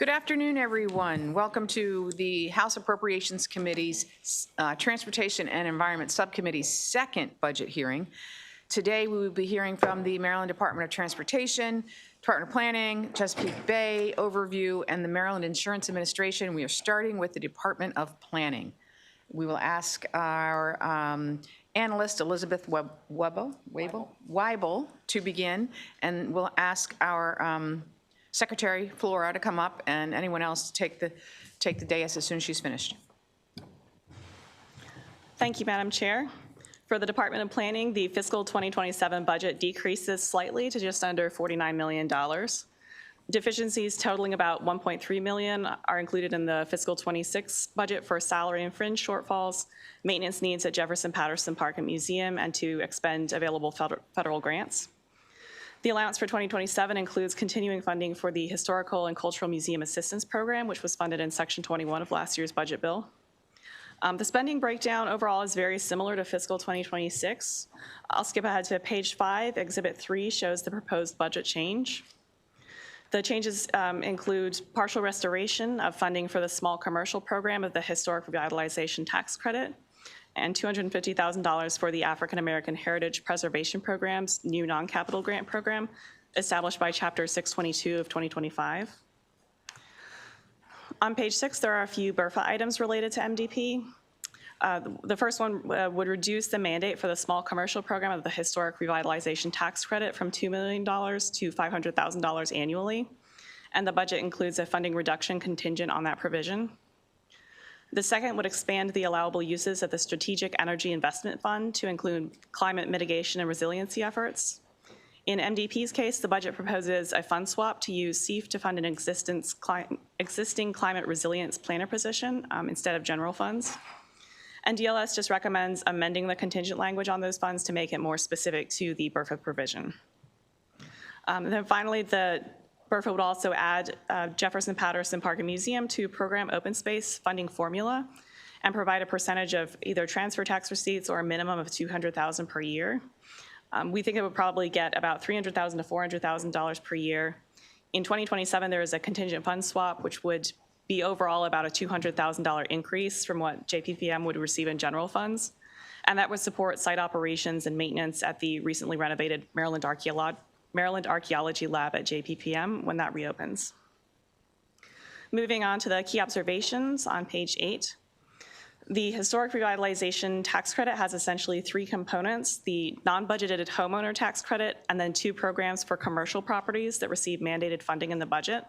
Good afternoon, everyone. Welcome to the House Appropriations Committee's Transportation and Environment Subcommittee's second budget hearing. Today, we will be hearing from the Maryland Department of Transportation, Department of Planning, Chesapeake Bay Overview, and the Maryland Insurance Administration. We are starting with the Department of Planning. We will ask our analyst, Elizabeth Weibel, to begin, and we'll ask our Secretary Flora to come up, and anyone else to take the dais as soon as she's finished. Thank you, Madam Chair. For the Department of Planning, the fiscal 2027 budget decreases slightly to just under $49 million. Deficiencies totaling about $1.3 million are included in the fiscal 26 budget for salary and fringe shortfalls, maintenance needs at Jefferson Patterson Park and Museum, and to expend available federal grants. The allowance for 2027 includes continuing funding for the Historical and Cultural Museum Assistance Program, which was funded in Section 21 of last year's budget bill. The spending breakdown overall is very similar to fiscal 2026. I'll skip ahead to page 5. Exhibit 3 shows the proposed budget change. The changes include partial restoration of funding for the small commercial program of the Historic Revitalization Tax Credit, and $250,000 for the African American Heritage Preservation Program's new non-capital grant program established by Chapter 622 of 2025. On page 6, there are a few BRFA items related to MDP. The first one would reduce the mandate for the small commercial program of the Historic Revitalization Tax Credit from $2 million to $500,000 annually, and the budget includes a funding reduction contingent on that provision. The second would expand the allowable uses of the Strategic Energy Investment Fund to include climate mitigation and resiliency efforts. In MDP's case, the budget proposes a fund swap to use SEAF to fund an existing climate resilience planner position instead of general funds. And DLS just recommends amending the contingent language on those funds to make it more specific to the BRFA provision. And then finally, the BRFA would also add Jefferson Patterson Park and Museum to program open space funding formula and provide a percentage of either transfer tax receipts or a minimum of $200,000 per year. We think it would probably get about $300,000 to $400,000 per year. In 2027, there is a contingent fund swap, which would be overall about a $200,000 increase from what JPPM would receive in general funds. And that would support site operations and maintenance at the recently renovated Maryland Archaeology Lab at JPPM when that reopens. Moving on to the key observations on page 8. The Historic Revitalization Tax Credit has essentially 3 components: the non-budgeted homeowner tax credit, and then 2 programs for commercial properties that receive mandated funding in the budget.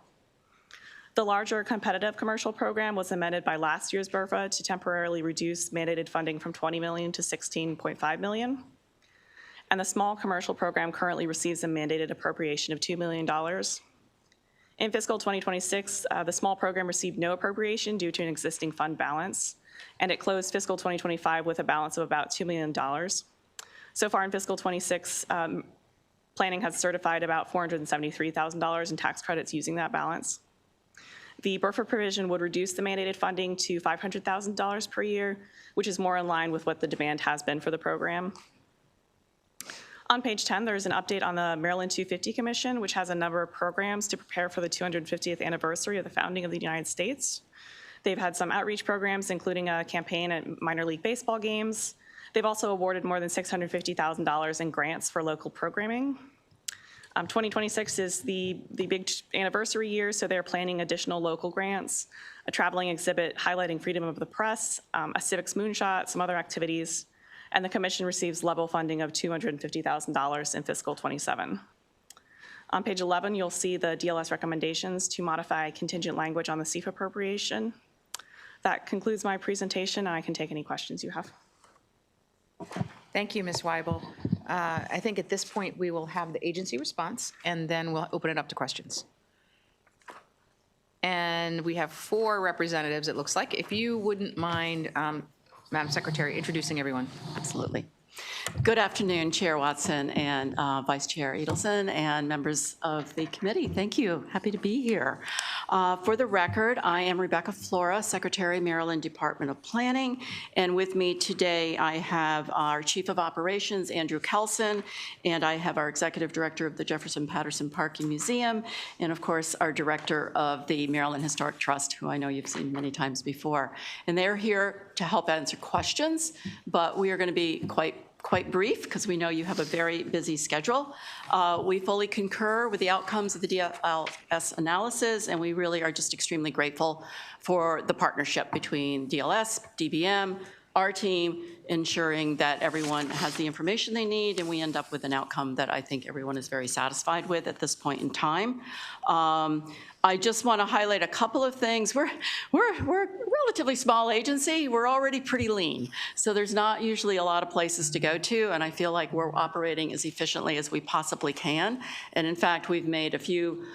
The larger competitive commercial program was amended by last year's BRFA to temporarily reduce mandated funding from $20 million to $16.5 million. And the small commercial program currently receives a mandated appropriation of $2 million. In fiscal 2026, the small program received no appropriation due to an existing fund balance, and it closed fiscal 2025 with a balance of about $2 million. So far in fiscal 26, planning has certified about $473,000 in tax credits using that balance. The BRFA provision would reduce the mandated funding to $500,000 per year, which is more in line with what the demand has been for the program. On page 10, there's an update on the Maryland 250 Commission, which has a number of programs to prepare for the 250th anniversary of the founding of the United States. They've had some outreach programs, including a campaign at minor league baseball games. They've also awarded more than $650,000 in grants for local programming. 2026 is the big anniversary year, so they're planning additional local grants, a traveling exhibit highlighting freedom of the press, a civics moonshot, some other activities. And the commission receives level funding of $250,000 in fiscal 27. On page 11, you'll see the DLS recommendations to modify contingent language on the SEAF appropriation. That concludes my presentation, and I can take any questions you have. Thank you, Ms. Weibel. I think at this point we will have the agency response, and then we'll open it up to questions. And we have 4 representatives, it looks like. If you wouldn't mind, Madam Secretary, introducing everyone. Absolutely. Good afternoon, Chair Watson and Vice Chair Edelson and members of the committee. Thank you. Happy to be here. For the record, I am Rebecca Flora, Secretary, Maryland Department of Planning, and with me today I have our Chief of Operations, Andrew Kelson, and I have our Executive Director of the Jefferson Patterson Park and Museum, and of course our Director of the Maryland Historic Trust, who I know you've seen many times before. And they're here to help answer questions, but we are going to be quite brief because we know you have a very busy schedule. We fully concur with the outcomes of the DLS analysis, and we really are just extremely grateful for the partnership between DLS, DBM, our team, ensuring that everyone has the information they need, and we end up with an outcome that I think everyone is very satisfied with at this point in time. I just want to highlight a couple of things. We're a relatively small agency. We're already pretty lean, so there's not usually a lot of places to go to, and I feel like we're operating as efficiently as we possibly can. And in fact, we've made a few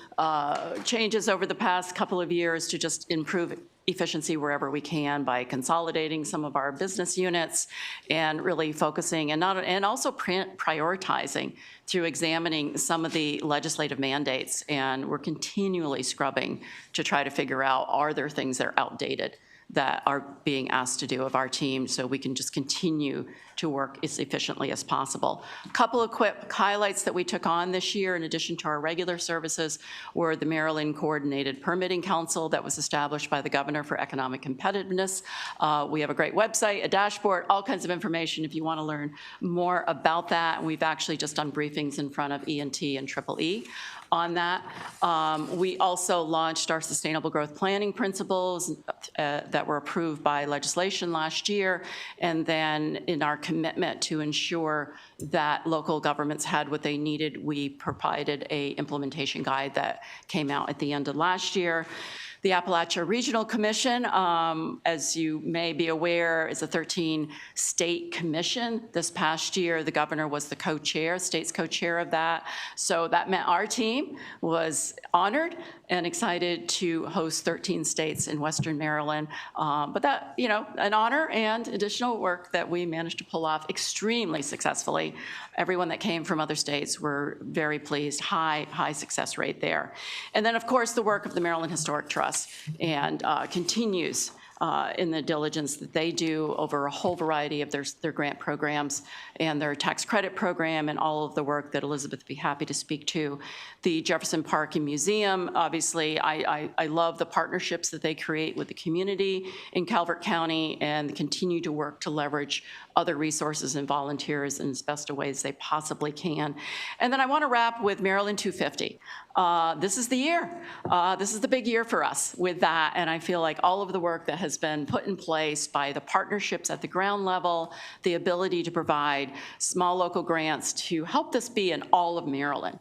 changes over the past couple of years to just improve efficiency wherever we can by consolidating some of our business units and really focusing and also prioritizing through examining some of the legislative mandates. And we're continually scrubbing to try to figure out, are there things that are outdated that are being asked to do of our team so we can just continue to work as efficiently as possible. A couple of quick highlights that we took on this year in addition to our regular services were the Maryland Coordinated Permitting Council that was established by the governor for economic competitiveness. We have a great website, a dashboard, all kinds of information if you want to learn more about that. And we've actually just done briefings in front of E&T and EEE on that. We also launched our Sustainable Growth Planning Principles that were approved by legislation last year, and then in our commitment to ensure that local governments had what they needed, we provided a implementation guide that came out at the end of last year. The Appalachia Regional Commission, as you may be aware, is a 13-state commission. This past year, the governor was the co-chair, state's co-chair of that. So that meant our team was honored and excited to host 13 states in Western Maryland. But that, you know, an honor and additional work that we managed to pull off extremely successfully. Everyone that came from other states were very pleased, high success rate there. And then, of course, the work of the Maryland Historic Trust and continues in the diligence that they do over a whole variety of their grant programs and their tax credit program and all of the work that Elizabeth would be happy to speak to. The Jefferson Park and Museum, obviously, I love the partnerships that they create with the community in Calvert County and continue to work to leverage other resources and volunteers in as best a ways they possibly can. And then I want to wrap with Maryland 250. This is the year. This is the big year for us with that, and I feel like all of the work that has been put in place by the partnerships at the ground level, the ability to provide small local grants to help this be an all of Maryland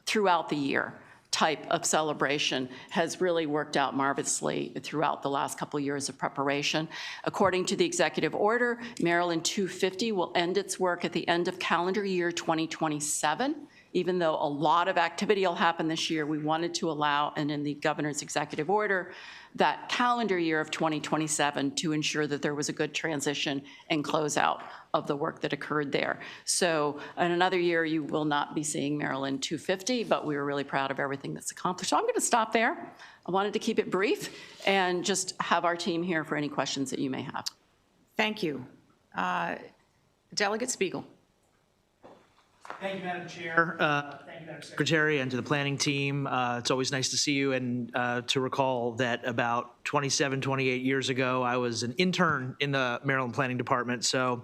throughout the year type of celebration has really worked out marvelously throughout the last couple of years of preparation. According to the executive order, Maryland 250 will end its work at the end of calendar year 2027. Even though a lot of activity will happen this year, we wanted to allow, and in the governor's executive order, that calendar year of 2027 to ensure that there was a good transition and closeout of the work that occurred there. So in another year, you will not be seeing Maryland 250, but we were really proud of everything that's accomplished. So I'm going to stop there. I wanted to keep it brief and just have our team here for any questions that you may have. Thank you. Delegate Spiegel. Thank you, Madam Chair. Thank you, Madam Secretary, and to the planning team. It's always nice to see you, and to recall that about 27, 28 years ago, I was an intern in the Maryland Planning Department. So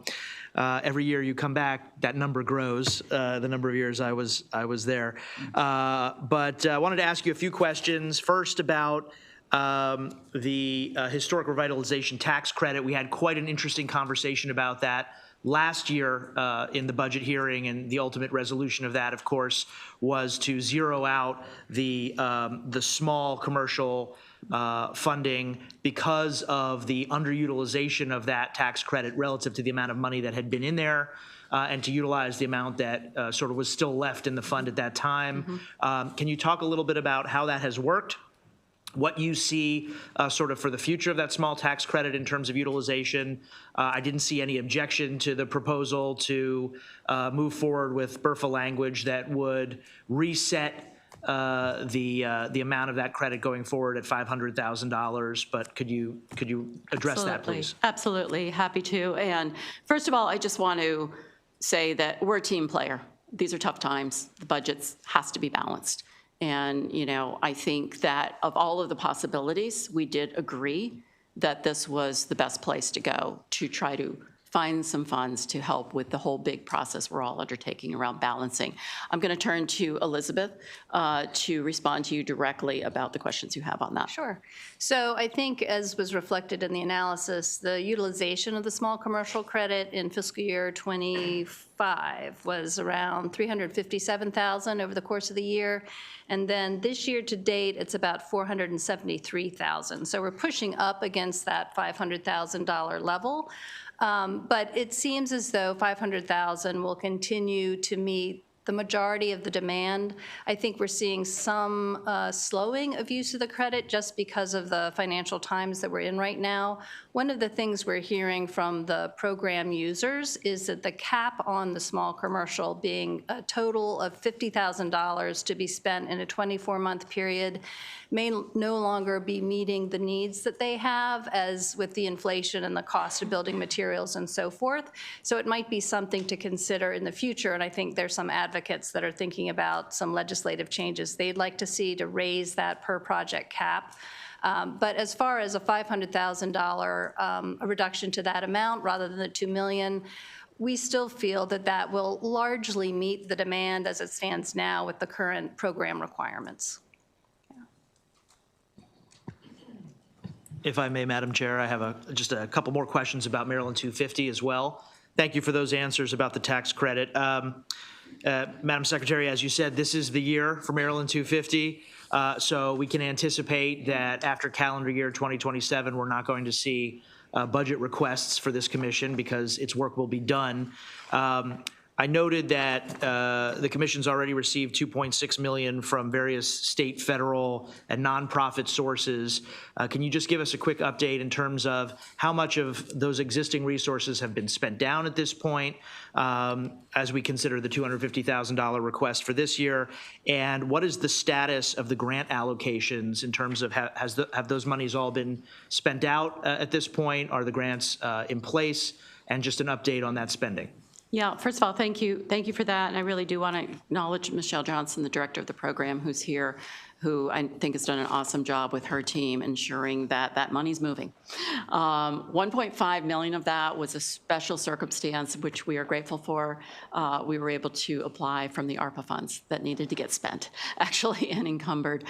every year you come back, that number grows, the number of years I was there. But I wanted to ask you a few questions. First about the historic revitalization tax credit. We had quite an interesting conversation about that last year in the budget hearing, and the ultimate resolution of that, of course, was to zero out the small commercial funding because of the underutilization of that tax credit relative to the amount of money that had been in there, and to utilize the amount that sort of was still left in the fund at that time. Can you talk a little bit about how that has worked? what you see sort of for the future of that small tax credit in terms of utilization. I didn't see any objection to the proposal to move forward with BRFA language that would reset the amount of that credit going forward at $500,000. But could you address that, please? Absolutely, happy to. And first of all, I just want to say that we're a team player. These are tough times. The budget has to be balanced. And, you know, I think that of all of the possibilities, we did agree that this was the best place to go to try to find some funds to help with the whole big process we're all undertaking around balancing. I'm going to turn to Elizabeth to respond to you directly about the questions you have on that. Sure. So I think, as was reflected in the analysis, the utilization of the small commercial credit in fiscal year 25 was around $357,000 over the course of the year. And then this year to date, it's about $473,000. So we're pushing up against that $500,000 level. But it seems as though $500,000 will continue to meet the majority of the demand. I think we're seeing some slowing of use of the credit just because of the financial times that we're in right now. One of the things we're hearing from the program users is that the cap on the small commercial being a total of $50,000 to be spent in a 24-month period may no longer be meeting the needs that they have, as with the inflation and the cost of building materials and so forth. So it might be something to consider in the future, and I think there's some advocates that are thinking about some legislative changes they'd like to see to raise that per project cap. But as far as a $500,000 a reduction to that amount rather than the $2 million, we still feel that that will largely meet the demand as it stands now with the current program requirements. If I may, Madam Chair, I have just a couple more questions about Maryland 250 as well. Thank you for those answers about the tax credit. Madam Secretary, as you said, this is the year for Maryland 250. So we can anticipate that after calendar year 2027, we're not going to see budget requests for this commission because its work will be done. I noted that the commission's already received $2.6 million from various state, federal, and nonprofit sources. Can you just give us a quick update in terms of how much of those existing resources have been spent down at this point, as we consider the $250,000 request for this year? And what is the status of the grant allocations in terms of have those monies all been spent out at this point? Are the grants in place? And just an update on that spending. Yeah, first of all, thank you. Thank you for that. And I really do want to acknowledge Michelle Johnson, the director of the program, who's here, who I think has done an awesome job with her team ensuring that that money's moving. 1.5 million of that was a special circumstance, which we are grateful for. We were able to apply from the ARPA funds that needed to get spent, actually, and encumbered.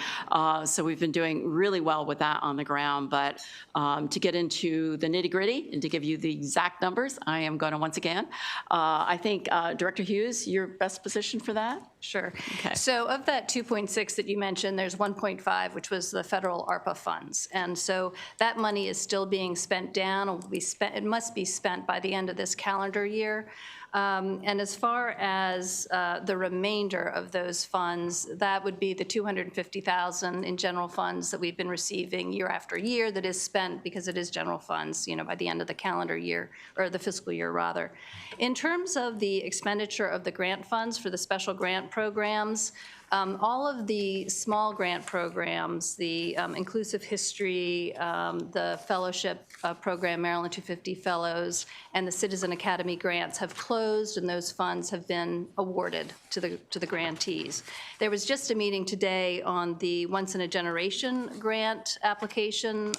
So we've been doing really well with that on the ground. But to get into the nitty-gritty and to give you the exact numbers, I am going to once again. I think, Director Hughes, you're best positioned for that? Sure. Okay. So of that 2.6 that you mentioned, there's 1.5, which was the federal ARPA funds. And so that money is still being spent down. It will be spent, it must be spent by the end of this calendar year. And as far as the remainder of those funds, that would be the $250,000 in general funds that we've been receiving year after year that is spent because it is general funds, you know, by the end of the calendar year, or the fiscal year rather. In terms of the expenditure of the grant funds for the special grant programs, all of the small grant programs, the Inclusive History, the Fellowship Program, Maryland 250 Fellows, and the Citizen Academy grants have closed, and those funds have been awarded to the grantees. There was just a meeting today on the Once in a Generation grant application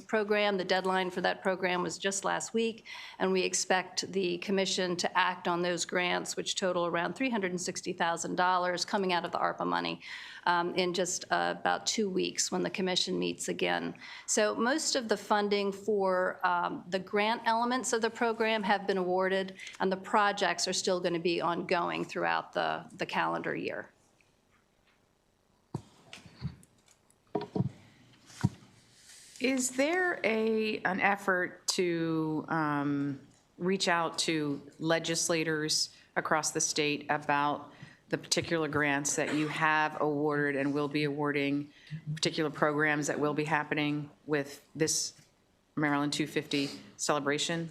program. The deadline for that program was just last week, and we expect the commission to act on those grants, which total around $360,000 coming out of the ARPA money in just about 2 weeks when the commission meets again. So most of the funding for the grant elements of the program have been awarded, and the projects are still going to be ongoing throughout the calendar year. Is there an effort to reach out to legislators across the state about the particular grants that you have awarded and will be awarding, particular programs that will be happening with this Maryland 250 celebration?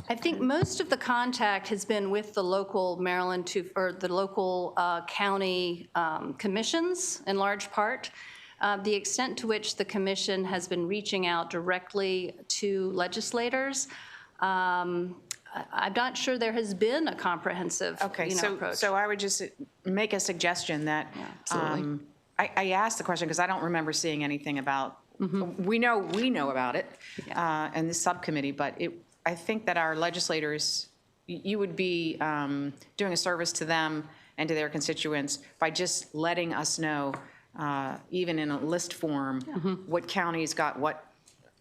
I think most of the contact has been with the local Maryland or the local county commissions in large part. The extent to which the commission has been reaching out directly to legislators, I'm not sure there has been a comprehensive, Okay, approach. so I would just make a suggestion that, absolutely. I asked the question because I don't remember seeing anything about, we know about it, and this subcommittee, but I think that our legislators, you would be doing a service to them and to their constituents by just letting us know, even in a list form, what counties got what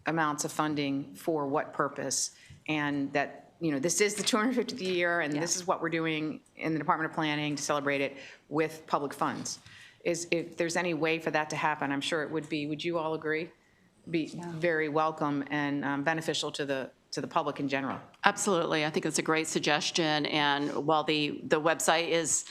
amounts of funding for what purpose, and that, this is the 250th year, and this is what we're doing in the Department of Planning to celebrate it with public funds. If there's any way for that to happen, I'm sure it would be, would you all agree? Be very welcome and beneficial to the public in general. Absolutely. I think it's a great suggestion. And while the website is,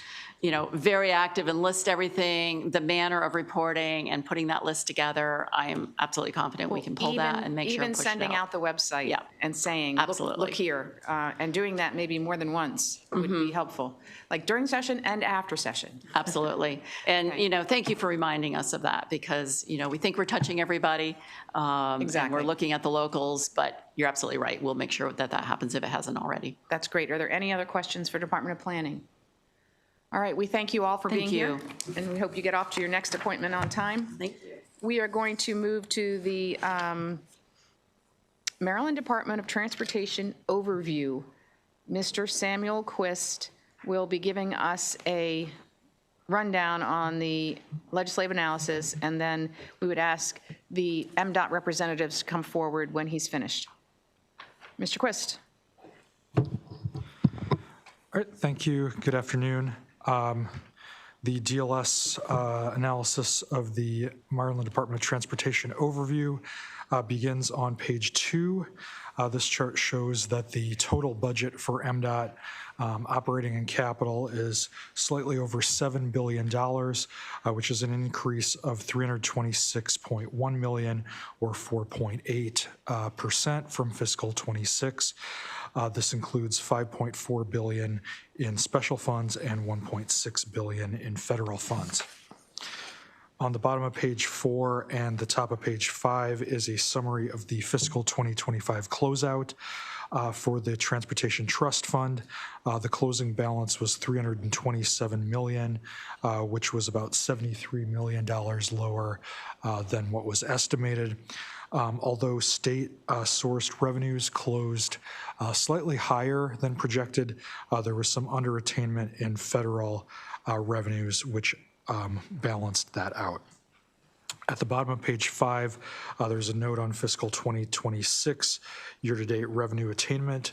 very active and lists everything, the manner of reporting and putting that list together, I am absolutely confident we can pull that and make sure and push it out. Even sending out the website Yeah. and saying, Absolutely. look here, and doing that maybe more than once would be helpful, like during session and after session. Absolutely. And, thank you for reminding us of that because, we think we're touching everybody. And Exactly. we're looking at the locals, but you're absolutely right. We'll make sure that happens if it hasn't already. That's great. Are there any other questions for Department of Planning? All right, we thank you all for being here. And we hope you get off to your next appointment on time. Thank you. We are going to move to the Maryland Department of Transportation overview. Mr. Samuel Quist will be giving us a rundown on the legislative analysis, and then we would ask the MDOT representatives to come forward when he's finished. Mr. Quist. All right, thank you. Good afternoon. The DLS analysis of the Maryland Department of Transportation overview begins on page 2. This chart shows that the total budget for MDOT operating and capital is slightly over $7 billion, which is an increase of $326.1 million or 4.8% from fiscal '26. This includes $5.4 billion in special funds and $1.6 billion in federal funds. On the bottom of page 4 and the top of page 5 is a summary of the fiscal 2025 closeout for the Transportation Trust Fund. The closing balance was $327 million, which was about $73 million lower than what was estimated. Although state-sourced revenues closed slightly higher than projected, there was some underattainment in federal revenues, which balanced that out. At the bottom of page 5, there's a note on fiscal 2026 year-to-date revenue attainment.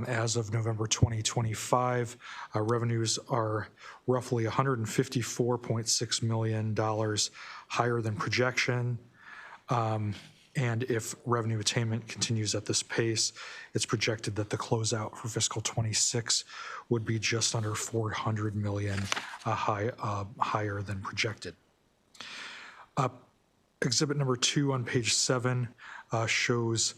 As of November 2025, revenues are roughly $154.6 million higher than projection. And if revenue attainment continues at this pace, it's projected that the closeout for fiscal '26 would be just under $400 million higher than projected. Exhibit number 2 on page 7 shows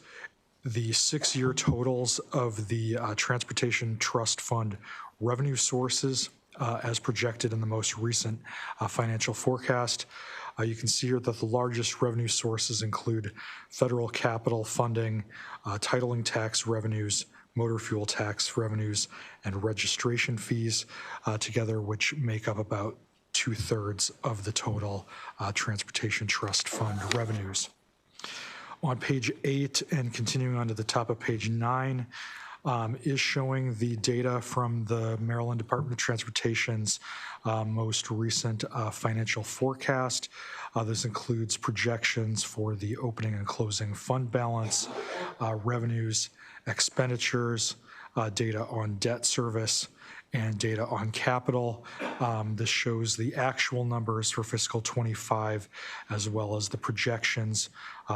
the 6-year totals of the Transportation Trust Fund revenue sources as projected in the most recent financial forecast. You can see here that the largest revenue sources include federal capital funding, titling tax revenues, motor fuel tax revenues, and registration fees together, which make up about 2/3 of the total Transportation Trust Fund revenues. On page 8 and continuing on to the top of page 9 is showing the data from the Maryland Department of Transportation's most recent financial forecast. This includes projections for the opening and closing fund balance, revenues, expenditures, data on debt service, and data on capital. This shows the actual numbers for fiscal '25 as well as the projections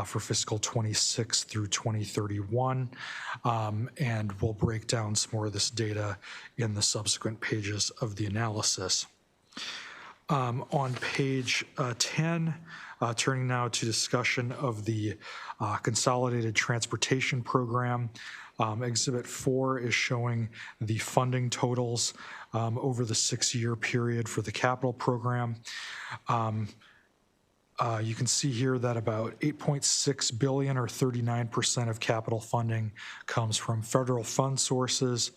for fiscal '26 through 2031. And we'll break down some more of this data in the subsequent pages of the analysis. On page 10, turning now to discussion of the Consolidated Transportation Program. Exhibit 4 is showing the funding totals over the 6-year period for the capital program. You can see here that about $8.6 billion, or 39% of capital funding, comes from federal fund sources.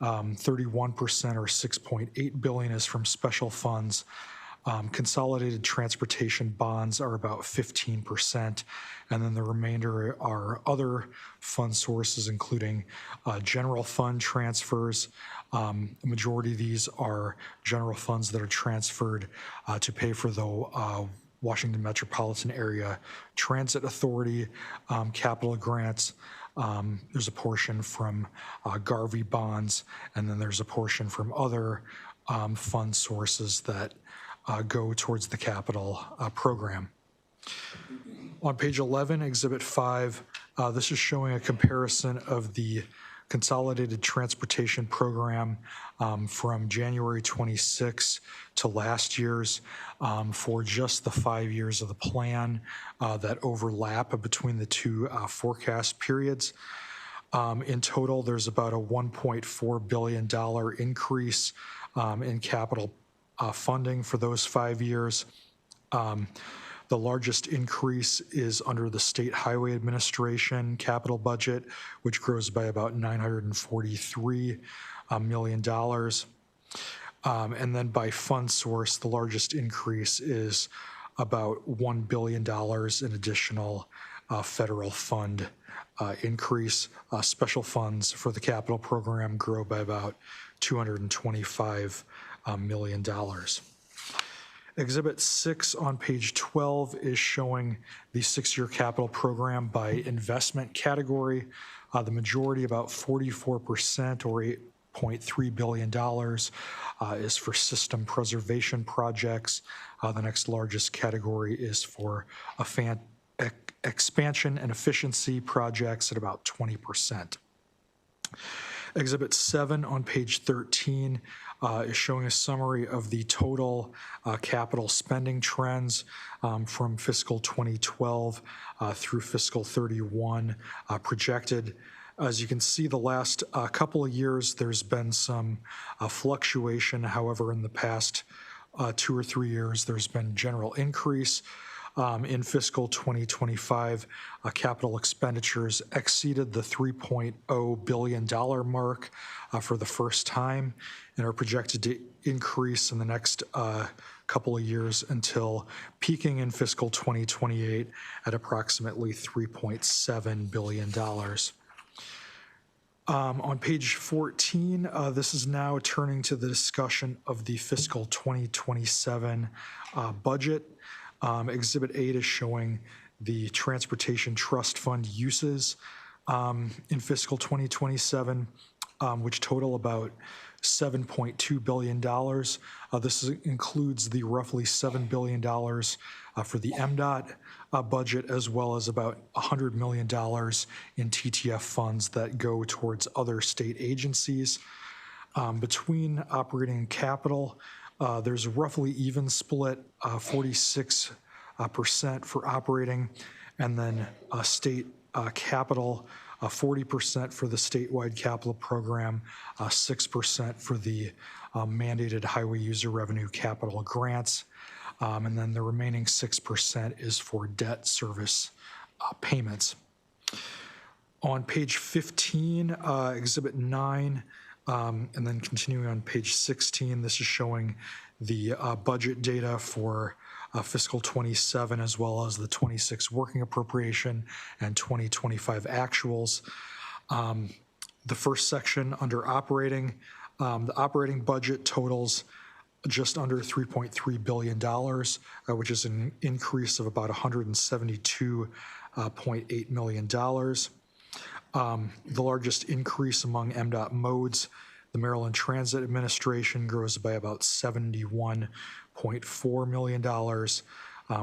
31%, or $6.8 billion, is from special funds. Consolidated transportation bonds are about 15%, and then the remainder are other fund sources, including general fund transfers. The majority of these are general funds that are transferred to pay for the Washington Metropolitan Area Transit Authority capital grants. There's a portion from Garvey bonds, and then there's a portion from other fund sources that go towards the capital program. On page 11, Exhibit 5, this is showing a comparison of the Consolidated Transportation Program from January 26 to last year's for just the 5 years of the plan that overlap between the two forecast periods. In total, there's about a $1.4 billion increase in capital funding for those 5 years. The largest increase is under the State Highway Administration capital budget, which grows by about $943 million. And then by fund source, the largest increase is about $1 billion in additional federal fund increase. Special funds for the capital program grow by about $225 million. Exhibit 6 on page 12 is showing the 6-year capital program by investment category. The majority, about 44%, or $8.3 billion, is for system preservation projects. The next largest category is for expansion and efficiency projects at about 20%. Exhibit 7 on page 13 is showing a summary of the total capital spending trends from fiscal 2012 through fiscal 31 projected. As you can see, the last couple of years, there's been some fluctuation. However, in the past 2 or 3 years, there's been general increase. In fiscal 2025, capital expenditures exceeded the $3.0 billion mark for the first time and are projected to increase in the next couple of years until peaking in fiscal 2028 at approximately $3.7 billion. On page 14, this is now turning to the discussion of the fiscal 2027 budget. Exhibit 8 is showing the Transportation Trust Fund uses in fiscal 2027, which total about $7.2 billion. This includes the roughly $7 billion for the MDOT budget, as well as about $100 million in TTF funds that go towards other state agencies. Between operating and capital, there's a roughly even split, 46% for operating, and then state capital, 40% for the statewide capital program, 6% for the mandated highway user revenue capital grants, and then the remaining 6% is for debt service payments. On page 15, Exhibit 9, and then continuing on page 16, this is showing the budget data for fiscal 27, as well as the 26 working appropriation and 2025 actuals. The first section under operating, the operating budget totals just under $3.3 billion, which is an increase of about $172.8 million. The largest increase among MDOT modes The Maryland Transit Administration grows by about $71.4 million,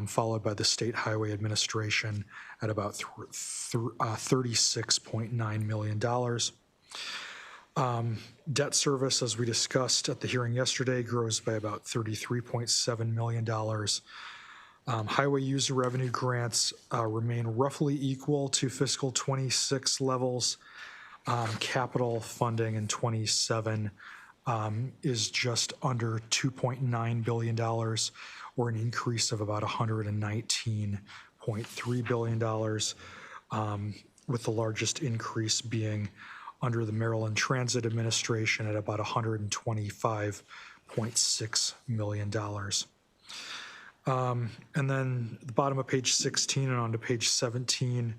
followed by the State Highway Administration at about $36.9 million. Debt service, as we discussed at the hearing yesterday, grows by about $33.7 million. Highway user revenue grants remain roughly equal to fiscal '26 levels. Capital funding in '27 is just under $2.9 billion, or an increase of about $119.3 billion, with the largest increase being under the Maryland Transit Administration at about $125.6 million. And then the bottom of page 16 and onto page 17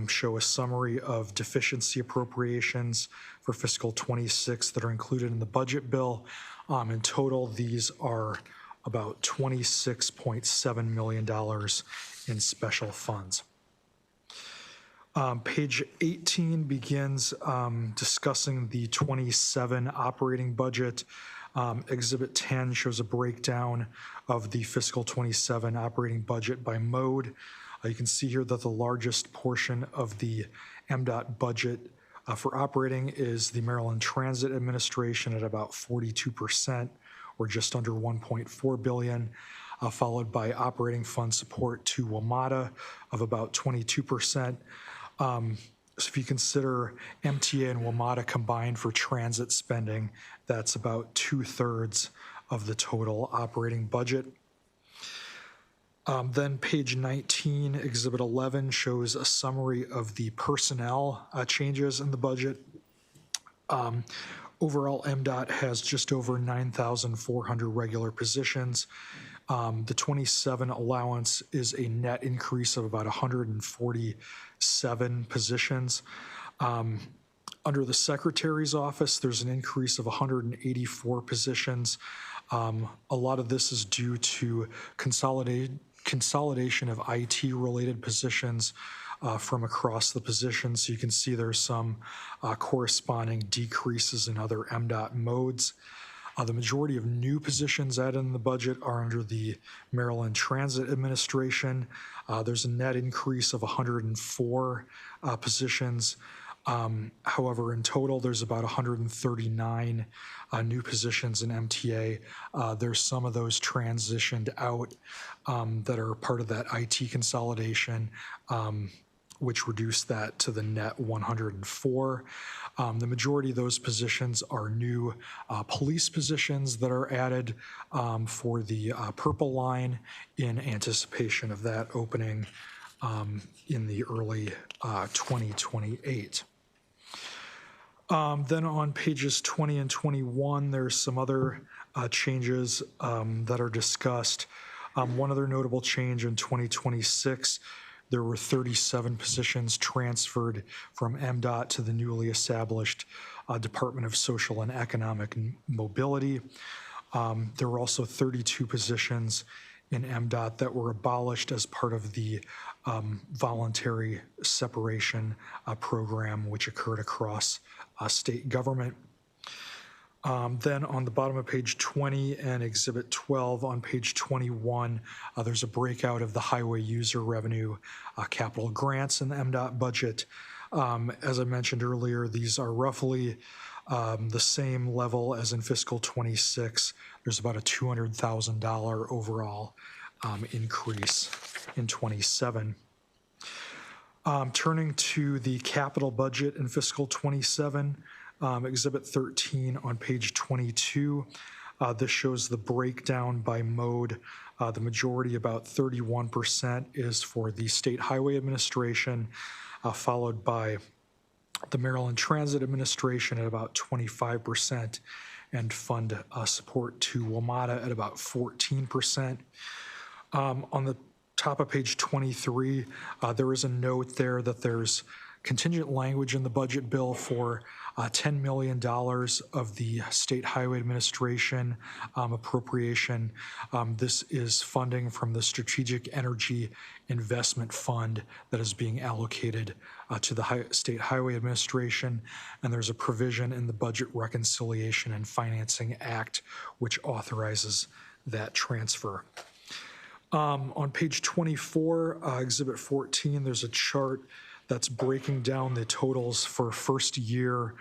show a summary of deficiency appropriations for fiscal '26 that are included in the budget bill. In total, these are about $26.7 million in special funds. Page 18 begins discussing the '27 operating budget. Exhibit 10 shows a breakdown of the fiscal '27 operating budget by mode. You can see here that the largest portion of the MDOT budget for operating is the Maryland Transit Administration at about 42%, or just under $1.4 billion, followed by operating fund support to WMATA of about 22%. So if you consider MTA and WMATA combined for transit spending, that's about 2/3 of the total operating budget. Then page 19, Exhibit 11, shows a summary of the personnel changes in the budget. Overall, MDOT has just over 9,400 regular positions. The '27 allowance is a net increase of about 147 positions. Under the Secretary's office, there's an increase of 184 positions. A lot of this is due to consolidation of IT-related positions from across the positions. So you can see there's some corresponding decreases in other MDOT modes. The majority of new positions added in the budget are under the Maryland Transit Administration. There's a net increase of 104 positions. However, in total, there's about 139 new positions in MTA. There's some of those transitioned out that are part of that IT consolidation, which reduced that to the net 104. The majority of those positions are new police positions that are added for the Purple Line in anticipation of that opening in the early 2028. Then on pages 20 and 21, there's some other changes that are discussed. One other notable change in 2026, there were 37 positions transferred from MDOT to the newly established Department of Social and Economic Mobility. There were also 32 positions in MDOT that were abolished as part of the voluntary separation program, which occurred across state government. Then on the bottom of page 20 and Exhibit 12 on page 21, there's a breakout of the highway user revenue capital grants in the MDOT budget. As I mentioned earlier, these are roughly the same level as in fiscal '26. There's about a $200,000 overall increase in '27. Turning to the capital budget in fiscal '27, Exhibit 13 on page 22, this shows the breakdown by mode. The majority, about 31%, is for the State Highway Administration, followed by the Maryland Transit Administration at about 25%, and fund support to WMATA at about 14%. On the top of page 23, there is a note there that there's contingent language in the budget bill for $10 million of the State Highway Administration appropriation. This is funding from the Strategic Energy Investment Fund that is being allocated to the State Highway Administration, and there's a provision in the Budget Reconciliation and Financing Act which authorizes that transfer. On page 24, Exhibit 14, there's a chart that's breaking down the totals for first year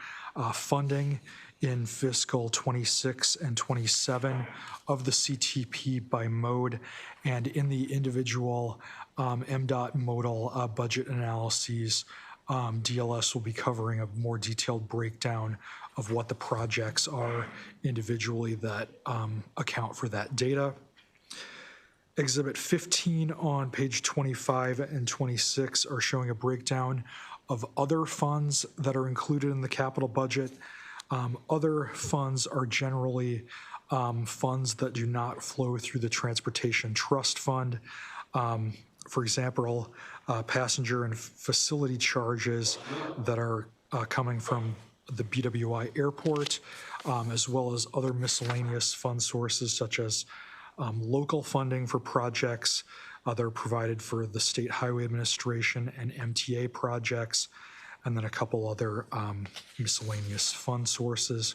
funding in fiscal 26 and 27 of the CTP by mode, and in the individual MDOT modal budget analyses, DLS will be covering a more detailed breakdown of what the projects are individually that account for that data. Exhibit 15 on page 25 and 26 are showing a breakdown of other funds that are included in the capital budget. Other funds are generally funds that do not flow through the Transportation Trust Fund. For example, passenger and facility charges that are coming from the BWI airport, as well as other miscellaneous fund sources such as local funding for projects that are provided for the State Highway Administration and MTA projects, and then a couple other miscellaneous fund sources.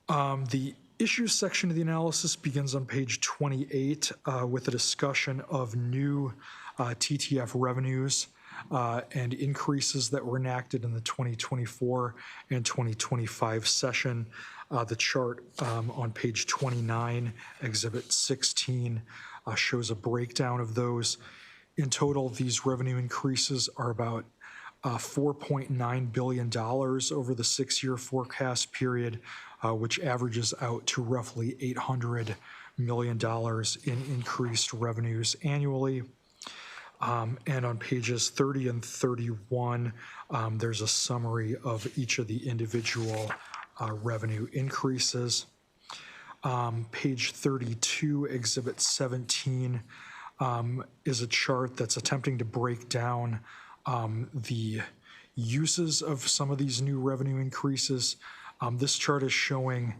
The issues section of the analysis begins on page 28 with a discussion of new TTF revenues and increases that were enacted in the 2024 and 2025 session. The chart on page 29, Exhibit 16, shows a breakdown of those. In total, these revenue increases are about $4.9 billion over the 6-year forecast period, which averages out to roughly $800 million in increased revenues annually. And on pages 30 and 31, there's a summary of each of the individual revenue increases. Page 32, Exhibit 17, is a chart that's attempting to break down the uses of some of these new revenue increases. This chart is showing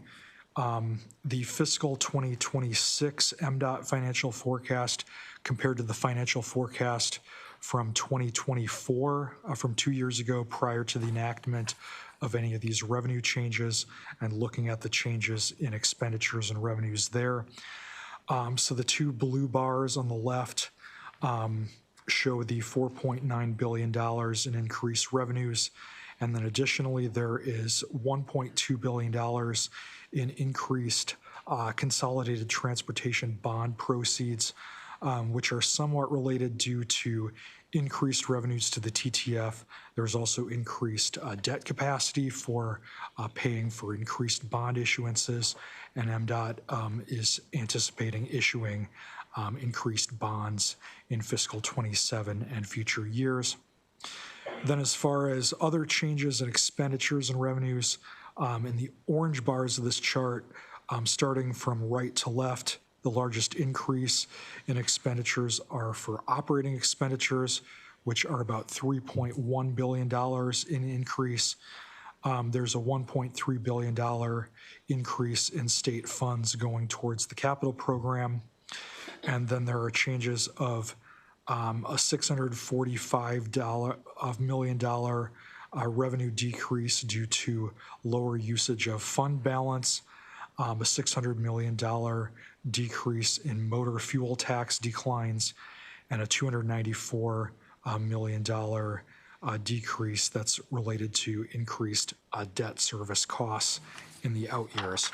the fiscal 2026 MDOT financial forecast compared to the financial forecast from 2024, from 2 years ago prior to the enactment of any of these revenue changes, and looking at the changes in expenditures and revenues there. So the two blue bars on the left show the $4.9 billion in increased revenues, and then additionally there is $1.2 billion in increased consolidated transportation bond proceeds, which are somewhat related due to increased revenues to the TTF. There's also increased debt capacity for paying for increased bond issuances, and MDOT is anticipating issuing increased bonds in fiscal 27 and future years. Then as far as other changes in expenditures and revenues, in the orange bars of this chart, starting from right to left, the largest increase in expenditures are for operating expenditures, which are about $3.1 billion in increase. There's a $1.3 billion increase in state funds going towards the capital program. And then there are changes of a $645 million revenue decrease due to lower usage of fund balance, a $600 million decrease in motor fuel tax declines, and a $294 million decrease that's related to increased debt service costs in the out years.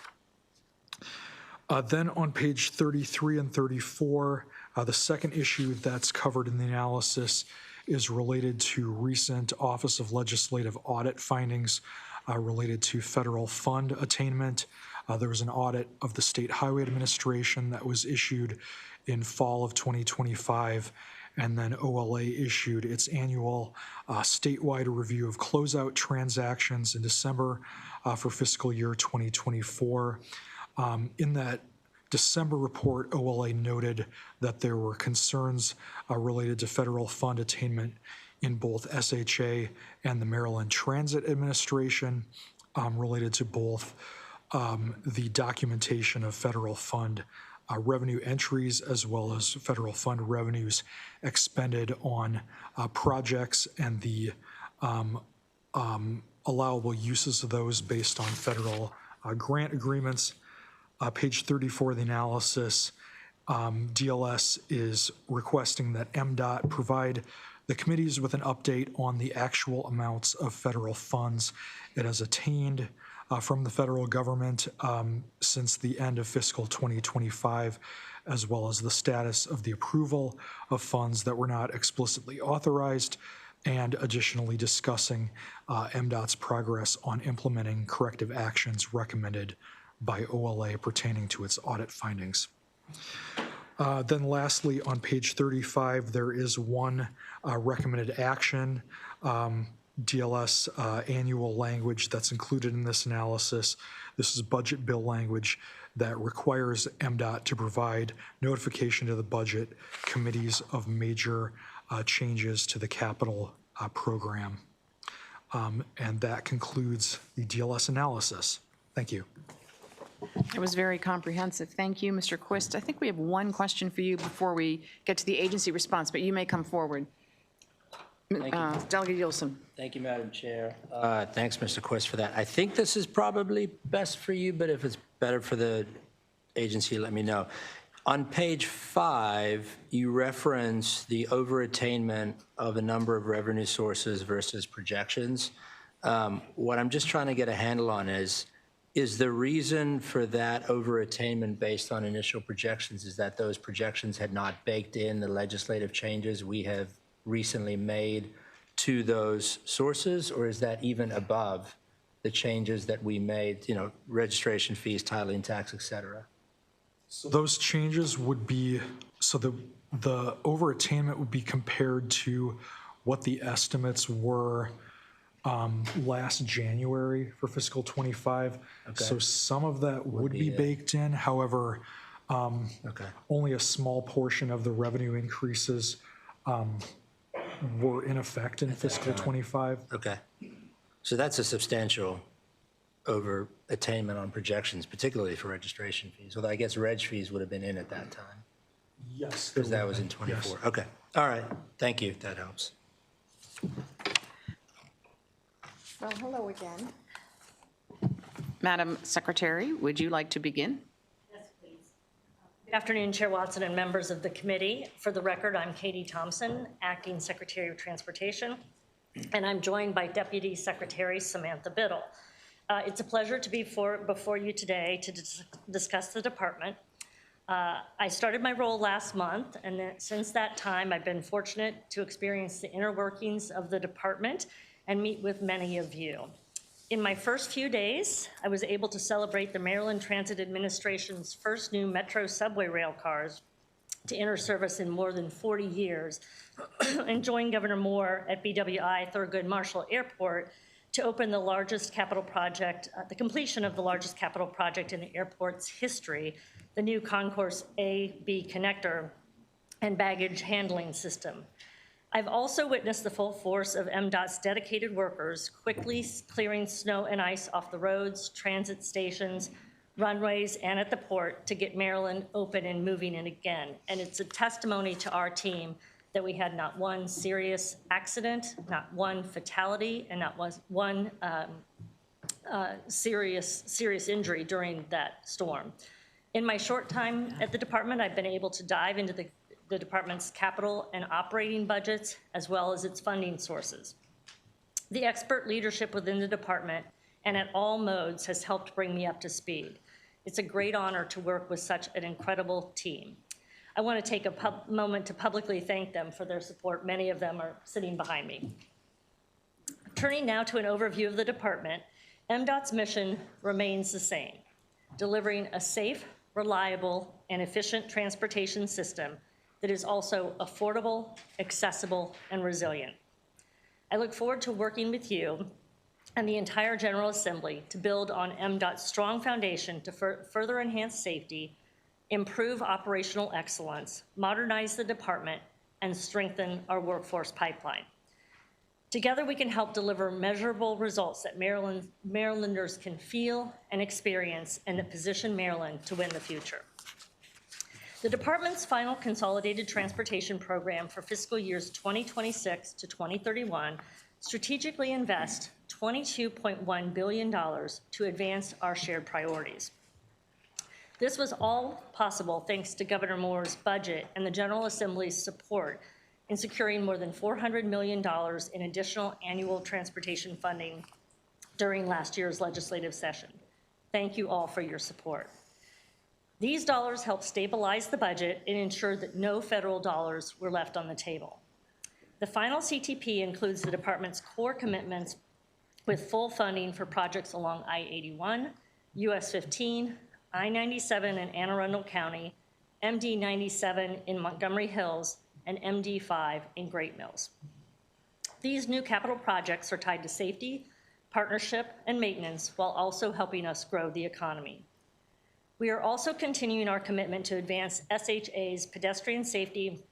Then on page 33 and 34, the second issue that's covered in the analysis is related to recent Office of Legislative Audit findings related to federal fund attainment. There was an audit of the State Highway Administration that was issued in fall of 2025, and then OLA issued its annual statewide review of closeout transactions in December for fiscal year 2024. In that December report, OLA noted that there were concerns related to federal fund attainment in both SHA and the Maryland Transit Administration related to both the documentation of federal fund revenue entries as well as federal fund revenues expended on projects and the allowable uses of those based on federal grant agreements. Page 34 of the analysis, DLS is requesting that MDOT provide the committees with an update on the actual amounts of federal funds it has attained from the federal government since the end of fiscal 2025, as well as the status of the approval of funds that were not explicitly authorized, and additionally discussing MDOT's progress on implementing corrective actions recommended by OLA pertaining to its audit findings. Then lastly, on page 35, there is one recommended action, DLS annual language that's included in this analysis. This is budget bill language that requires MDOT to provide notification to the budget committees of major changes to the capital program. And that concludes the DLS analysis. Thank you. It was very comprehensive. Thank you, Mr. Quist. I think we have one question for you before we get to the agency response, but you may come forward. Delegate Yeltsin. Thank you, Madam Chair. Thanks, Mr. Quist, for that. I think this is probably best for you, but if it's better for the agency, let me know. On page 5, you reference the overattainment of a number of revenue sources versus projections. What I'm just trying to get a handle on is the reason for that overattainment based on initial projections is that those projections had not baked in the legislative changes we have recently made to those sources, or is that even above the changes that we made, you know, registration fees, titling tax, et cetera? So those changes would be, so the overattainment would be compared to what the estimates were last January for fiscal 25. Okay. So some of that would be baked in. However, only a small portion of the revenue increases were in effect in fiscal 25. Okay. So that's a substantial over-attainment on projections, particularly for registration fees. Although I guess reg fees would have been in at that time, Yes. because that was in 24. Yes. Okay. All right. Thank you. That helps. Well, hello again. Madam Secretary, would you like to begin? Good afternoon, Chair Watson and members of the committee. For the record, I'm Katie Thompson, Acting Secretary of Transportation, and I'm joined by Deputy Secretary Samantha Biddle. It's a pleasure to be before you today to discuss the department. I started my role last month, and since that time, I've been fortunate to experience the inner workings of the department and meet with many of you. In my first few days, I was able to celebrate the Maryland Transit Administration's first new Metro subway rail cars to enter service in more than 40 years and join Governor Moore at BWI Thurgood Marshall Airport to open the largest capital project, the completion of the largest capital project in the airport's history, the new Concourse A-B connector and baggage handling system. I've also witnessed the full force of MDOT's dedicated workers quickly clearing snow and ice off the roads, transit stations, runways, and at the port to get Maryland open and moving in again. And it's a testimony to our team that we had not one serious accident, not one fatality, and not one serious injury during that storm. In my short time at the department, I've been able to dive into the department's capital and operating budgets, as well as its funding sources. The expert leadership within the department and at all modes has helped bring me up to speed. It's a great honor to work with such an incredible team. I want to take a moment to publicly thank them for their support. Many of them are sitting behind me. Turning now to an overview of the department, MDOT's mission remains the same: delivering a safe, reliable, and efficient transportation system that is also affordable, accessible, and resilient. I look forward to working with you and the entire General Assembly to build on MDOT's strong foundation to further enhance safety, improve operational excellence, modernize the department, and strengthen our workforce pipeline. Together, we can help deliver measurable results that Marylanders can feel and experience and that position Maryland to win the future. The department's final consolidated transportation program for fiscal years 2026 to 2031 strategically invests $22.1 billion to advance our shared priorities. This was all possible thanks to Governor Moore's budget and the General Assembly's support in securing more than $400 million in additional annual transportation funding during last year's legislative session. Thank you all for your support. These dollars helped stabilize the budget and ensure that no federal dollars were left on the table. The final CTP includes the department's core commitments with full funding for projects along I-81, US 15, I-97 in Anne Arundel County, MD 97 in Montgomery Hills, and MD 5 in Great Mills. These new capital projects are tied to safety, partnership, and maintenance while also helping us grow the economy. We are also continuing our commitment to advance SHA's pedestrian safety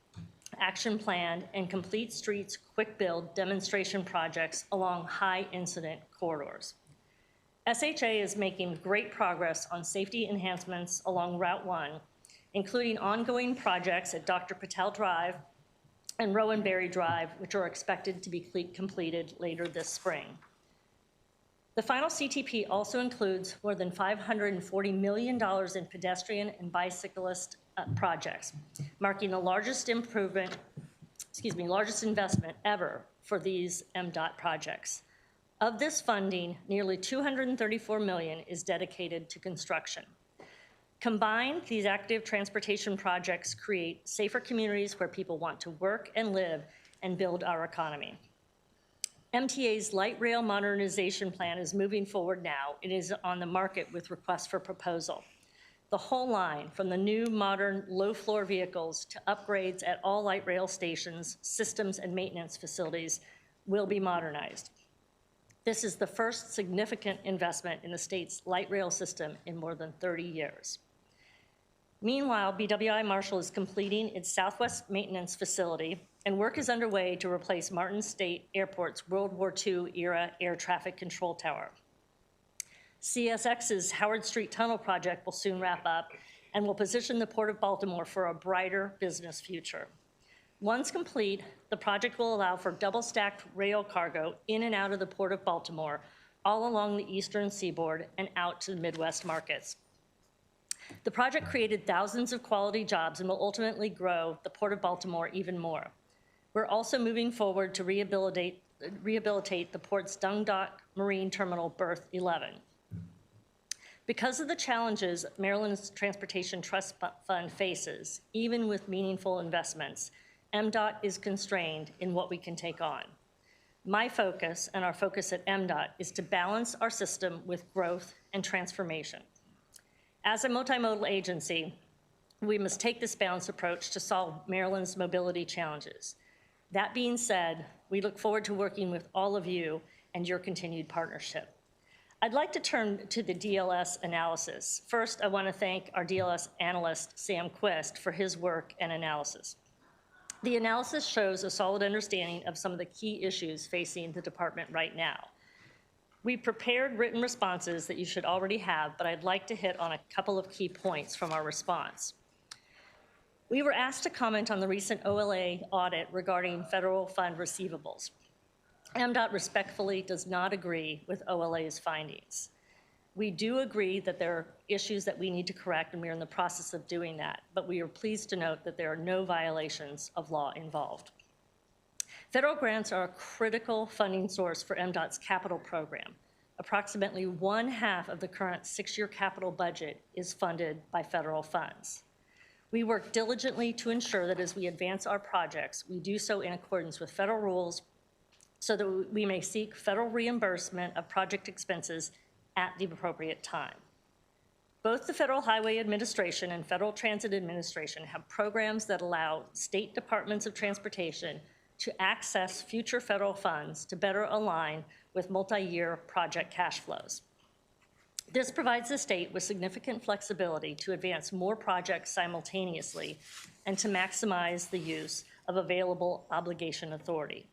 action plan and complete streets quick build demonstration projects along high incident corridors. SHA is making great progress on safety enhancements along Route 1, including ongoing projects at Dr. Patel Drive and Rowan Berry Drive, which are expected to be completed later this spring. The final CTP also includes more than $540 million in pedestrian and bicyclist projects, marking the largest investment ever for these MDOT projects. Of this funding, nearly $234 million is dedicated to construction. Combined, these active transportation projects create safer communities where people want to work and live and build our economy. MTA's light rail modernization plan is moving forward now. It is on the market with requests for proposal. The whole line, from the new modern low-floor vehicles to upgrades at all light rail stations, systems, and maintenance facilities, will be modernized. This is the first significant investment in the state's light rail system in more than 30 years. Meanwhile, BWI Marshall is completing its Southwest Maintenance Facility, and work is underway to replace Martin State Airport's World War II-era air traffic control tower. CSX's Howard Street Tunnel project will soon wrap up and will position the Port of Baltimore for a brighter business future. Once complete, the project will allow for double-stacked rail cargo in and out of the Port of Baltimore, all along the eastern seaboard and out to the Midwest markets. The project created thousands of quality jobs and will ultimately grow the Port of Baltimore even more. We're also moving forward to rehabilitate the port's Dundalk Marine Terminal Berth 11. Because of the challenges Maryland's Transportation Trust Fund faces, even with meaningful investments, MDOT is constrained in what we can take on. My focus and our focus at MDOT is to balance our system with growth and transformation. As a multimodal agency, we must take this balanced approach to solve Maryland's mobility challenges. That being said, we look forward to working with all of you and your continued partnership. I'd like to turn to the DLS analysis. First, I want to thank our DLS analyst, Sam Quist, for his work and analysis. The analysis shows a solid understanding of some of the key issues facing the department right now. We prepared written responses that you should already have, but I'd like to hit on a couple of key points from our response. We were asked to comment on the recent OLA audit regarding federal fund receivables. MDOT respectfully does not agree with OLA's findings. We do agree that there are issues that we need to correct, and we're in the process of doing that, but we are pleased to note that there are no violations of law involved. Federal grants are a critical funding source for MDOT's capital program. Approximately 1/2 of the current 6-year capital budget is funded by federal funds. We work diligently to ensure that as we advance our projects, we do so in accordance with federal rules so that we may seek federal reimbursement of project expenses at the appropriate time. Both the Federal Highway Administration and Federal Transit Administration have programs that allow state departments of transportation to access future federal funds to better align with multi-year project cash flows. This provides the state with significant flexibility to advance more projects simultaneously and to maximize the use of available obligation authority.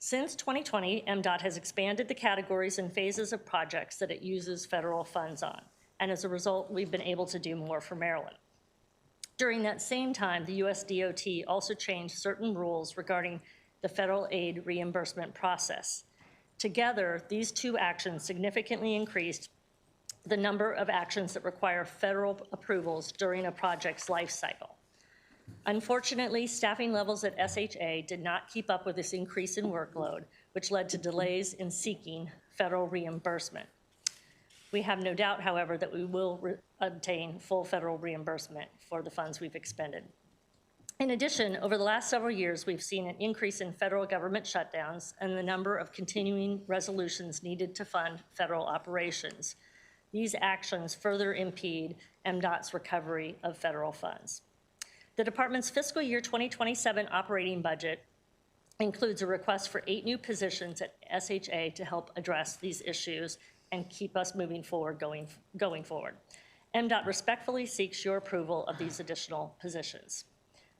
Since 2020, MDOT has expanded the categories and phases of projects that it uses federal funds on, and as a result, we've been able to do more for Maryland. During that same time, the US DOT also changed certain rules regarding the federal aid reimbursement process. Together, these two actions significantly increased the number of actions that require federal approvals during a project's life cycle. Unfortunately, staffing levels at SHA did not keep up with this increase in workload, which led to delays in seeking federal reimbursement. We have no doubt, however, that we will obtain full federal reimbursement for the funds we've expended. In addition, over the last several years, we've seen an increase in federal government shutdowns and the number of continuing resolutions needed to fund federal operations. These actions further impede MDOT's recovery of federal funds. The department's fiscal year 2027 operating budget includes a request for 8 new positions at SHA to help address these issues and keep us moving forward going forward. MDOT respectfully seeks your approval of these additional positions.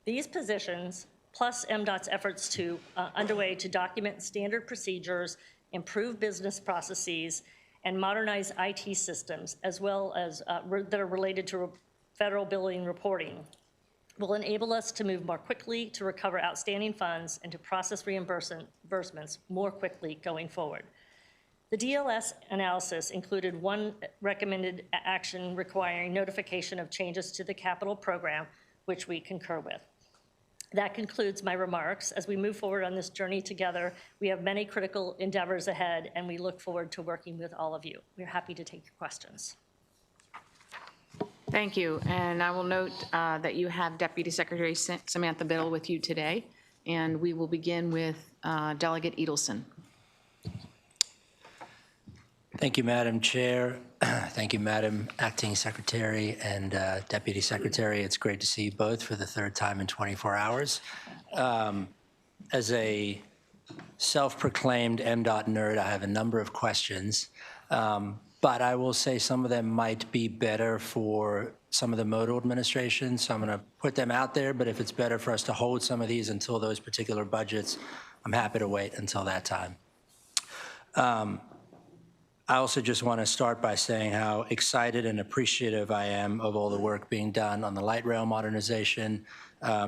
These positions, plus MDOT's efforts underway to document standard procedures, improve business processes, and modernize IT systems, as well as that are related to federal billing reporting, will enable us to move more quickly to recover outstanding funds and to process reimbursements more quickly going forward. The DLS analysis included one recommended action requiring notification of changes to the capital program, which we concur with. That concludes my remarks. As we move forward on this journey together, we have many critical endeavors ahead, and we look forward to working with all of you. We're happy to take your questions. Thank you. And I will note that you have Deputy Secretary Samantha Biddle with you today, and we will begin with Delegate Edelson. Thank you, Madam Chair. Thank you, Madam Acting Secretary and Deputy Secretary. It's great to see you both for the third time in 24 hours. As a self-proclaimed MDOT nerd, I have a number of questions, but I will say some of them might be better for some of the modal administration, so I'm going to put them out there, but if it's better for us to hold some of these until those particular budgets, I'm happy to wait until that time. I also just want to start by saying how excited and appreciative I am of all the work being done on the light rail modernization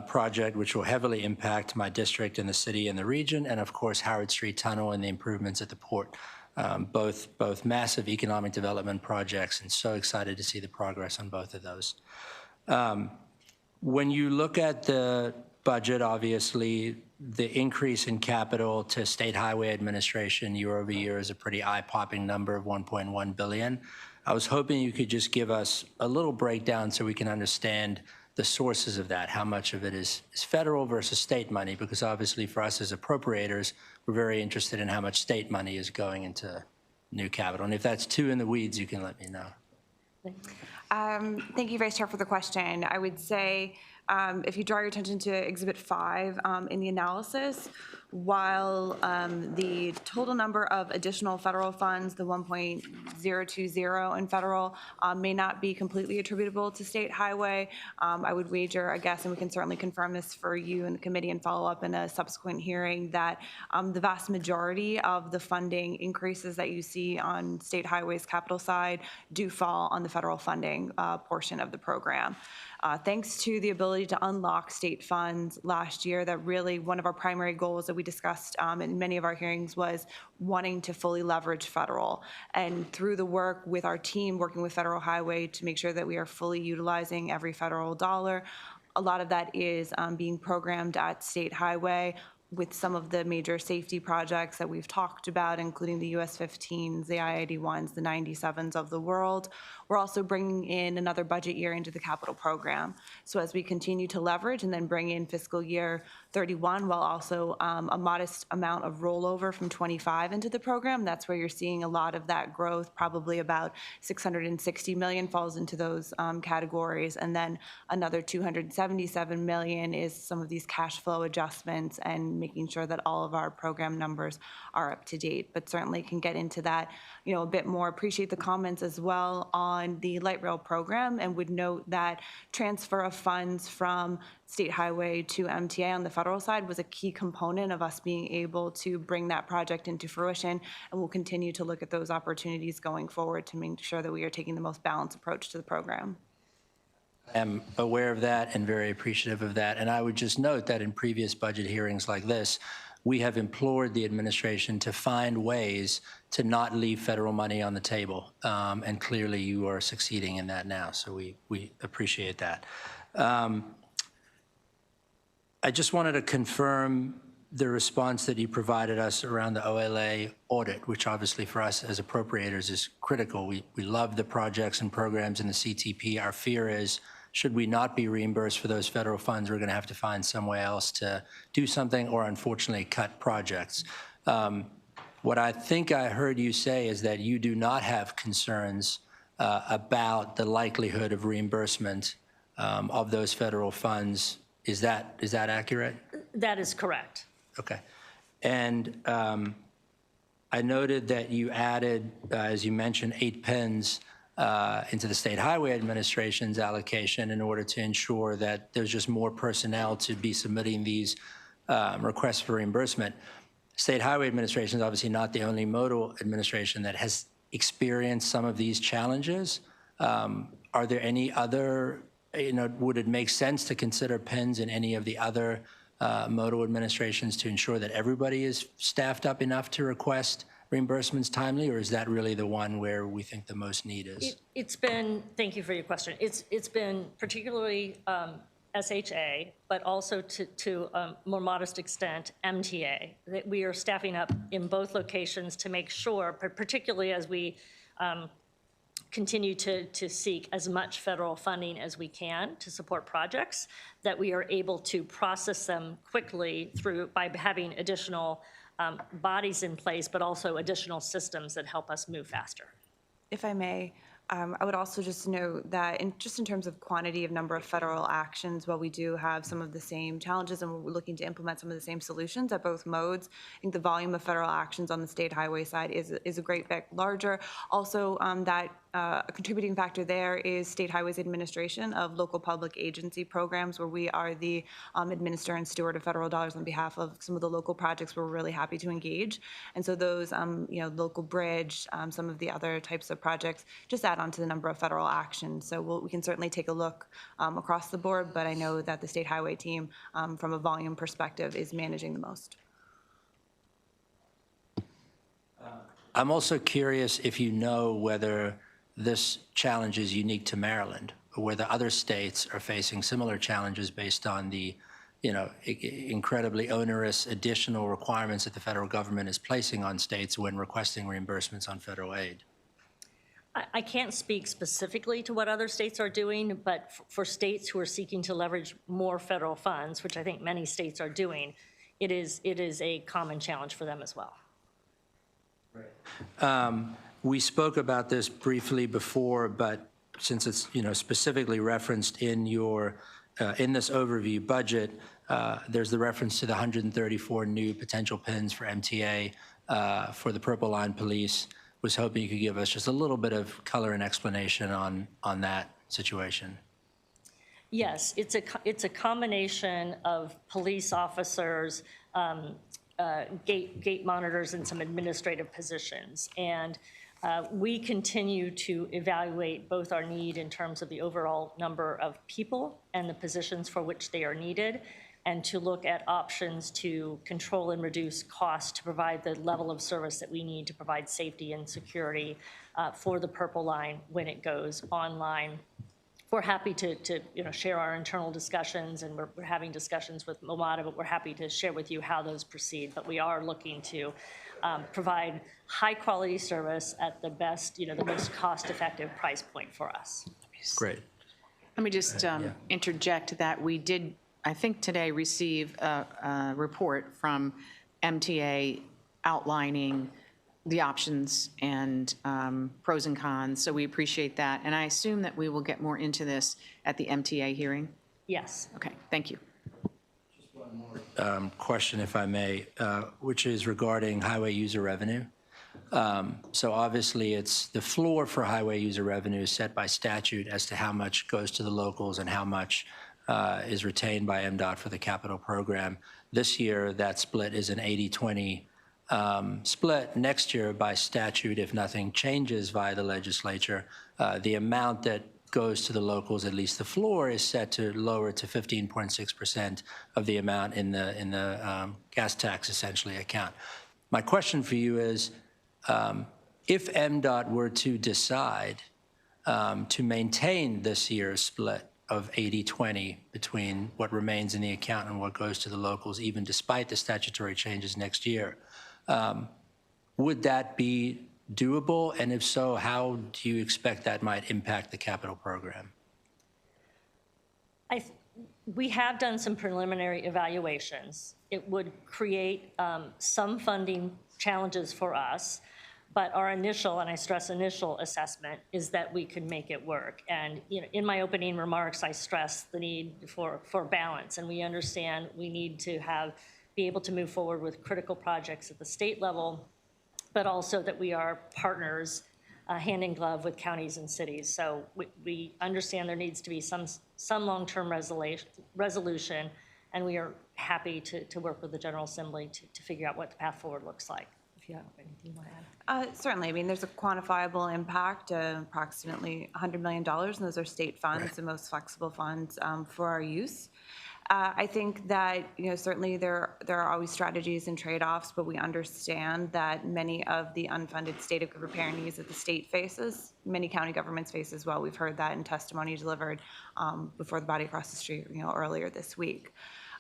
project, which will heavily impact my district and the city and the region, and of course Howard Street Tunnel and the improvements at the port, both massive economic development projects, and so excited to see the progress on both of those. When you look at the budget, obviously, the increase in capital to State Highway Administration year over year is a pretty eye-popping number of $1.1 billion. I was hoping you could just give us a little breakdown so we can understand the sources of that, how much of it is federal versus state money, because obviously for us as appropriators, we're very interested in how much state money is going into new capital. And if that's too in the weeds, you can let me know. Thank you, Vice Chair, for the question. I would say if you draw your attention to Exhibit 5 in the analysis, while the total number of additional federal funds, the 1.020 in federal, may not be completely attributable to state highway, I would wager a guess, and we can certainly confirm this for you and the committee and follow up in a subsequent hearing, that the vast majority of the funding increases that you see on state highways capital side do fall on the federal funding portion of the program. Thanks to the ability to unlock state funds last year, that really one of our primary goals that we discussed in many of our hearings was wanting to fully leverage federal. And through the work with our team, working with Federal Highway to make sure that we are fully utilizing every federal dollar, a lot of that is being programmed at State Highway with some of the major safety projects that we've talked about, including the US 15s, the I-81s, the 97s of the world. We're also bringing in another budget year into the capital program. So as we continue to leverage and then bring in fiscal year 31, while also a modest amount of rollover from 25 into the program, that's where you're seeing a lot of that growth. Probably about $660 million falls into those categories. And then another $277 million is some of these cash flow adjustments and making sure that all of our program numbers are up to date. But certainly can get into that, a bit more. Appreciate the comments as well on the light rail program, and would note that transfer of funds from State Highway to MTA on the federal side was a key component of us being able to bring that project into fruition. And we'll continue to look at those opportunities going forward to make sure that we are taking the most balanced approach to the program. I'm aware of that and very appreciative of that. And I would just note that in previous budget hearings like this, we have implored the administration to find ways to not leave federal money on the table. And clearly you are succeeding in that now, so we appreciate that. I just wanted to confirm the response that you provided us around the OLA audit, which obviously for us as appropriators is critical. We love the projects and programs in the CTP. Our fear is, should we not be reimbursed for those federal funds, we're going to have to find some way else to do something or unfortunately cut projects. What I think I heard you say is that you do not have concerns about the likelihood of reimbursement of those federal funds. Is that accurate? That is correct. Okay. And I noted that you added, as you mentioned, 8 pins into the State Highway Administration's allocation in order to ensure that there's just more personnel to be submitting these requests for reimbursement. State Highway Administration is obviously not the only modal administration that has experienced some of these challenges. Are there any other, would it make sense to consider pins in any of the other modal administrations to ensure that everybody is staffed up enough to request reimbursements timely, or is that really the one where we think the most need is? It's been, thank you for your question. It's been particularly SHA, but also to a more modest extent, MTA, that we are staffing up in both locations to make sure, particularly as we continue to seek as much federal funding as we can to support projects, that we are able to process them quickly by having additional bodies in place, but also additional systems that help us move faster. If I may, I would also just note that in terms of quantity of number of federal actions, while we do have some of the same challenges and we're looking to implement some of the same solutions at both modes, I think the volume of federal actions on the state highway side is a great bit larger. Also, a contributing factor there is State Highways Administration of local public agency programs, where we are the administrator and steward of federal dollars on behalf of some of the local projects we're really happy to engage. And so those, local bridge, some of the other types of projects just add on to the number of federal actions. So we can certainly take a look across the board, but I know that the state highway team, from a volume perspective, is managing the most. I'm also curious if you know whether this challenge is unique to Maryland, or whether other states are facing similar challenges based on the, incredibly onerous additional requirements that the federal government is placing on states when requesting reimbursements on federal aid. I can't speak specifically to what other states are doing, but for states who are seeking to leverage more federal funds, which I think many states are doing, it is a common challenge for them as well. We spoke about this briefly before, but since it's specifically referenced in your in this overview budget, there's the reference to the 134 new potential pins for MTA for the Purple Line Police. Was hoping you could give us just a little bit of color and explanation on that situation. Yes, it's a combination of police officers, gate monitors, and some administrative positions. And we continue to evaluate both our need in terms of the overall number of people and the positions for which they are needed, and to look at options to control and reduce costs to provide the level of service that we need to provide safety and security for the Purple Line when it goes online. We're happy to share our internal discussions, and we're having discussions with MOMADA, but we're happy to share with you how those proceed. But we are looking to provide high-quality service at the best, the most cost-effective price point for us. Great. Let me just interject that we did, I think today, receive a report from MTA outlining the options and pros and cons, so we appreciate that. And I assume that we will get more into this at the MTA hearing? Yes. Okay, thank you. Just one more question, if I may, which is regarding highway user revenue. So obviously, it's the floor for highway user revenue is set by statute as to how much goes to the locals and how much is retained by MDOT for the capital program. This year, that split is an 80-20 split. Next year, by statute, if nothing changes via the legislature, the amount that goes to the locals, at least the floor, is set to lower to 15.6% of the amount in the gas tax, essentially, account. My question for you is, if MDOT were to decide to maintain this year's split of 80-20 between what remains in the account and what goes to the locals, even despite the statutory changes next year, would that be doable? And if so, how do you expect that might impact the capital program? We have done some preliminary evaluations. It would create some funding challenges for us, but our initial, and I stress initial, assessment is that we could make it work. And in my opening remarks, I stressed the need for balance, and we understand we need to be able to move forward with critical projects at the state level, but also that we are partners hand in glove with counties and cities. So we understand there needs to be some long-term resolution, and we are happy to work with the General Assembly to figure out what the path forward looks like. If you have anything you want to add. Certainly. I mean, there's a quantifiable impact, approximately $100 million, and those are state funds, the most flexible funds for our use. I think that, certainly there are always strategies and trade-offs, but we understand that many of the unfunded state of repair needs that the state faces, many county governments face as well. We've heard that in testimony delivered before the body across the street, earlier this week.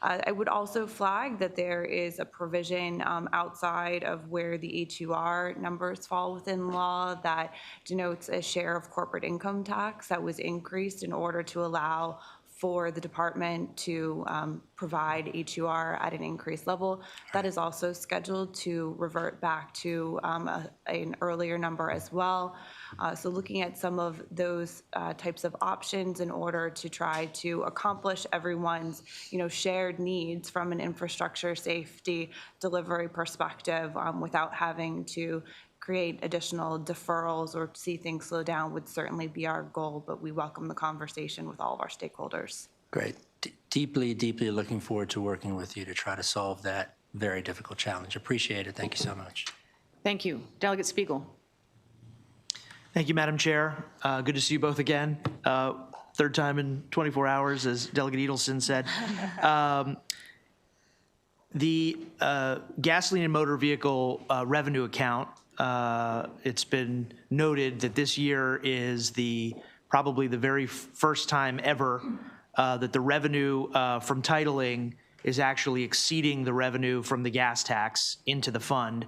I would also flag that there is a provision outside of where the HUR numbers fall within law that denotes a share of corporate income tax that was increased in order to allow for the department to provide HUR at an increased level. That is also scheduled to revert back to an earlier number as well. So looking at some of those types of options in order to try to accomplish everyone's shared needs from an infrastructure, safety, delivery perspective without having to create additional deferrals or see things slow down would certainly be our goal, but we welcome the conversation with all of our stakeholders. Great. Deeply, deeply looking forward to working with you to try to solve that very difficult challenge. Appreciate it. Thank you so much. Thank you. Delegate Spiegel. Thank you, Madam Chair. Good to see you both again. Third time in 24 hours, as Delegate Edelson said. The gasoline and motor vehicle revenue account, it's been noted that this year is probably the very first time ever that the revenue from titling is actually exceeding the revenue from the gas tax into the fund.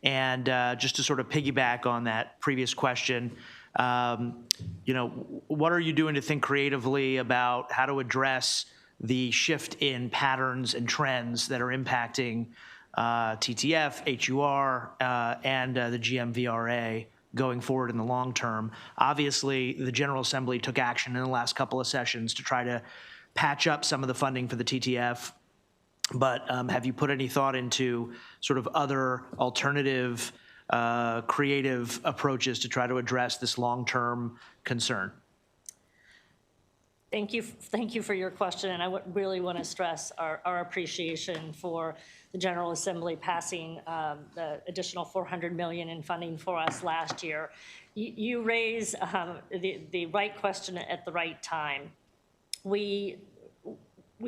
And just to sort of piggyback on that previous question, what are you doing to think creatively about how to address the shift in patterns and trends that are impacting TTF, HUR, and the GMVRA going forward in the long term? Obviously, the General Assembly took action in the last couple of sessions to try to patch up some of the funding for the TTF. But have you put any thought into sort of other alternative, creative approaches to try to address this long-term concern? Thank you for your question, and I really want to stress our appreciation for the General Assembly passing the additional $400 million in funding for us last year. You raise the right question at the right time. We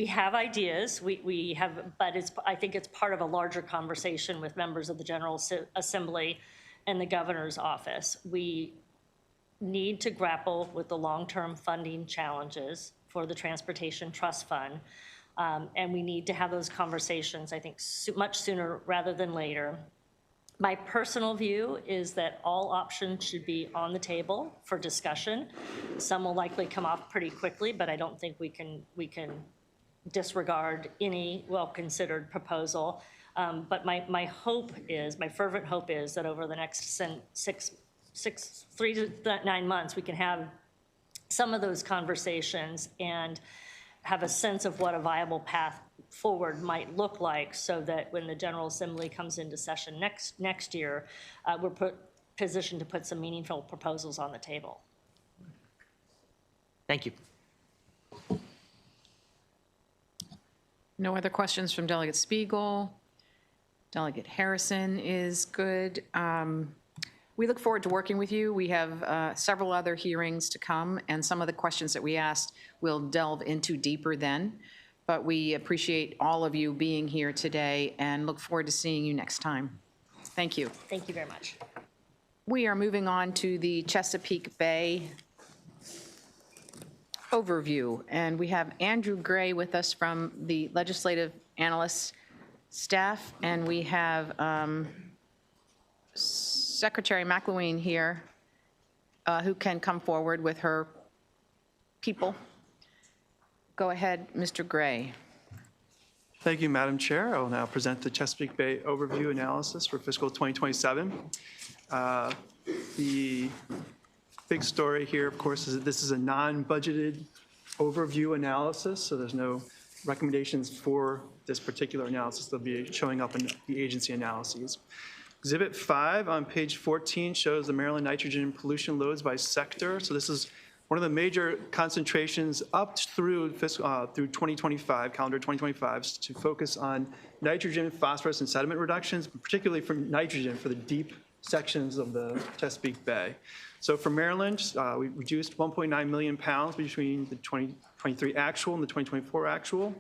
have ideas, we have, but I think it's part of a larger conversation with members of the General Assembly and the Governor's office. We need to grapple with the long-term funding challenges for the Transportation Trust Fund, and we need to have those conversations, I think, much sooner rather than later. My personal view is that all options should be on the table for discussion. Some will likely come off pretty quickly, but I don't think we can disregard any well-considered proposal. But my hope is, my fervent hope is that over the next 3 to 9 months, we can have some of those conversations and have a sense of what a viable path forward might look like, so that when the General Assembly comes into session next year, we're positioned to put some meaningful proposals on the table. Thank you. No other questions from Delegate Spiegel. Delegate Harrison is good. We look forward to working with you. We have several other hearings to come, and some of the questions that we asked we'll delve into deeper then. But we appreciate all of you being here today and look forward to seeing you next time. Thank you. Thank you very much. We are moving on to the Chesapeake Bay overview, and we have Andrew Gray with us from the Legislative Analyst staff, and we have Secretary McElween here, who can come forward with her people. Go ahead, Mr. Gray. Thank you, Madam Chair. I will now present the Chesapeake Bay Overview Analysis for fiscal 2027. The big story here, of course, is that this is a non-budgeted overview analysis, so there's no recommendations for this particular analysis. They'll be showing up in the agency analyses. Exhibit 5 on page 14 shows the Maryland nitrogen pollution loads by sector. So this is one of the major concentrations up through 2025, calendar 2025, to focus on nitrogen, phosphorus, and sediment reductions, particularly for nitrogen for the deep sections of the Chesapeake Bay. So for Maryland, we reduced 1.9 million pounds between the 2023 actual and the 2024 actual.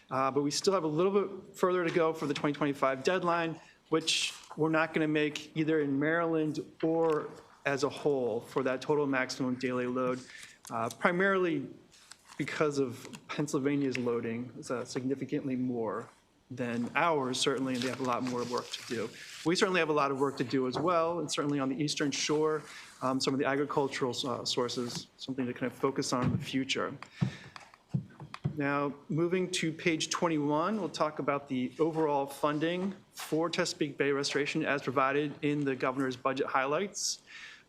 But we still have a little bit further to go for the 2025 deadline, which we're not going to make either in Maryland or as a whole for that total maximum daily load, primarily because of Pennsylvania's loading is significantly more than ours, certainly, and they have a lot more work to do. We certainly have a lot of work to do as well, and certainly on the Eastern Shore, some of the agricultural sources, something to kind of focus on in the future. Now, moving to page 21, we'll talk about the overall funding for Chesapeake Bay restoration as provided in the governor's budget highlights.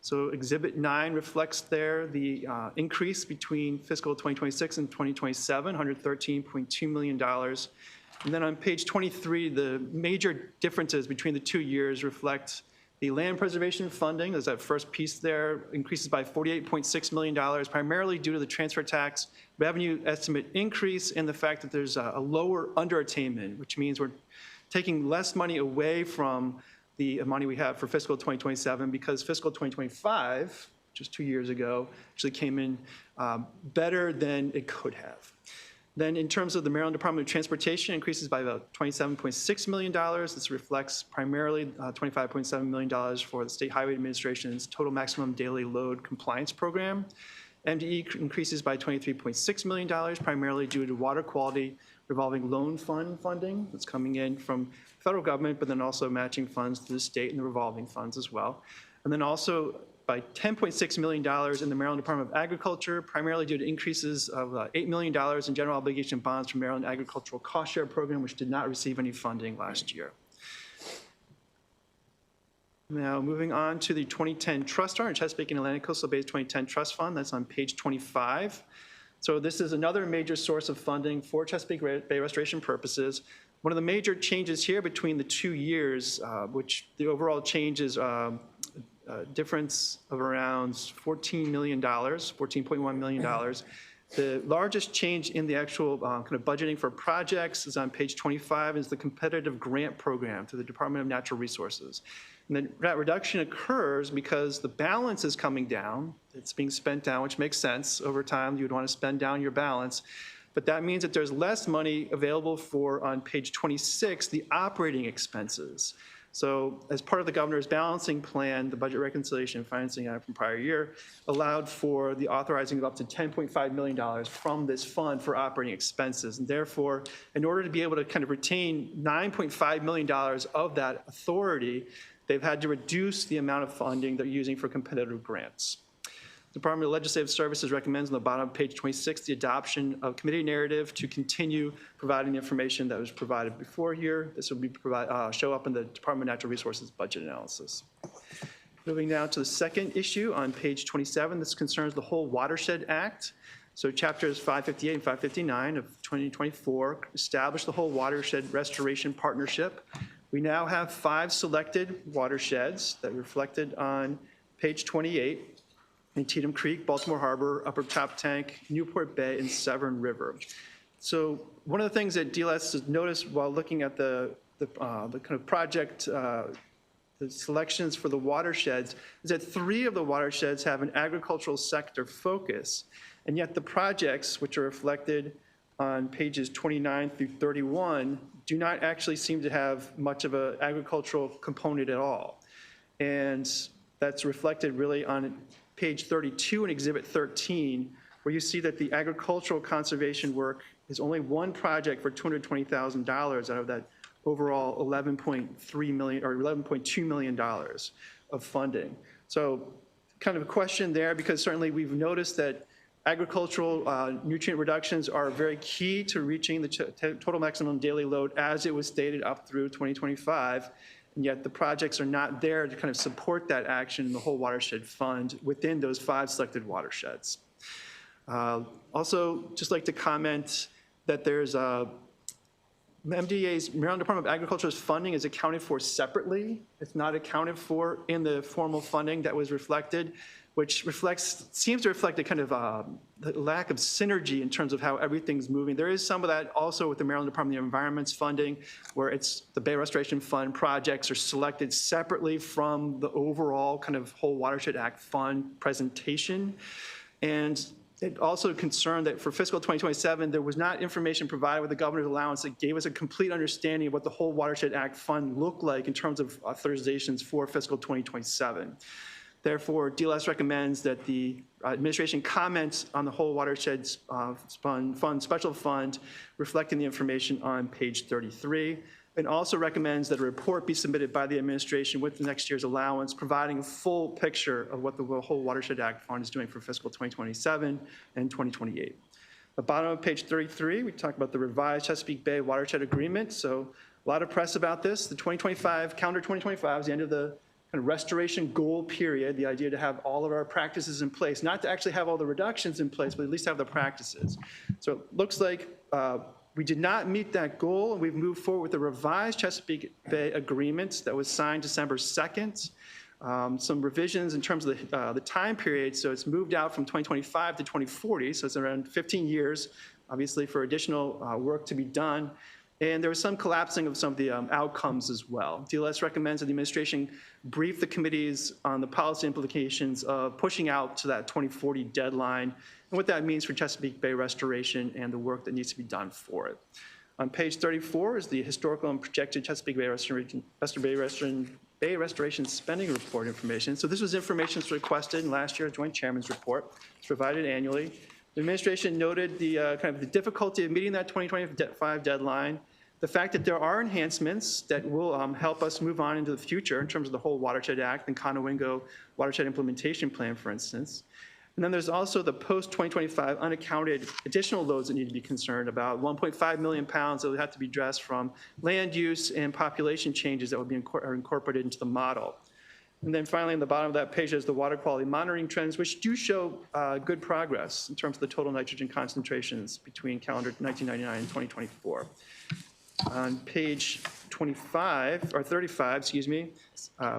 So Exhibit 9 reflects there the increase between fiscal 2026 and 2027, $113.2 million. And then on page 23, the major differences between the 2 years reflect the land preservation funding, there's that first piece there, increases by $48.6 million, primarily due to the transfer tax revenue estimate increase and the fact that there's a lower underattainment, which means we're taking less money away from the money we have for fiscal 2027 because fiscal 2025, just 2 years ago, actually came in better than it could have. Then in terms of the Maryland Department of Transportation, increases by about $27.6 million. This reflects primarily $25.7 million for the State Highway Administration's total maximum daily load compliance program. MDE increases by $23.6 million, primarily due to water quality revolving loan fund funding that's coming in from federal government, but then also matching funds to the state and the revolving funds as well. And then also by $10.6 million in the Maryland Department of Agriculture, primarily due to increases of $8 million in general obligation bonds from Maryland Agricultural Cost Share Program, which did not receive any funding last year. Now, moving on to the 2010 Trust Fund, Chesapeake and Atlantic Coastal Bay's 2010 Trust Fund, that's on page 25. So this is another major source of funding for Chesapeake Bay restoration purposes. One of the major changes here between the 2 years, which the overall change is difference of around $14 million, $14.1 million. The largest change in the actual kind of budgeting for projects is on page 25, is the competitive grant program through the Department of Natural Resources. And then that reduction occurs because the balance is coming down. It's being spent down, which makes sense. Over time, you would want to spend down your balance. But that means that there's less money available for, on page 26, the operating expenses. So as part of the governor's balancing plan, the budget reconciliation financing act from prior year allowed for the authorizing of up to $10.5 million from this fund for operating expenses. And therefore, in order to be able to kind of retain $9.5 million of that authority, they've had to reduce the amount of funding they're using for competitive grants. The Department of Legislative Services recommends on the bottom of page 26 the adoption of committee narrative to continue providing the information that was provided before here. This will be show up in the Department of Natural Resources budget analysis. Moving now to the second issue on page 27, this concerns the whole Watershed Act. So chapters 558 and 559 of 2024 establish the whole Watershed Restoration Partnership. We now have 5 selected watersheds that are reflected on page 28. In Cheatham Creek, Baltimore Harbor, Upper Choptank, Newport Bay, and Severn River. So one of the things that DLS has noticed while looking at the kind of project, the selections for the watersheds, is that 3 of the watersheds have an agricultural sector focus, and yet the projects, which are reflected on pages 29 through 31, do not actually seem to have much of an agricultural component at all. And that's reflected really on page 32 in Exhibit 13, where you see that the agricultural conservation work is only one project for $220,000 out of that overall $11.3 million or $11.2 million of funding. So kind of a question there, because certainly we've noticed that agricultural nutrient reductions are very key to reaching the total maximum daily load as it was stated up through 2025, and yet the projects are not there to kind of support that action in the whole watershed fund within those 5 selected watersheds. Also, just like to comment that there's MDA's, Maryland Department of Agriculture's funding is accounted for separately. It's not accounted for in the formal funding that was reflected, which seems to reflect a kind of the lack of synergy in terms of how everything's moving. There is some of that also with the Maryland Department of the Environment's funding, where it's the Bay Restoration Fund projects are selected separately from the overall kind of whole Watershed Act fund presentation. And it also concerned that for fiscal 2027, there was not information provided with the governor's allowance that gave us a complete understanding of what the whole Watershed Act fund looked like in terms of authorizations for fiscal 2027. Therefore, DLS recommends that the administration comments on the whole watershed fund, special fund, reflecting the information on page 33, and also recommends that a report be submitted by the administration with the next year's allowance, providing a full picture of what the whole Watershed Act fund is doing for fiscal 2027 and 2028. At the bottom of page 33, we talk about the revised Chesapeake Bay Watershed Agreement. So a lot of press about this. The 2025, calendar 2025 is the end of the kind of restoration goal period, the idea to have all of our practices in place, not to actually have all the reductions in place, but at least have the practices. So it looks like we did not meet that goal, and we've moved forward with the revised Chesapeake Bay Agreement that was signed December 2nd. Some revisions in terms of the time period, so it's moved out from 2025 to 2040, so it's around 15 years, obviously, for additional work to be done. And there was some collapsing of some of the outcomes as well. DLS recommends that the administration brief the committees on the policy implications of pushing out to that 2040 deadline and what that means for Chesapeake Bay restoration and the work that needs to be done for it. On page 34 is the historical and projected Chesapeake Bay Restoration Spending Report information. So this was information that's requested in last year's Joint Chairman's Report. It's provided annually. The administration noted the kind of the difficulty of meeting that 2025 deadline, the fact that there are enhancements that will help us move on into the future in terms of the whole Watershed Act and Conowingo Watershed Implementation Plan, for instance. And then there's also the post-2025 unaccounted additional loads that need to be concerned about, 1.5 million pounds that would have to be addressed from land use and population changes that would be incorporated into the model. And then finally, on the bottom of that page is the water quality monitoring trends, which do show good progress in terms of the total nitrogen concentrations between calendar 1999 and 2024. On page 25, or 35, excuse me,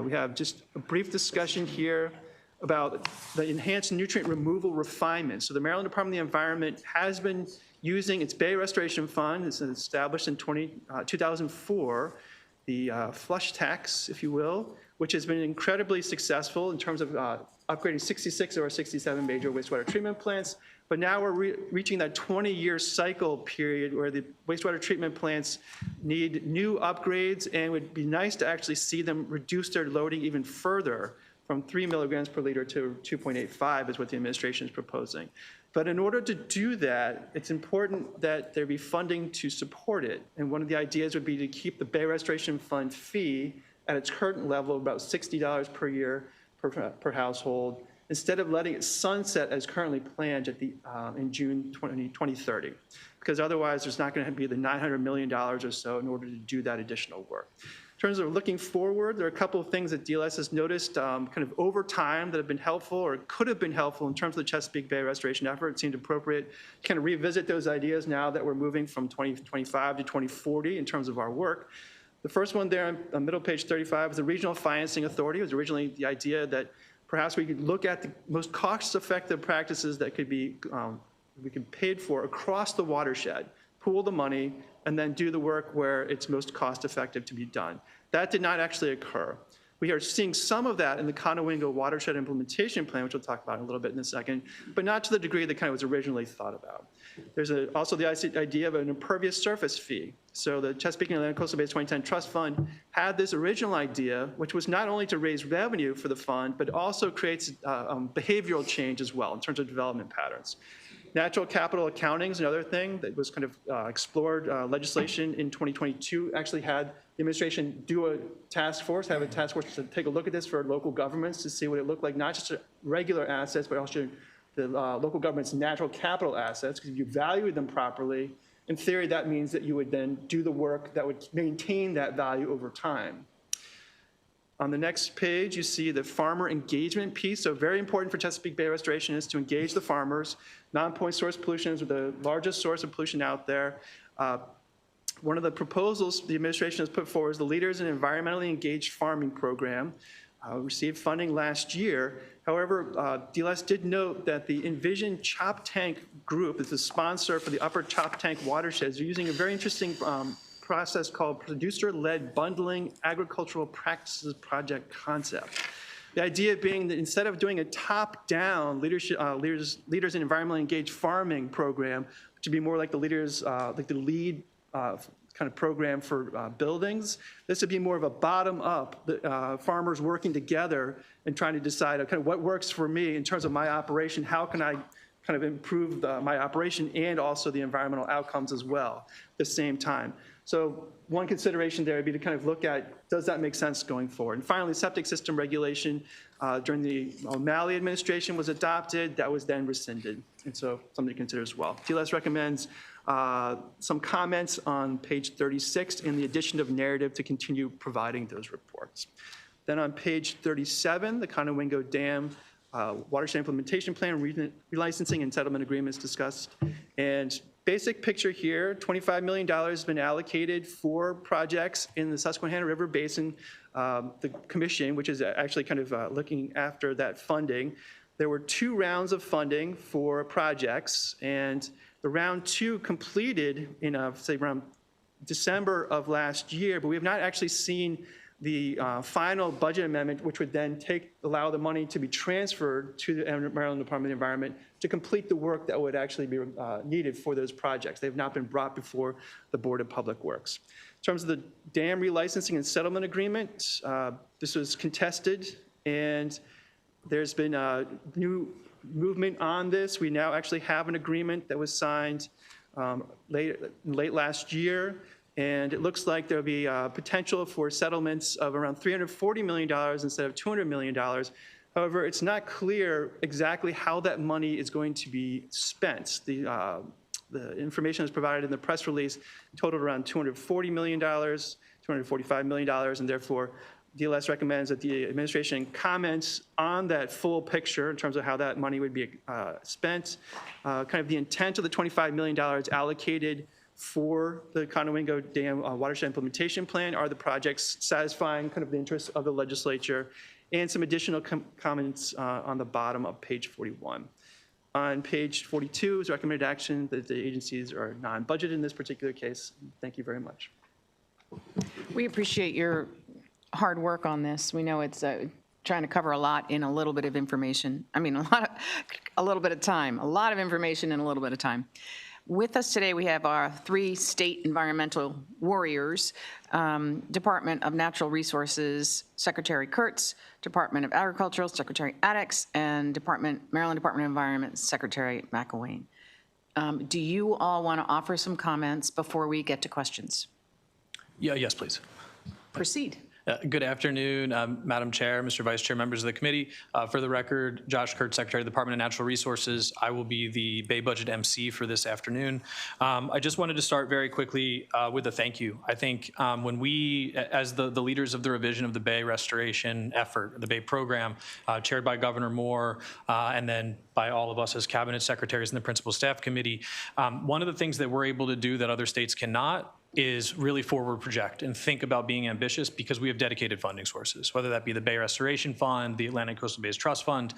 we have just a brief discussion here about the enhanced nutrient removal refinement. So the Maryland Department of the Environment has been using its Bay Restoration Fund. It's established in 2004, the flush tax, if you will, which has been incredibly successful in terms of upgrading 66 of our 67 major wastewater treatment plants. But now we're reaching that 20-year cycle period where the wastewater treatment plants need new upgrades, and it would be nice to actually see them reduce their loading even further from 3 milligrams per liter to 2.85 is what the administration is proposing. But in order to do that, it's important that there be funding to support it. And one of the ideas would be to keep the Bay Restoration Fund fee at its current level of about $60 per year per household, instead of letting it sunset as currently planned at in June 2030. Because otherwise, there's not going to be the $900 million or so in order to do that additional work. In terms of looking forward, there are a couple of things that DLS has noticed kind of over time that have been helpful or could have been helpful in terms of the Chesapeake Bay restoration effort. It seemed appropriate to kind of revisit those ideas now that we're moving from 2025 to 2040 in terms of our work. The first one there on middle page 35 is the Regional Financing Authority. It was originally the idea that perhaps we could look at the most cost-effective practices that could be we could paid for across the watershed. pool the money, and then do the work where it's most cost-effective to be done. That did not actually occur. We are seeing some of that in the Conowingo Watershed Implementation Plan, which we'll talk about in a little bit in a second, but not to the degree that kind of was originally thought about. There's also the idea of an impervious surface fee. So the Chesapeake and Atlantic Coastal Bays 2010 Trust Fund had this original idea, which was not only to raise revenue for the fund, but also creates behavioral change as well in terms of development patterns. Natural capital accounting is another thing that was kind of explored. Legislation in 2022 actually had the administration do a task force, have a task force to take a look at this for local governments to see what it looked like, not just regular assets, but also the local government's natural capital assets, because if you value them properly, in theory, that means that you would then do the work that would maintain that value over time. On the next page, you see the farmer engagement piece. So very important for Chesapeake Bay Restoration is to engage the farmers. Non-point source pollution is the largest source of pollution out there. One of the proposals the administration has put forward is the Leaders in Environmentally Engaged Farming Program. Received funding last year. However, DLS did note that the Envision Chop Tank Group is the sponsor for the Upper Chop Tank watersheds. They're using a very interesting process called Producer-Led Bundling Agricultural Practices Project concept. The idea being that instead of doing a top-down leaders in environmentally engaged farming program, which would be more like the lead kind of program for buildings, this would be more of a bottom-up, farmers working together and trying to decide kind of what works for me in terms of my operation, how can I kind of improve my operation and also the environmental outcomes as well at the same time. So one consideration there would be to kind of look at, does that make sense going forward? And finally, septic system regulation during the O'Malley administration was adopted. That was then rescinded. And so something to consider as well. TLS recommends some comments on page 36 in the addition of narrative to continue providing those reports. Then on page 37, the Conowingo Dam Watershed Implementation Plan, relicensing and settlement agreements discussed. And basic picture here, $25 million has been allocated for projects in the Susquehanna River Basin, the commission, which is actually kind of looking after that funding. There were 2 rounds of funding for projects, and the round 2 completed in, say, around December of last year, but we have not actually seen the final budget amendment, which would then allow the money to be transferred to the Maryland Department of the Environment to complete the work that would actually be needed for those projects. They have not been brought before the Board of Public Works. In terms of the dam relicensing and settlement agreement, this was contested, and there's been a new movement on this. We now actually have an agreement that was signed late last year. And it looks like there'll be potential for settlements of around $340 million instead of $200 million. However, it's not clear exactly how that money is going to be spent. The information that's provided in the press release totaled around $240 million, $245 million, and therefore DLS recommends that the administration comments on that full picture in terms of how that money would be spent, kind of the intent of the $25 million allocated for the Conowingo Dam Watershed Implementation Plan. Are the projects satisfying kind of the interests of the legislature? And some additional comments on the bottom of page 41. On page 42 is recommended action that the agencies are non-budgeted in this particular case. Thank you very much. We appreciate your hard work on this. We know it's trying to cover a lot in a little bit of information. I mean, a little bit of time, a lot of information in a little bit of time. With us today, we have our 3 state environmental warriors, Department of Natural Resources, Secretary Kurtz, Department of Agricultural, Secretary Addix, and Maryland Department of Environment, Secretary McElwain. Do you all want to offer some comments before we get to questions? Yes, please. Proceed. Good afternoon, Madam Chair, Mr. Vice Chair, members of the committee. For the record, Josh Kurtz, Secretary of the Department of Natural Resources. I will be the Bay Budget MC for this afternoon. I just wanted to start very quickly with a thank you. I think when we, as the leaders of the revision of the Bay restoration effort, the Bay program, chaired by Governor Moore, and then by all of us as cabinet secretaries and the principal staff committee, one of the things that we're able to do that other states cannot is really forward project and think about being ambitious because we have dedicated funding sources, whether that be the Bay Restoration Fund, the Atlantic Coastal Bays Trust Fund.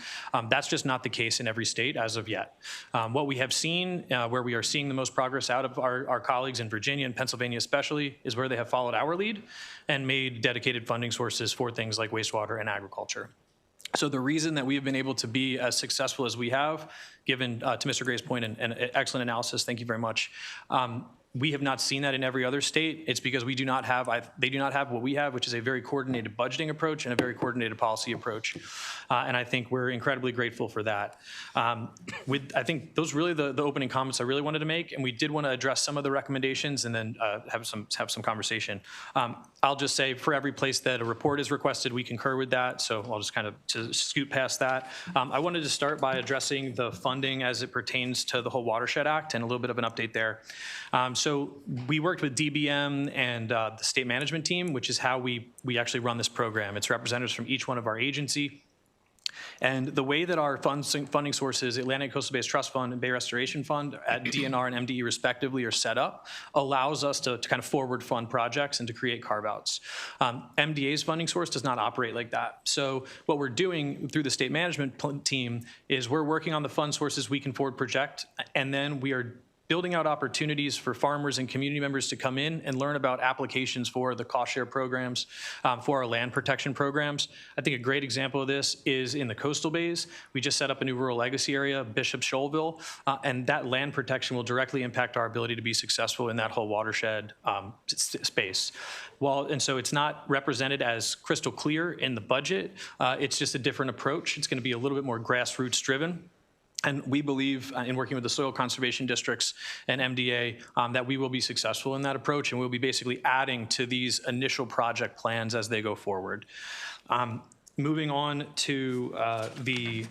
That's just not the case in every state as of yet. What we have seen, where we are seeing the most progress out of our colleagues in Virginia and Pennsylvania especially, is where they have followed our lead and made dedicated funding sources for things like wastewater and agriculture. So the reason that we have been able to be as successful as we have, given to Mr. Gray's point and excellent analysis, thank you very much, we have not seen that in every other state. It's because we do not have, they do not have what we have, which is a very coordinated budgeting approach and a very coordinated policy approach. And I think we're incredibly grateful for that. I think those really the opening comments I really wanted to make, and we did want to address some of the recommendations and then have some conversation. I'll just say for every place that a report is requested, we concur with that. So I'll just kind of scoot past that. I wanted to start by addressing the funding as it pertains to the whole Watershed Act and a little bit of an update there. So we worked with DBM and the state management team, which is how we actually run this program. It's representatives from each one of our agency. And the way that our funding sources, Atlantic Coastal Bays Trust Fund and Bay Restoration Fund at DNR and MDE respectively are set up, allows us to kind of forward fund projects and to create carve-outs. MDA's funding source does not operate like that. So what we're doing through the state management team is we're working on the fund sources we can forward project, and then we are building out opportunities for farmers and community members to come in and learn about applications for the cost share programs, for our land protection programs. I think a great example of this is in the coastal bays. We just set up a new rural legacy area, Bishop Shoalville, and that land protection will directly impact our ability to be successful in that whole watershed space. And so it's not represented as crystal clear in the budget. It's just a different approach. It's going to be a little bit more grassroots driven. And we believe in working with the soil conservation districts and MDA that we will be successful in that approach, and we'll be basically adding to these initial project plans as they go forward. Moving on to the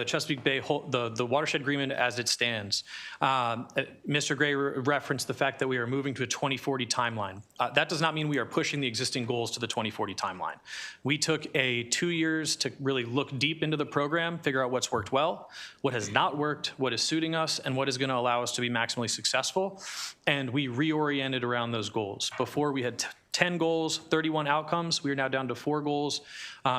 Chesapeake Bay, the watershed agreement as it stands. Mr. Gray referenced the fact that we are moving to a 2040 timeline. That does not mean we are pushing the existing goals to the 2040 timeline. We took 2 years to really look deep into the program, figure out what's worked well, what has not worked, what is suiting us, and what is going to allow us to be maximally successful. And we reoriented around those goals. Before we had 10 goals, 31 outcomes. We are now down to 4 goals,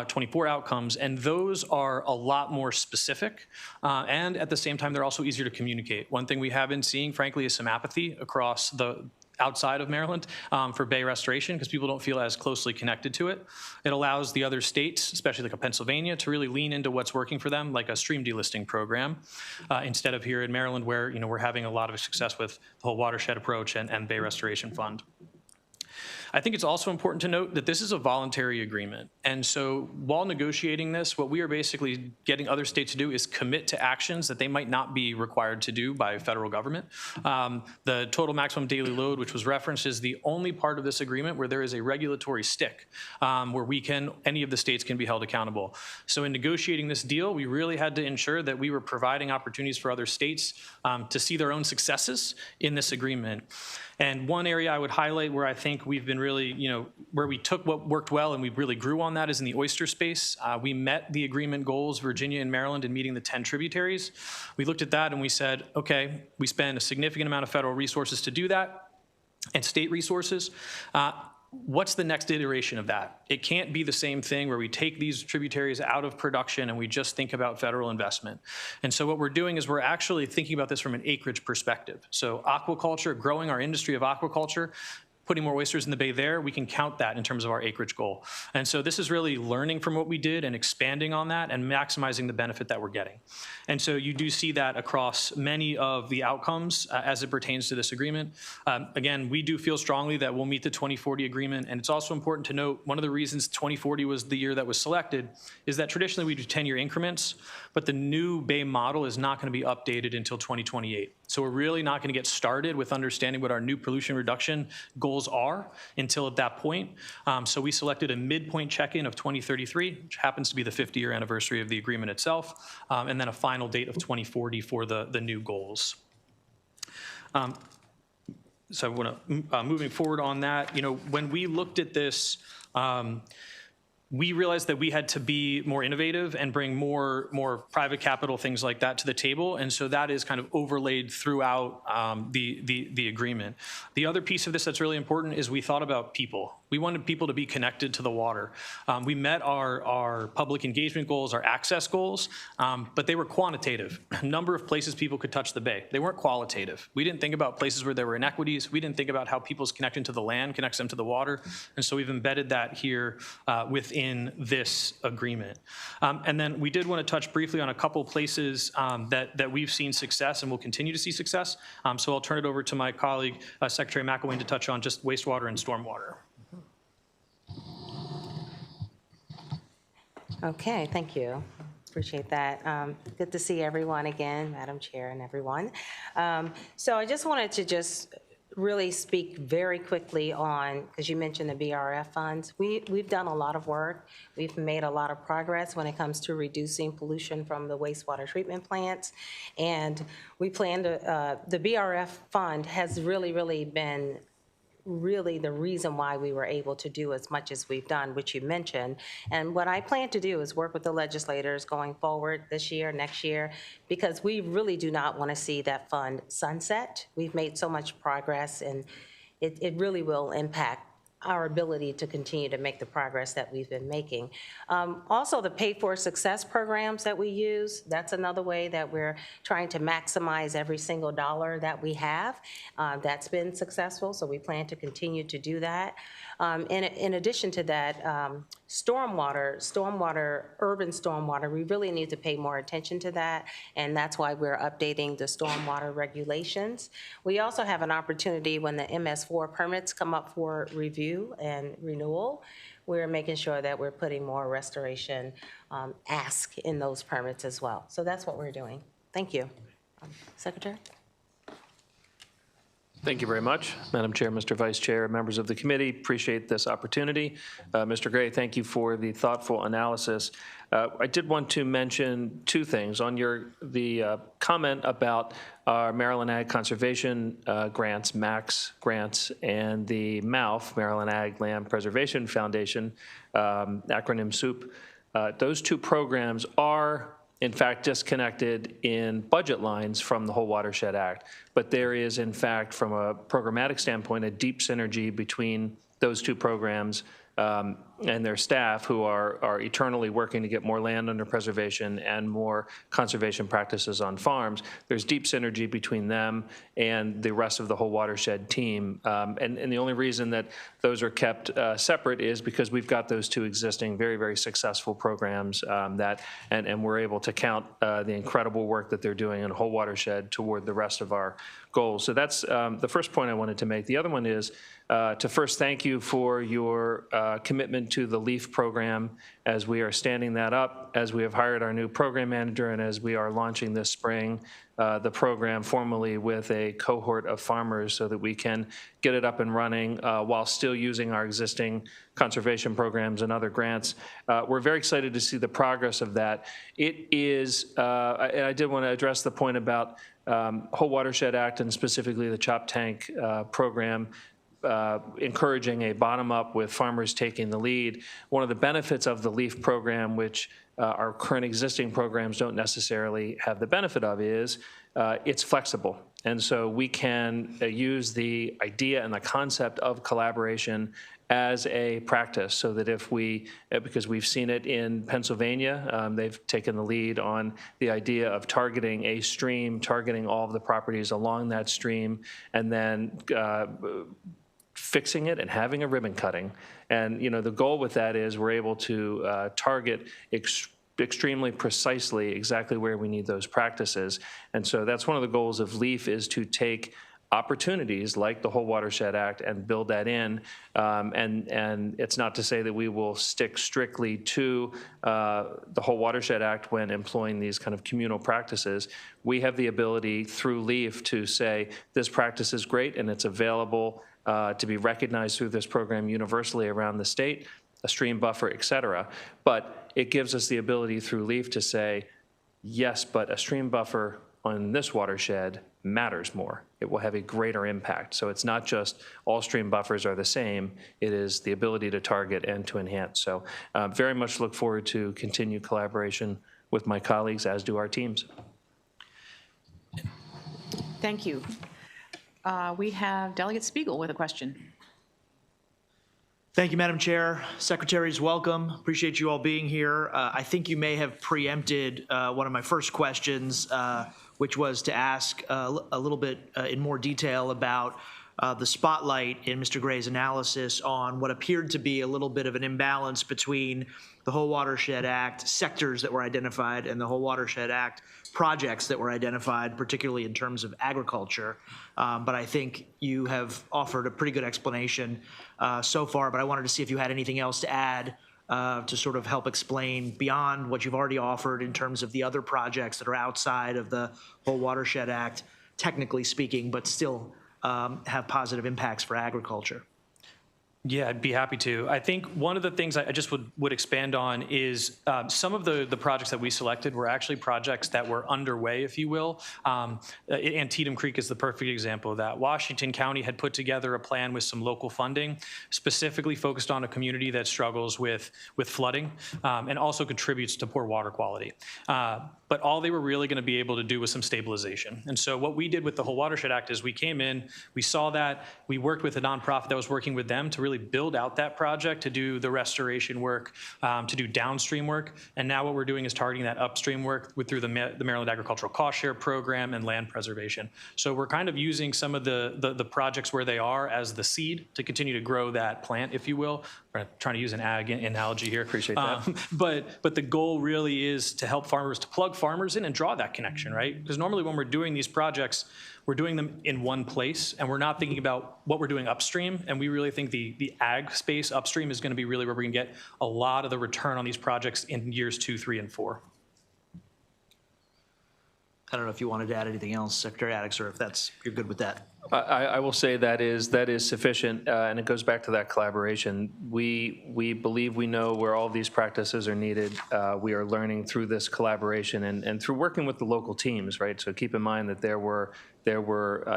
24 outcomes, and those are a lot more specific. And at the same time, they're also easier to communicate. One thing we have been seeing, frankly, is some apathy across the outside of Maryland for Bay restoration because people don't feel as closely connected to it. It allows the other states, especially like Pennsylvania, to really lean into what's working for them, like a stream delisting program, instead of here in Maryland where we're having a lot of success with the whole watershed approach and Bay Restoration Fund. I think it's also important to note that this is a voluntary agreement. And so while negotiating this, what we are basically getting other states to do is commit to actions that they might not be required to do by federal government. The total maximum daily load, which was referenced, is the only part of this agreement where there is a regulatory stick, where any of the states can be held accountable. So in negotiating this deal, we really had to ensure that we were providing opportunities for other states to see their own successes in this agreement. And one area I would highlight where I think we've been really, where we took what worked well and we really grew on that is in the oyster space. We met the agreement goals, Virginia and Maryland, in meeting the 10 tributaries. We looked at that and we said, okay, we spend a significant amount of federal resources to do that and state resources. What's the next iteration of that? It can't be the same thing where we take these tributaries out of production and we just think about federal investment. And so what we're doing is we're actually thinking about this from an acreage perspective. So aquaculture, growing our industry of aquaculture, putting more oysters in the bay there, we can count that in terms of our acreage goal. And so this is really learning from what we did and expanding on that and maximizing the benefit that we're getting. And so you do see that across many of the outcomes as it pertains to this agreement. Again, we do feel strongly that we'll meet the 2040 agreement. And it's also important to note, one of the reasons 2040 was the year that was selected is that traditionally we do 10-year increments, but the new bay model is not going to be updated until 2028. So we're really not going to get started with understanding what our new pollution reduction goals are until at that point. So we selected a midpoint check-in of 2033, which happens to be the 50-year anniversary of the agreement itself, and then a final date of 2040 for the new goals. So moving forward on that, when we looked at this, we realized that we had to be more innovative and bring more private capital, things like that, to the table. And so that is kind of overlaid throughout the agreement. The other piece of this that's really important is we thought about people. We wanted people to be connected to the water. We met our public engagement goals, our access goals, but they were quantitative. A number of places people could touch the bay. They weren't qualitative. We didn't think about places where there were inequities. We didn't think about how people's connection to the land connects them to the water. And so we've embedded that here within this agreement. And then we did want to touch briefly on a couple places that we've seen success and will continue to see success. So I'll turn it over to my colleague, Secretary McElwain, to touch on just wastewater and stormwater. Okay, thank you. Appreciate that. Good to see everyone again, Madam Chair and everyone. So I just wanted to just really speak very quickly on, because you mentioned the BRF funds. We've done a lot of work. We've made a lot of progress when it comes to reducing pollution from the wastewater treatment plants. And we plan to, the BRF fund has really been the reason why we were able to do as much as we've done, which you mentioned. And what I plan to do is work with the legislators going forward this year, next year, because we really do not want to see that fund sunset. We've made so much progress, and it really will impact our ability to continue to make the progress that we've been making. Also, the Pay for Success programs that we use, that's another way that we're trying to maximize every single dollar that we have. That's been successful, so we plan to continue to do that. In addition to that, urban stormwater, we really need to pay more attention to that, and that's why we're updating the stormwater regulations. We also have an opportunity when the MS4 permits come up for review and renewal. We're making sure that we're putting more restoration ask in those permits as well. So that's what we're doing. Thank you. Secretary? Thank you very much, Madam Chair, Mr. Vice Chair, members of the committee. Appreciate this opportunity. Mr. Gray, thank you for the thoughtful analysis. I did want to mention two things. On the comment about our Maryland Ag Conservation grants, MAX grants, and the MALF, Maryland Ag Land Preservation Foundation, acronym SOUP, those two programs are in fact disconnected in budget lines from the Whole Watershed Act. But there is, in fact, from a programmatic standpoint, a deep synergy between those two programs and their staff, who are eternally working to get more land under preservation and more conservation practices on farms. There's deep synergy between them and the rest of the Whole Watershed team. And the only reason that those are kept separate is because we've got those two existing very successful programs and we're able to count the incredible work that they're doing in Whole Watershed toward the rest of our goals. So that's the first point I wanted to make. The other one is to first thank you for your commitment to the LEAF program as we are standing that up, as we have hired our new program manager, and as we are launching this spring the program formally with a cohort of farmers so that we can get it up and running while still using our existing conservation programs and other grants. We're very excited to see the progress of that. It is, and I did want to address the point about Whole Watershed Act and specifically the CHOP Tank program, encouraging a bottom-up with farmers taking the lead. One of the benefits of the LEAF program, which our current existing programs don't necessarily have the benefit of, is it's flexible. And so we can use the idea and the concept of collaboration as a practice, so that if we, because we've seen it in Pennsylvania, they've taken the lead on the idea of targeting a stream, targeting all of the properties along that stream, and then fixing it and having a ribbon cutting. And the goal with that is we're able to target extremely precisely exactly where we need those practices. And so that's one of the goals of LEAF, is to take opportunities like the Whole Watershed Act and build that in. And it's not to say that we will stick strictly to the Whole Watershed Act when employing these kind of communal practices. We have the ability through LEAF to say this practice is great and it's available to be recognized through this program universally around the state, a stream buffer, et cetera. But it gives us the ability through LEAF to say, yes, but a stream buffer on this watershed matters more. it will have a greater impact. So it's not just all stream buffers are the same, it is the ability to target and to enhance. So very much look forward to continued collaboration with my colleagues, as do our teams. Thank you. We have Delegate Spiegel with a question. Thank you, Madam Chair. Secretaries, welcome. Appreciate you all being here. I think you may have preempted one of my first questions, which was to ask a little bit in more detail about the spotlight in Mr. Gray's analysis on what appeared to be a little bit of an imbalance between the Whole Watershed Act sectors that were identified and the Whole Watershed Act projects that were identified, particularly in terms of agriculture. But I think you have offered a pretty good explanation so far, but I wanted to see if you had anything else to add to sort of help explain beyond what you've already offered in terms of the other projects that are outside of the Whole Watershed Act, technically speaking, but still have positive impacts for agriculture. Yeah, I'd be happy to. I think one of the things I just would expand on is some of the projects that we selected were actually projects that were underway, if you will. Antietam Creek is the perfect example of that. Washington County had put together a plan with some local funding, specifically focused on a community that struggles with flooding and also contributes to poor water quality. But all they were really going to be able to do was some stabilization. And so what we did with the Whole Watershed Act is we came in, we saw that, we worked with a nonprofit that was working with them to really build out that project, to do the restoration work, to do downstream work. And now what we're doing is targeting that upstream work through the Maryland Agricultural Cost Share Program and land preservation. So we're kind of using some of the projects where they are as the seed to continue to grow that plant, if you will. We're trying to use an ag analogy here. Appreciate that. But the goal really is to help farmers, to plug farmers in and draw that connection, right? Because normally when we're doing these projects, we're doing them in one place and we're not thinking about what we're doing upstream. And we really think the ag space upstream is going to be really where we can get a lot of the return on these projects in years 2, 3, and 4. I don't know if you wanted to add anything else, Secretary Addix, or if you're good with that. I will say that is sufficient, and it goes back to that collaboration. We believe we know where all these practices are needed. We are learning through this collaboration and through working with the local teams, right? So keep in mind that there were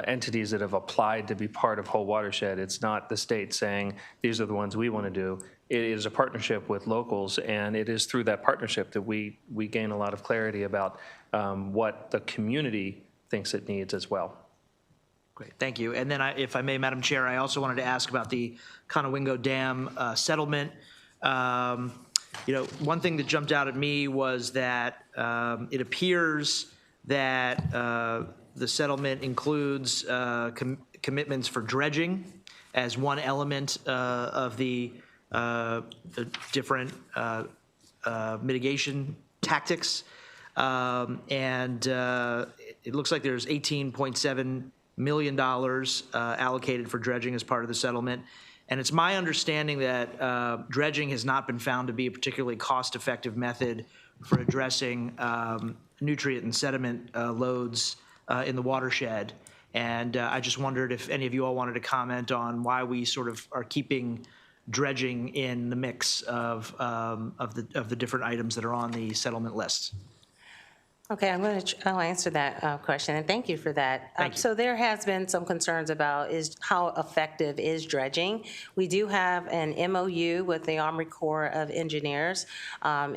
entities that have applied to be part of Whole Watershed. It's not the state saying, these are the ones we want to do. It is a partnership with locals, and it is through that partnership that we gain a lot of clarity about what the community thinks it needs as well. Great, thank you. And then if I may, Madam Chair, I also wanted to ask about the Conowingo Dam settlement. One thing that jumped out at me was that it appears that the settlement includes commitments for dredging as one element of the different mitigation tactics. And it looks like there's $18.7 million allocated for dredging as part of the settlement. And it's my understanding that dredging has not been found to be a particularly cost-effective method for addressing nutrient and sediment loads in the watershed. And I just wondered if any of you all wanted to comment on why we sort of are keeping dredging in the mix of the different items that are on the settlement list. Okay, I'll answer that question, and thank you for that. So there has been some concerns about how effective is dredging. We do have an MOU with the Army Corps of Engineers, and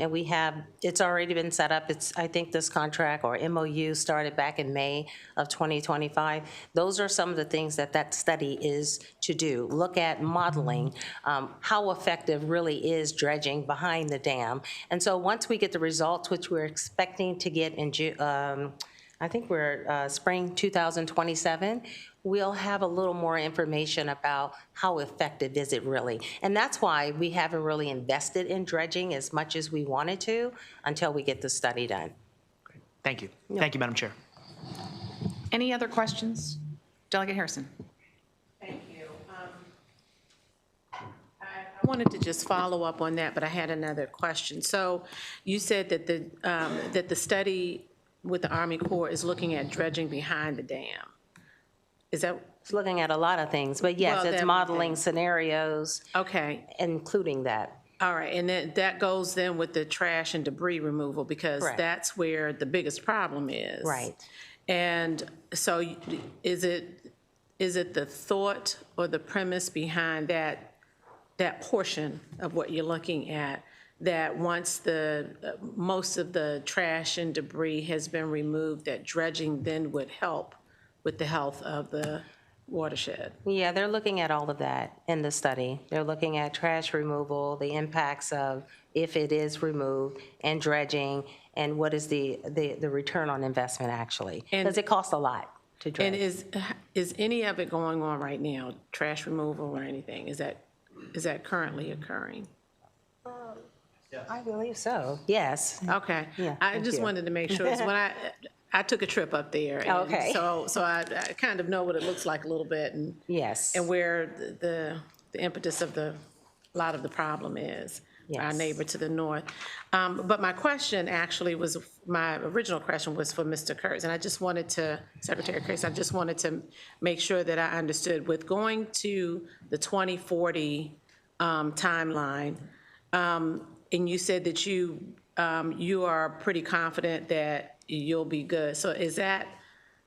it's already been set up. I think this contract or MOU started back in May of 2025. Those are some of the things that study is to do. Look at modeling, how effective really is dredging behind the dam. And so once we get the results, which we're expecting to get in I think we're spring 2027, we'll have a little more information about how effective is it really. And that's why we haven't really invested in dredging as much as we wanted to until we get the study done. Great. Thank you. Thank you, Madam Chair. Any other questions? Delegate Harrison. Thank you. I wanted to just follow up on that, but I had another question. So you said that the study with the Army Corps is looking at dredging behind the dam. Is that? It's looking at a lot of things, but yes, it's modeling scenarios. Okay. Including that. All right, and then that goes then with the trash and debris removal because that's where the biggest problem is. Right. And so is it the thought or the premise behind that portion of what you're looking at, that once most of the trash and debris has been removed, that dredging then would help with the health of the watershed? Yeah, they're looking at all of that in the study. They're looking at trash removal, the impacts of if it is removed, and dredging, and what is the return on investment actually. Because it costs a lot to dredge. And is any of it going on right now, trash removal or anything? Is that currently occurring? I believe so, yes. Okay. Yeah, I thank just you. wanted to make sure, so when I took a trip up there. and Okay. So I kind of know what it looks like a little bit, and Yes. and where the impetus of a lot of the problem is, our Yes. neighbor to the north. But my question actually was, my original question was for Mr. Kurtz, and I just wanted to, Secretary Kurtz, I just wanted to make sure that I understood, with going to the 2040 timeline, and you said that you are pretty confident that you'll be good. So is that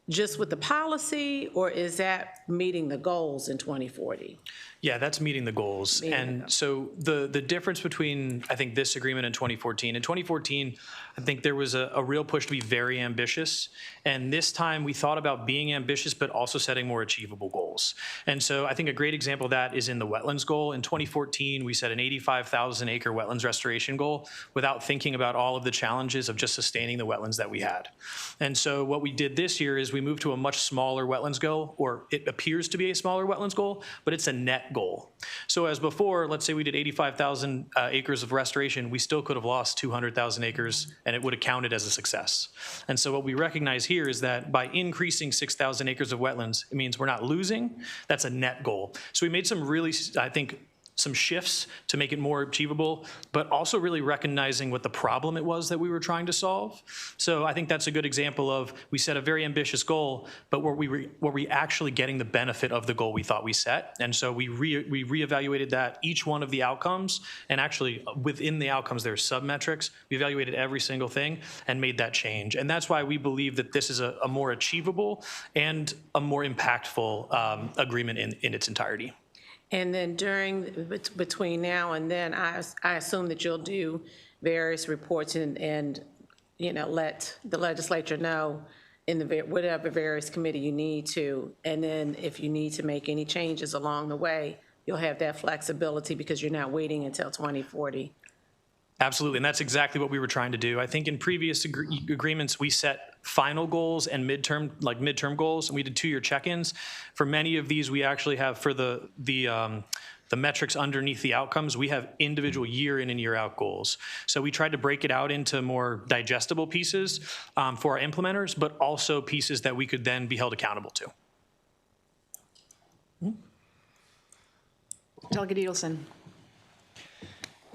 just with the policy, or is that meeting the goals in 2040? Yeah, that's meeting the goals. Meeting the And goals. so the difference between, I think, this agreement and 2014, in 2014, I think there was a real push to be very ambitious. And this time we thought about being ambitious, but also setting more achievable goals. And so I think a great example of that is in the wetlands goal. In 2014, we set an 85,000 acre wetlands restoration goal without thinking about all of the challenges of just sustaining the wetlands that we had. And so what we did this year is we moved to a much smaller wetlands goal, or it appears to be a smaller wetlands goal, but it's a net goal. So as before, let's say we did 85,000 acres of restoration, we still could have lost 200,000 acres and it would have counted as a success. And so what we recognize here is that by increasing 6,000 acres of wetlands, it means we're not losing. That's a net goal. So we made some really, I think, some shifts to make it more achievable, but also really recognizing what the problem it was that we were trying to solve. So I think that's a good example of, we set a very ambitious goal, but were we actually getting the benefit of the goal we thought we set? And so we reevaluated that, each one of the outcomes, and actually within the outcomes there's sub-metrics. We evaluated every single thing and made that change. And that's why we believe that this is a more achievable and a more impactful agreement in its entirety. And then between now and then, I assume that you'll do various reports and let the legislature know in whatever various committee you need to. And then if you need to make any changes along the way, you'll have that flexibility because you're not waiting until 2040. Absolutely, and that's exactly what we were trying to do. I think in previous agreements, we set final goals and midterm goals, and we did 2-year check-ins. For many of these, we actually have, for the metrics underneath the outcomes, we have individual year in and year out goals. So we tried to break it out into more digestible pieces for our implementers, but also pieces that we could then be held accountable to. Delegate Edelson.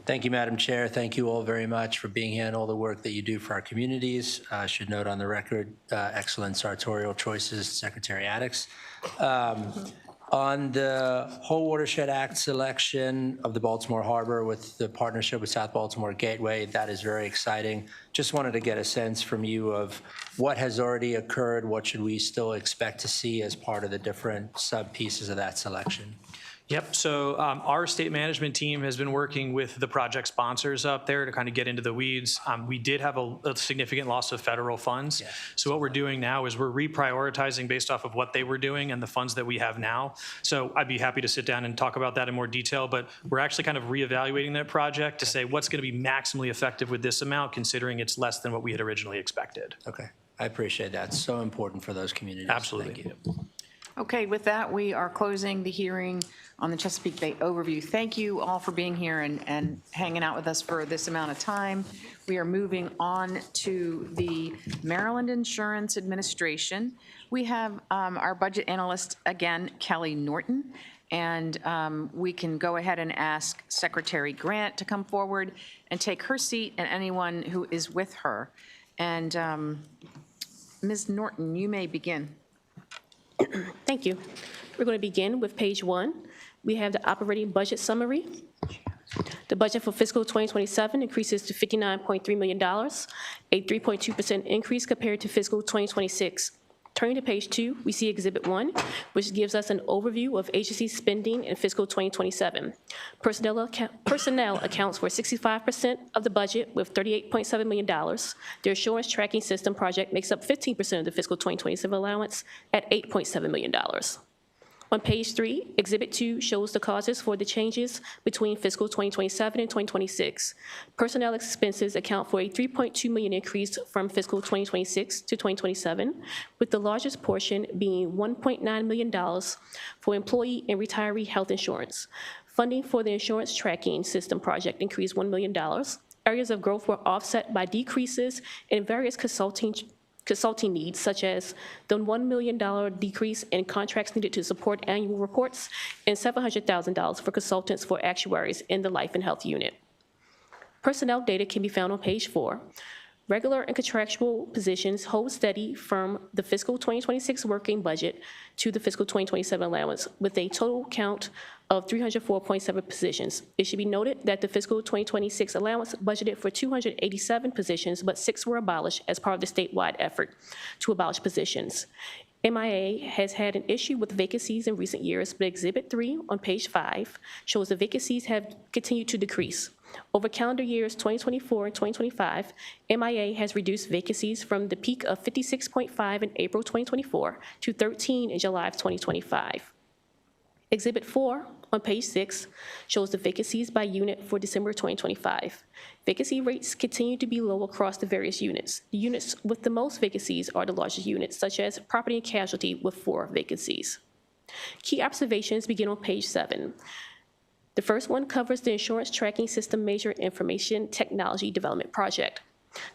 Thank you, Madam Chair. Thank you all very much for being here and all the work that you do for our communities. I should note on the record, excellent sartorial choices, Secretary Addix. On the Whole Watershed Act selection of the Baltimore Harbor with the partnership with South Baltimore Gateway, that is very exciting. Just wanted to get a sense from you of what has already occurred, what should we still expect to see as part of the different sub-pieces of that selection? Yep, so our state management team has been working with the project sponsors up there to kind of get into the weeds. We did have a significant loss of federal funds. Yeah. So what we're doing now is we're reprioritizing based off of what they were doing and the funds that we have now. So I'd be happy to sit down and talk about that in more detail, but we're actually kind of reevaluating that project to say what's going to be maximally effective with this amount, considering it's less than what we had originally expected. Okay, I appreciate that. It's so important for those communities. Absolutely. Thank you. Okay, with that, we are closing the hearing on the Chesapeake Bay overview. Thank you all for being here and hanging out with us for this amount of time. We are moving on to the Maryland Insurance Administration. We have our budget analyst, again, Kelly Norton, and we can go ahead and ask Secretary Grant to come forward and take her seat and anyone who is with her. And Ms. Norton, you may begin. Thank you. We're going to begin with page 1. We have the operating budget summary. The budget for fiscal 2027 increases to $59.3 million, a 3.2% increase compared to fiscal 2026. Turning to page 2, we see Exhibit 1, which gives us an overview of agency spending in fiscal 2027. Personnel accounts for 65% of the budget with $38.7 million. The Assurance Tracking System project makes up 15% of the fiscal 2027 allowance at $8.7 million. On page 3, Exhibit 2 shows the causes for the changes between fiscal 2027 and 2026. Personnel expenses account for a $3.2 million increase from fiscal 2026 to 2027, with the largest portion being $1.9 million for employee and retiree health insurance. Funding for the Insurance Tracking System project increased $1 million. Areas of growth were offset by decreases in various consulting needs, such as the $1 million decrease in contracts needed to support annual reports and $700,000 for consultants for actuaries in the Life and Health unit. Personnel data can be found on page 4. Regular and contractual positions hold steady from the fiscal 2026 working budget to the fiscal 2027 allowance, with a total count of 304.7 positions. It should be noted that the fiscal 2026 allowance budgeted for 287 positions, but 6 were abolished as part of the statewide effort to abolish positions. MIA has had an issue with vacancies in recent years, but Exhibit 3 on page 5 shows the vacancies have continued to decrease. Over calendar years 2024 and 2025, MIA has reduced vacancies from the peak of 56.5 in April 2024 to 13 in July of 2025. Exhibit 4 on page 6 shows the vacancies by unit for December 2025. Vacancy rates continue to be low across the various units. The units with the most vacancies are the largest units, such as property and casualty with 4 vacancies. Key observations begin on page 7. The first one covers the Insurance Tracking System Major Information Technology Development Project.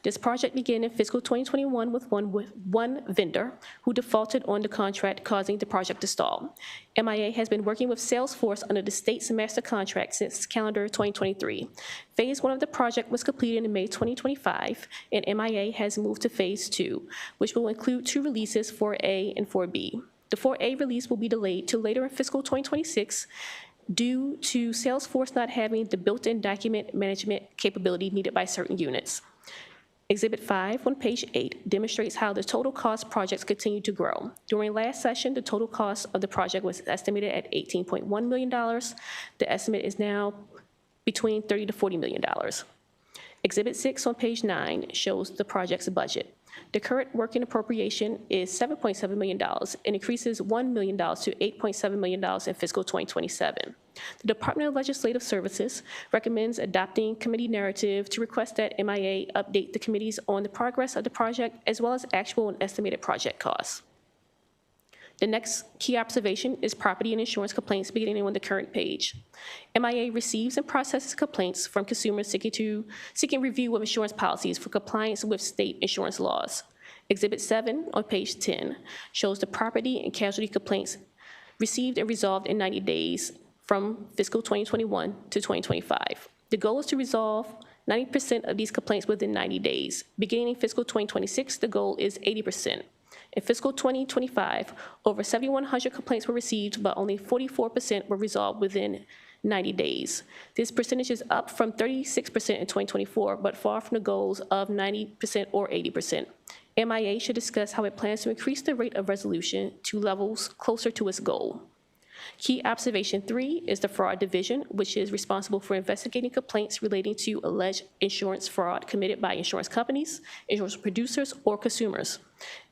This project began in fiscal 2021 with one vendor who defaulted on the contract, causing the project to stall. MIA has been working with Salesforce under the state's master contract since calendar 2023. Phase 1 of the project was completed in May 2025, and MIA has moved to Phase 2, which will include 2 releases, 4A and 4B. The 4A release will be delayed to later in fiscal 2026 due to Salesforce not having the built-in document management capability needed by certain units. Exhibit 5 on page 8 demonstrates how the total cost projects continue to grow. During last session, the total cost of the project was estimated at $18.1 million. The estimate is now between $30 to $40 million. Exhibit 6 on page 9 shows the project's budget. The current working appropriation is $7.7 million and increases $1 million to $8.7 million in fiscal 2027. The Department of Legislative Services recommends adopting committee narrative to request that MIA update the committees on the progress of the project as well as actual and estimated project costs. The next key observation is property and insurance complaints beginning on the current page. MIA receives and processes complaints from consumers seeking review of insurance policies for compliance with state insurance laws. Exhibit 7 on page 10 shows the property and casualty complaints received and resolved in 90 days from fiscal 2021 to 2025. The goal is to resolve 90% of these complaints within 90 days. Beginning in fiscal 2026, the goal is 80%. In fiscal 2025, over 7,100 complaints were received, but only 44% were resolved within 90 days. This percentage is up from 36% in 2024, but far from the goals of 90% or 80%. MIA should discuss how it plans to increase the rate of resolution to levels closer to its goal. Key observation 3 is the fraud division, which is responsible for investigating complaints relating to alleged insurance fraud committed by insurance companies, insurance producers, or consumers.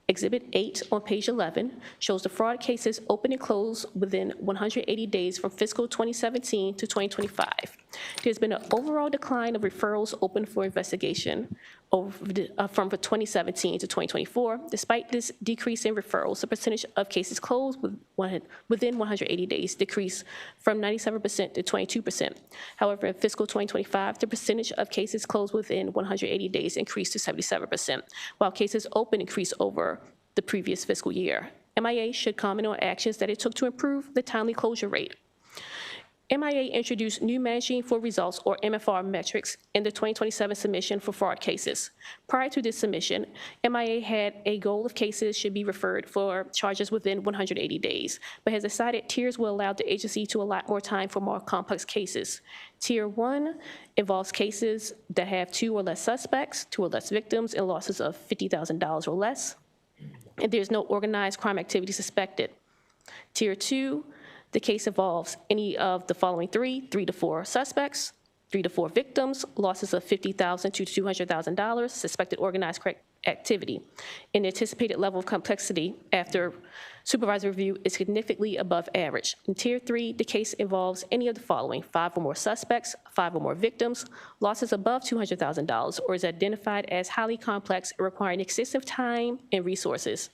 Exhibit 8 on page 11 shows the fraud cases open and closed within 180 days from fiscal 2017 to 2025. There's been an overall decline of referrals open for investigation from 2017 to 2024. Despite this decrease in referrals, the percentage of cases closed within 180 days decreased from 97% to 22%. However, in fiscal 2025, the percentage of cases closed within 180 days increased to 77%, while cases open increased over the previous fiscal year. MIA should comment on actions that it took to improve the timely closure rate. MIA introduced new Managing for Results, or MFR, metrics in the 2027 submission for fraud cases. Prior to this submission, MIA had a goal of cases should be referred for charges within 180 days, but has decided tiers will allow the agency to allot more time for more complex cases. Tier 1 involves cases that have 2 or less suspects, 2 or less victims, and losses of $50,000 or less. and there's no organized crime activity suspected. Tier 2, the case involves any of the following 3 to 4 suspects, 3 to 4 victims, losses of $50,000 to $200,000, suspected organized activity. An anticipated level of complexity after supervisory review is significantly above average. In Tier 3, the case involves any of the following: 5 or more suspects, 5 or more victims, losses above $200,000, or is identified as highly complex and requiring excessive time and resources.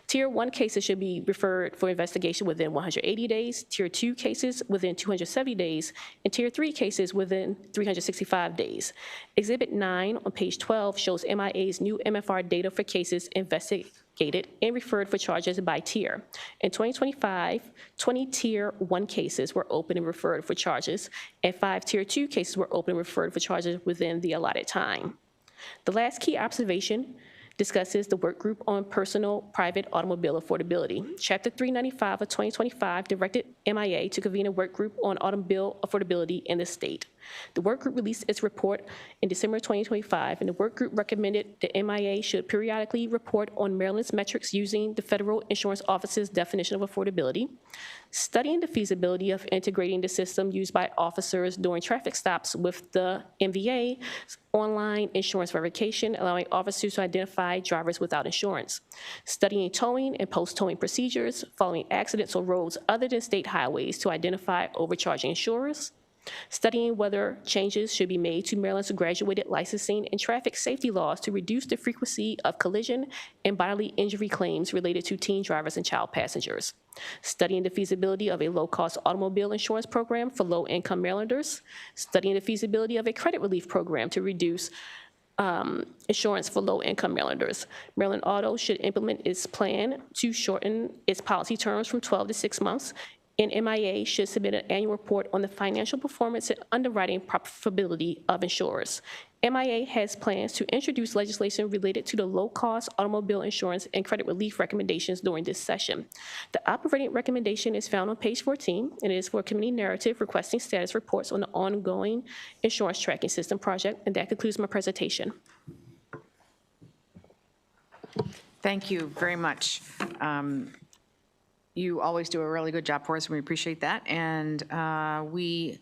Tier 1 cases should be referred for investigation within 180 days, Tier 2 cases within 270 days, and Tier 3 cases within 365 days. Exhibit 9 on page 12 shows MIA's new MFR data for cases investigated and referred for charges by tier. In 2025, 20 Tier 1 cases were open and referred for charges, and 5 Tier 2 cases were open and referred for charges within the allotted time. The last key observation discusses the work group on personal private automobile affordability. Chapter 395 of 2025 directed MIA to convene a work group on automobile affordability in the state. The work group released its report in December 2025, and the work group recommended the MIA should periodically report on Maryland's metrics using the Federal Insurance Office's definition of affordability, studying the feasibility of integrating the system used by officers during traffic stops with the MVA online insurance verification, allowing officers to identify drivers without insurance, studying towing and post-towing procedures following accidents on roads other than state highways to identify overcharging insurers, studying whether changes should be made to Maryland's graduated licensing and traffic safety laws to reduce the frequency of collision and bodily injury claims related to teen drivers and child passengers, studying the feasibility of a low-cost automobile insurance program for low-income Marylanders, studying the feasibility of a credit relief program to reduce insurance for low-income Marylanders. Maryland Auto should implement its plan to shorten its policy terms from 12 to 6 months, and MIA should submit an annual report on the financial performance and underwriting profitability of insurers. MIA has plans to introduce legislation related to the low-cost automobile insurance and credit relief recommendations during this session. The operating recommendation is found on page 14, and it is for a committee narrative requesting status reports on the ongoing insurance tracking system project, and that concludes my presentation. Thank you very much. You always do a really good job for us, and we appreciate that. And we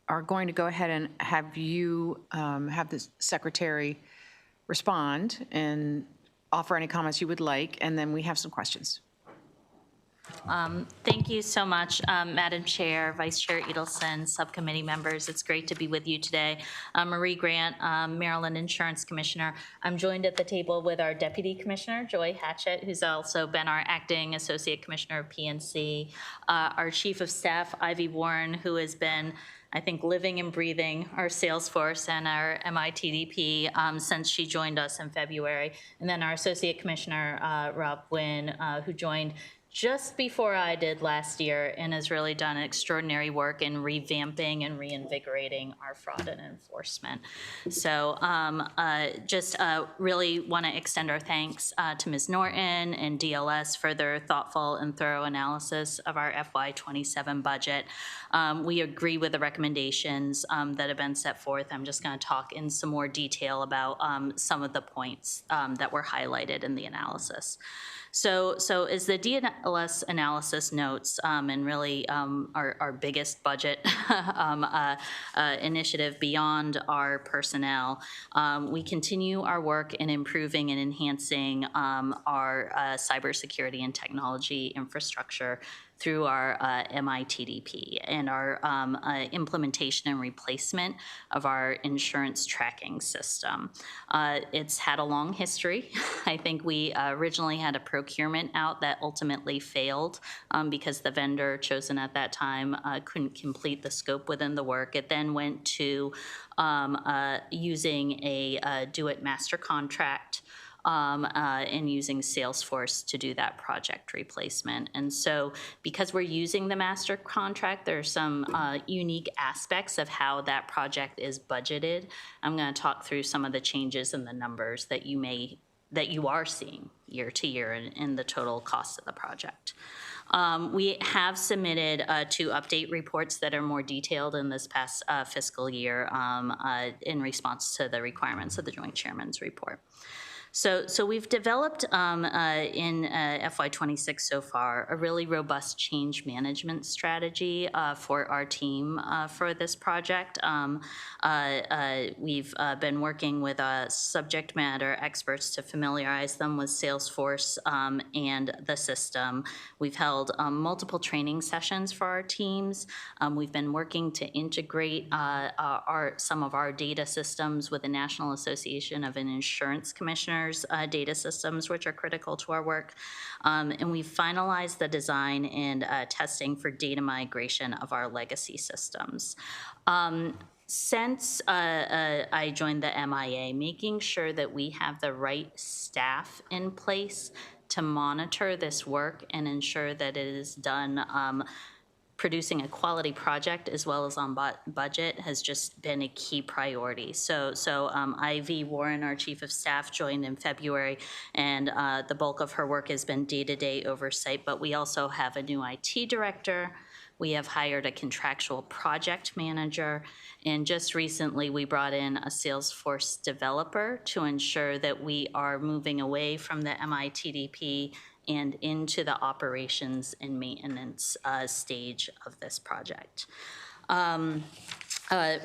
are going to go ahead and have you have the secretary respond and offer any comments you would like, and then we have some questions. Thank you so much, Madam Chair, Vice Chair Edelson, subcommittee members. It's great to be with you today. Marie Grant, Maryland Insurance Commissioner. I'm joined at the table with our Deputy Commissioner, Joy Hatchett, who's also been our Acting Associate Commissioner of PNC, our Chief of Staff, Ivy Warren, who has been, I think, living and breathing our Salesforce and our MITDP since she joined us in February. And then our Associate Commissioner, Rob Wynn, who joined just before I did last year and has really done extraordinary work in revamping and reinvigorating our fraud and enforcement. So just really want to extend our thanks to Ms. Norton and DLS for their thoughtful and thorough analysis of our FY27 budget. We agree with the recommendations that have been set forth. I'm just going to talk in some more detail about some of the points that were highlighted in the analysis. So as the DLS analysis notes, and really our biggest budget initiative beyond our personnel, we continue our work in improving and enhancing our cybersecurity and technology infrastructure through our MITDP and our implementation and replacement of our insurance tracking system. It's had a long history. I think we originally had a procurement out that ultimately failed because the vendor chosen at that time couldn't complete the scope within the work. It then went to using a do-it master contract and using Salesforce to do that project replacement. And so because we're using the master contract, there are some unique aspects of how that project is budgeted. I'm going to talk through some of the changes in the numbers that you are seeing year to year in the total cost of the project. We have submitted 2 update reports that are more detailed in this past fiscal year in response to the requirements of the Joint Chairman's report. So we've developed in FY26 so far a really robust change management strategy for our team for this project. We've been working with subject matter experts to familiarize them with Salesforce and the system. We've held multiple training sessions for our teams. We've been working to integrate some of our data systems with the National Association of Insurance Commissioners data systems, which are critical to our work. And we've finalized the design and testing for data migration of our legacy systems. Since I joined the MIA, making sure that we have the right staff in place to monitor this work and ensure that it is done producing a quality project as well as on budget has just been a key priority. So Ivy Warren, our Chief of Staff, joined in February, and the bulk of her work has been day-to-day oversight, but we also have a new IT director. We have hired a contractual project manager, and just recently we brought in a Salesforce developer to ensure that we are moving away from the MITDP and into the operations and maintenance stage of this project.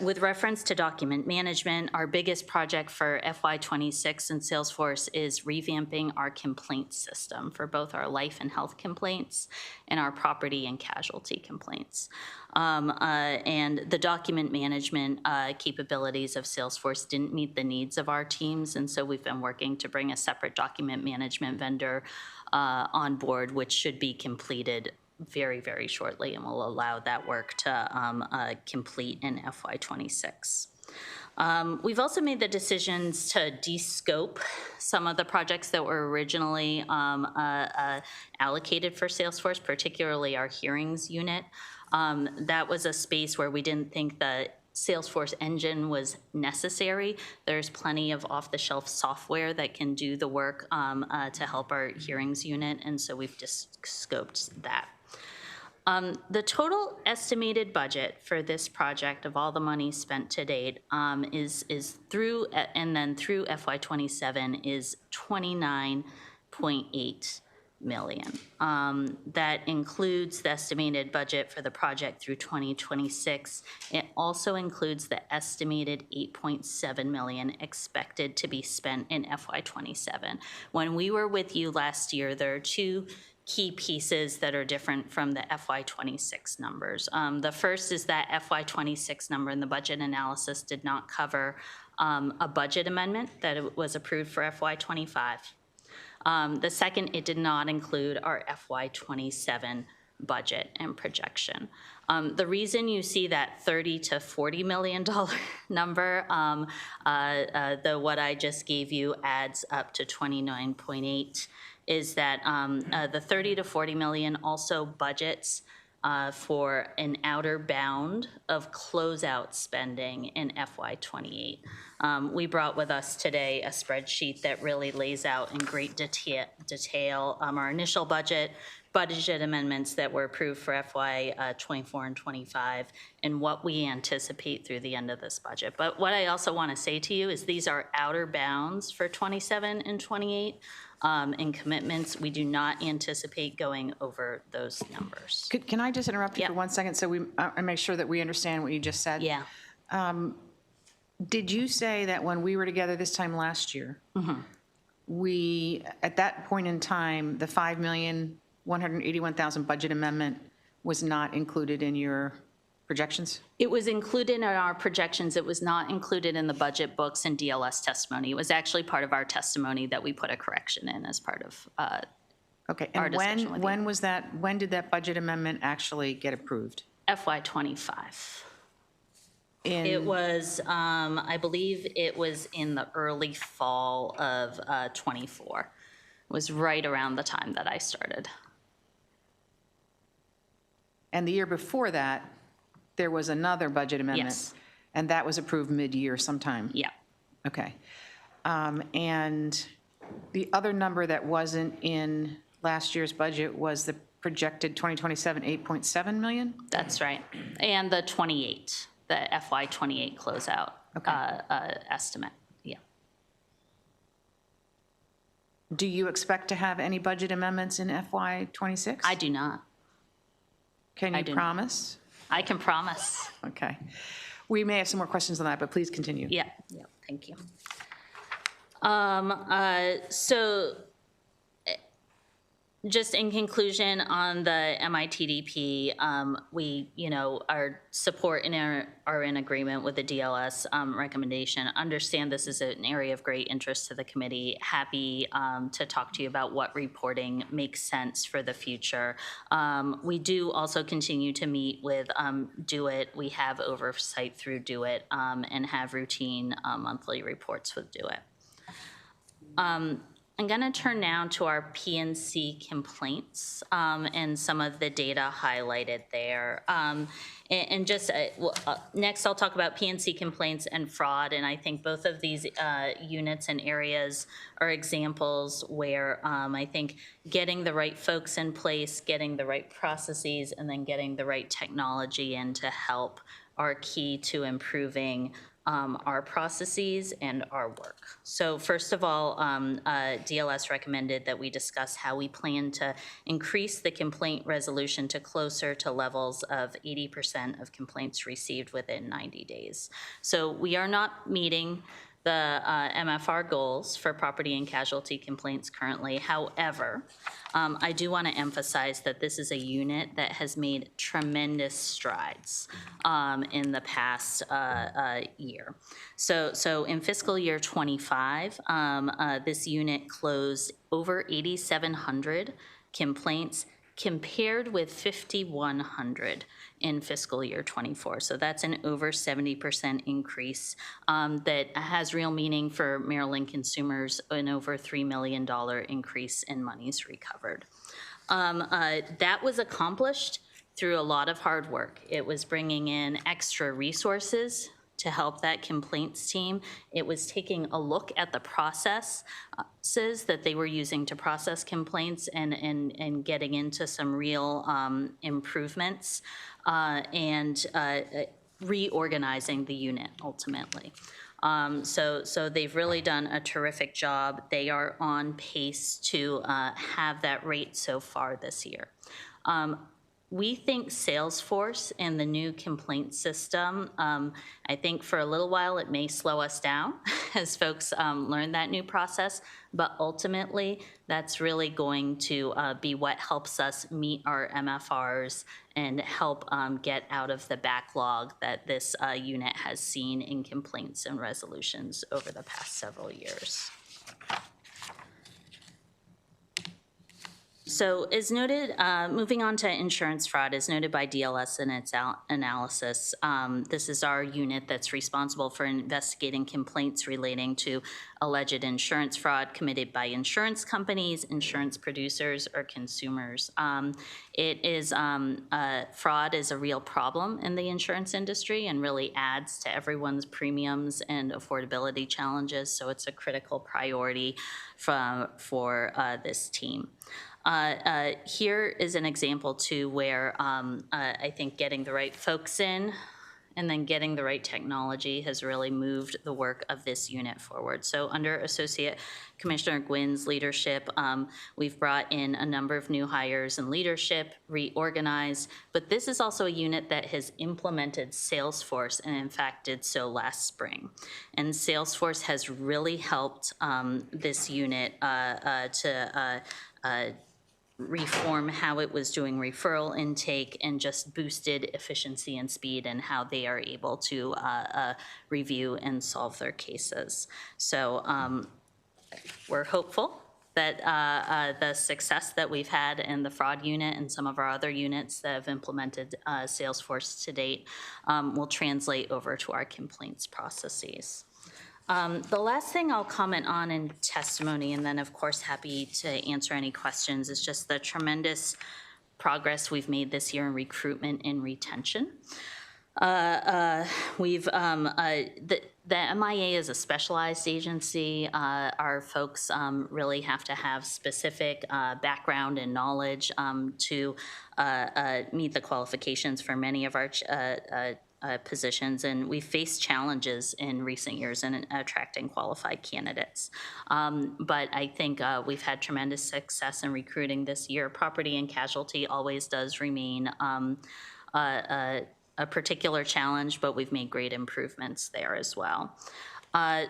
With reference to document management, our biggest project for FY26 in Salesforce is revamping our complaint system for both our life and health complaints and our property and casualty complaints. And the document management capabilities of Salesforce didn't meet the needs of our teams, and so we've been working to bring a separate document management vendor on board, which should be completed very, very shortly, and will allow that work to complete in FY26. We've also made the decisions to de-scope some of the projects that were originally allocated for Salesforce, particularly our hearings unit. That was a space where we didn't think the Salesforce engine was necessary. There's plenty of off-the-shelf software that can do the work to help our hearings unit, and so we've just scoped that. The total estimated budget for this project of all the money spent to date is through, and then through FY27 is $29.8 million. That includes the estimated budget for the project through 2026. It also includes the estimated $8.7 million expected to be spent in FY27. When we were with you last year, there are two key pieces that are different from the FY26 numbers. The first is that FY26 number in the budget analysis did not cover a budget amendment that was approved for FY25. The second, it did not include our FY27 budget and projection. The reason you see that $30 to $40 million number, what I just gave you adds up to 29.8, is that the 30 to 40 million also budgets for an outer bound of closeout spending in FY28. We brought with us today a spreadsheet that really lays out in great detail our initial budget amendments that were approved for FY24 and 25, and what we anticipate through the end of this budget. But what I also want to say to you is these are outer bounds for 27 and 28. In commitments, we do not anticipate going over those numbers. Can I just interrupt you for 1 second so we make sure that we understand what you just said? Yeah. Did you say that when we were together this time last year, we, at that point in time, the $5,181,000 budget amendment was not included in your projections? It was included in our projections. It was not included in the budget books and DLS testimony. It was actually part of our testimony that we put a correction in as part of okay. our And discussion with when you. was that? When did that budget amendment actually get approved? FY25. In It was, I believe it was in the early fall of 24. It was right around the time that I started. And the year before that, there was another budget amendment? Yes. And that was approved mid-year sometime? Yeah. Okay. And the other number that wasn't in last year's budget was the projected 2027 8.7 million? That's right. And the 28, the FY28 closeout estimate. Yeah. Do you expect to have any budget amendments in FY '26? I do not. Can I you do not. promise? I can promise. Okay. We may have some more questions on that, but please continue. Yeah, thank you. So just in conclusion on the MITDP, we, our support and are in agreement with the DLS recommendation. Understand this is an area of great interest to the committee. Happy to talk to you about what reporting makes sense for the future. We do also continue to meet with Do It. We have oversight through Do It and have routine monthly reports with Do It. I'm going to turn now to our P&C complaints and some of the data highlighted there. Next, I'll talk about P&C complaints and fraud, and I think both of these units and areas are examples where I think getting the right folks in place, getting the right processes, and then getting the right technology in to help are key to improving our processes and our work. So first of all, DLS recommended that we discuss how we plan to increase the complaint resolution to closer to levels of 80% of complaints received within 90 days. So we are not meeting the MFR goals for property and casualty complaints currently. However, I do want to emphasize that this is a unit that has made tremendous strides in the past year. So in fiscal year 25, this unit closed over 8,700 complaints compared with 5,100 in fiscal year 24. So that's an over 70% increase that has real meaning for Maryland consumers, an over $3 million increase in monies recovered. That was accomplished through a lot of hard work. It was bringing in extra resources to help that complaints team. It was taking a look at the processes that they were using to process complaints and getting into some real improvements and reorganizing the unit ultimately. So they've really done a terrific job. They are on pace to have that rate so far this year. We think Salesforce and the new complaint system, I think for a little while it may slow us down as folks learn that new process, but ultimately that's really going to be what helps us meet our MFRs and help get out of the backlog that this unit has seen in complaints and resolutions over the past several years. So as noted, moving on to insurance fraud, as noted by DLS in its analysis, this is our unit that's responsible for investigating complaints relating to alleged insurance fraud committed by insurance companies, insurance producers, or consumers. Fraud is a real problem in the insurance industry and really adds to everyone's premiums and affordability challenges, so it's a critical priority for this team. Here is an example too where I think getting the right folks in and then getting the right technology has really moved the work of this unit forward. So under Associate Commissioner Gwyn's leadership, we've brought in a number of new hires and leadership, reorganized, but this is also a unit that has implemented Salesforce and in fact did so last spring. And Salesforce has really helped this unit to reform how it was doing referral intake and just boosted efficiency and speed and how they are able to review and solve their cases. So we're hopeful that the success that we've had in the fraud unit and some of our other units that have implemented Salesforce to date will translate over to our complaints processes. The last thing I'll comment on in testimony, and then of course happy to answer any questions, is just the tremendous progress we've made this year in recruitment and retention. The MIA is a specialized agency. Our folks really have to have specific background and knowledge to meet the qualifications for many of our positions, and we faced challenges in recent years in attracting qualified candidates. But I think we've had tremendous success in recruiting this year. Property and casualty always does remain a particular challenge, but we've made great improvements there as well.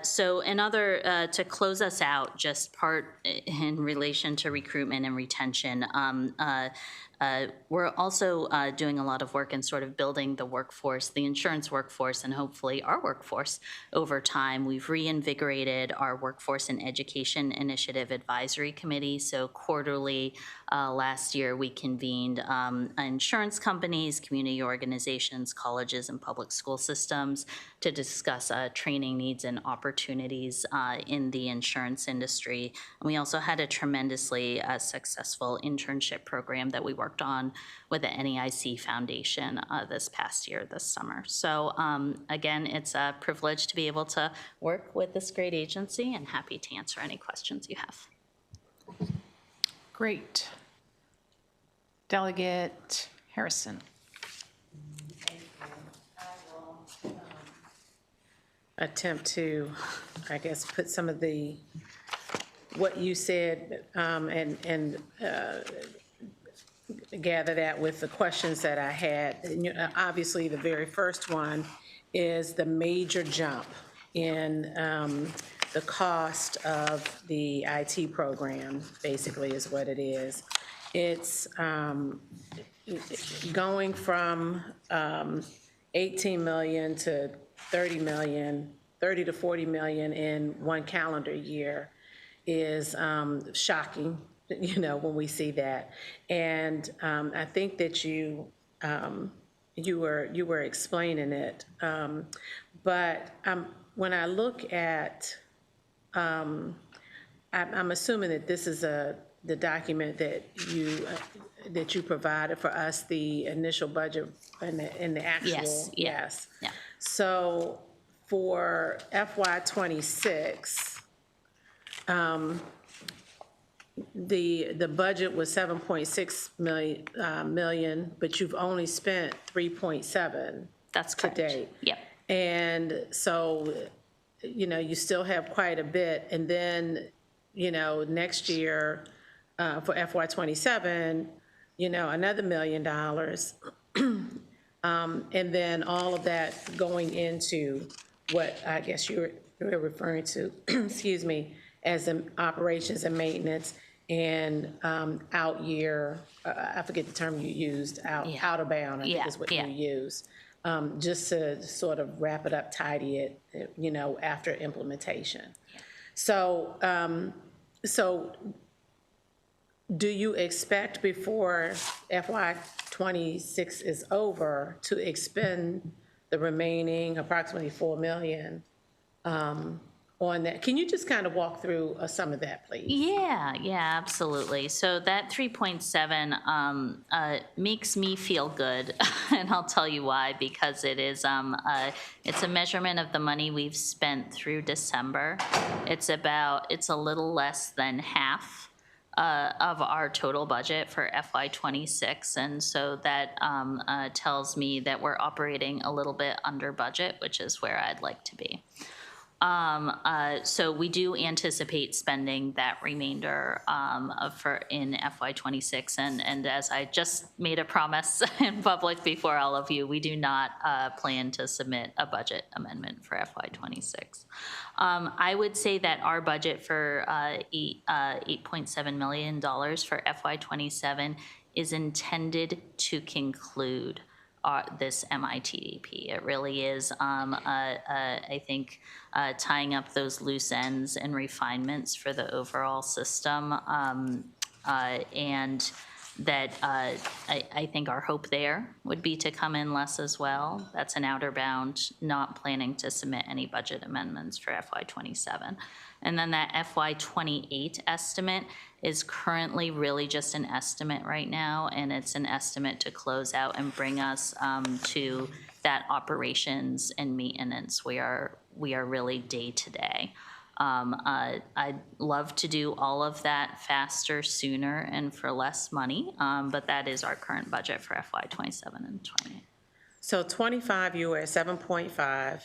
So another, to close us out, just part in relation to recruitment and retention, we're also doing a lot of work in sort of building the workforce, the insurance workforce, and hopefully our workforce over time. We've reinvigorated our Workforce and Education Initiative Advisory Committee. So quarterly, last year, we convened insurance companies, community organizations, colleges, and public school systems to discuss training needs and opportunities in the insurance industry. And we also had a tremendously successful internship program that we worked on with the NEIC Foundation this past year, this summer. So again, it's a privilege to be able to work with this great agency, and happy to answer any questions you have. Great. Delegate Harrison. Attempt to, I guess, put some of what you said and gather that with the questions that I had. And, obviously, the very first one is the major jump in the cost of the IT program, basically is what it is. It's going from 18 million to 30 million, 30 to 40 million in one calendar year is shocking, when we see that. And I think that you were explaining it. But when I look at, I'm assuming that this is the document that you provided for us, the initial budget and the actual. Yes, yeah. Yes. Yeah. So for FY26, the budget was 7.6 million, but you've only spent 3.7. That's to correct. date. Yep. And so, you still have quite a bit. And then, next year for FY27, another $1 million. And then all of that going into what I guess you're referring to, excuse me, as operations and maintenance and out year, I forget the term you used, out of bound, I think is what you used. Just to sort of wrap it up, tidy it, after implementation. So, do you expect before FY26 is over to expend the remaining approximately 4 million on that? Can you just kind of walk through some of that, please? Yeah, absolutely. So that 3.7 makes me feel good, and I'll tell you why, because it is it's a measurement of the money we've spent through December. It's a little less than half of our total budget for FY26, and so that tells me that we're operating a little bit under budget, which is where I'd like to be. So we do anticipate spending that remainder in FY26, and as I just made a promise in public before all of you, we do not plan to submit a budget amendment for FY26. I would say that our budget for $8.7 million for FY27 is intended to conclude this MITDP. It really is, I think, tying up those loose ends and refinements for the overall system. And that I think our hope there would be to come in less as well. That's an outer bound, not planning to submit any budget amendments for FY27. And then that FY28 estimate is currently really just an estimate right now, and it's an estimate to close out and bring us to that operations and maintenance. We are really day to day. I'd love to do all of that faster, sooner, and for less money, but that is our current budget for FY27 and 28. So 25, you were at 7.5,